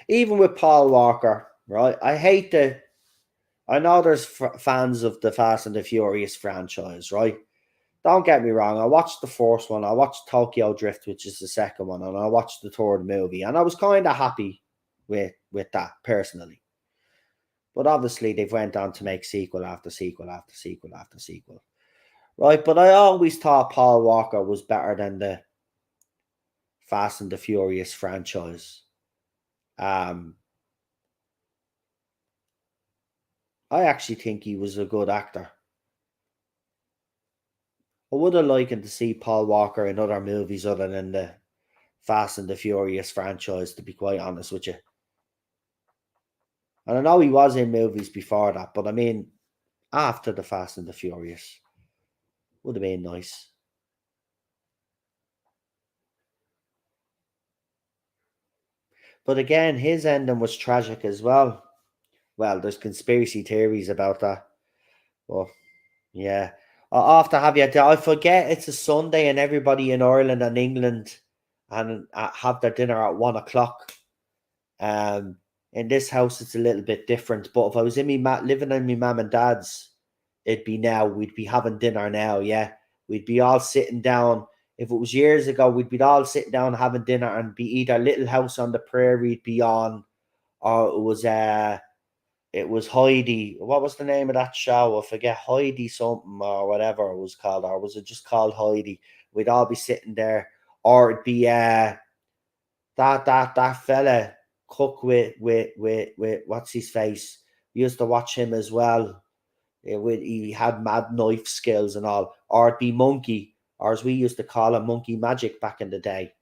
even with Paul Walker, right? I know there's fans of the Fast and the Furious franchise, right? Don't get me wrong. I watched the first one. I watched Tokyo Drift, which is the second one, and I watched the third movie, and I was kind of happy with that personally. But obviously, they've went on to make sequel after sequel after sequel after sequel, right? But I always thought Paul Walker was better than the Fast and the Furious franchise. Um, I actually think he was a good actor. I would have liked to see Paul Walker in other movies other than the Fast and the Furious franchise, to be quite honest with you. And I know he was in movies before that, but I mean, after the Fast and the Furious would have been nice. But again, his ending was tragic as well. Well, there's conspiracy theories about that. But yeah, I'll have to have you. I forget it's a Sunday and everybody in Ireland and England and have their dinner at 1 o'clock. Um, in this house, it's a little bit different. But if I was in living in my mum and dad's, it'd be now. We'd be having dinner now. Yeah, we'd be all sitting down. If it was years ago, we'd be all sitting down having dinner and be either Little House on the Prairie be on, or it was Heidi. What was the name of that show? I forget, Heidi something or whatever it was called, or was it just called Heidi? We'd all be sitting there, or it'd be that fella Cook with what's his face. We used to watch him as well. He had mad knife skills and all, or it'd be Monkey, or as we used to call him, Monkey Magic back in the day.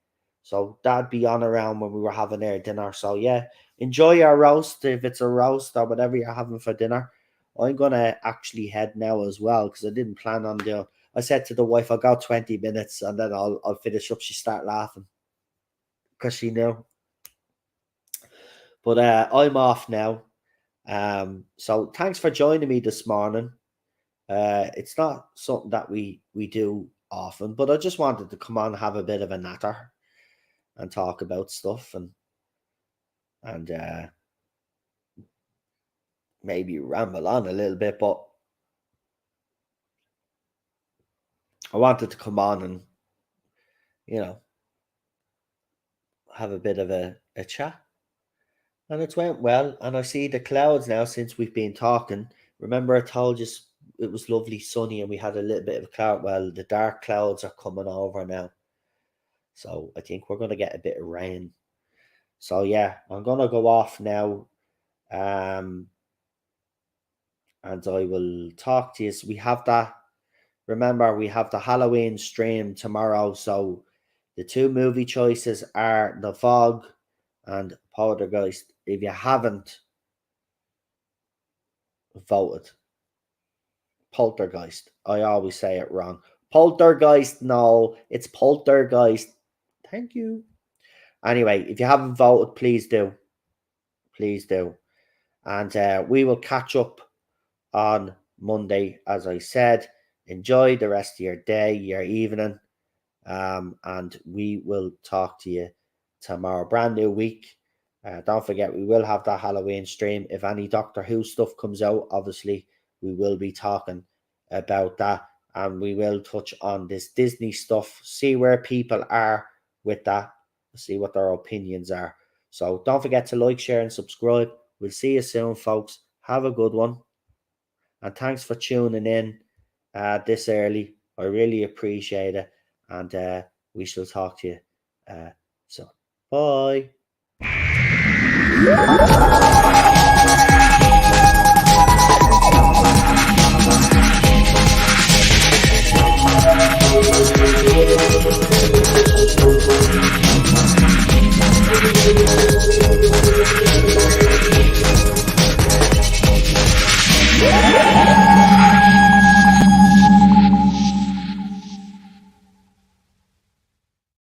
So that'd be on around when we were having our dinner. So yeah, enjoy your roast if it's a roast or whatever you're having for dinner. I'm gonna actually head now as well because I didn't plan on doing. I said to the wife, I'll go 20 minutes and then I'll finish up. She start laughing because she knew. But I'm off now. So thanks for joining me this morning. It's not something that we do often, but I just wanted to come on and have a bit of a natter and talk about stuff and maybe ramble on a little bit. But I wanted to come on and you know have a bit of a chat, and it's went well. And I see the clouds now since we've been talking. Remember, I told you it was lovely sunny and we had a little bit of a cloud. Well, the dark clouds are coming over now, so I think we're gonna get a bit of rain. So yeah, I'm gonna go off now. Um, and I will talk to you. So we have that. Remember, we have the Halloween stream tomorrow. So the two movie choices are The Fog and Poltergeist. If you haven't voted, Poltergeist. I always say it wrong. Poltergeist, no, it's Poltergeist. Thank you. Anyway, if you haven't voted, please do. Please do. And we will catch up on Monday, as I said. enjoy the rest of your day, your evening, and we will talk to you tomorrow. Brand new week. Don't forget, we will have that Halloween stream. If any Doctor Who stuff comes out, obviously we will be talking about that, and we will touch on this Disney stuff, see where people are with that, see what their opinions are. So don't forget to like, share, and subscribe. We'll see you soon, folks. Have a good one, and thanks for tuning in this early. I really appreciate it, and we shall talk to you soon. Bye.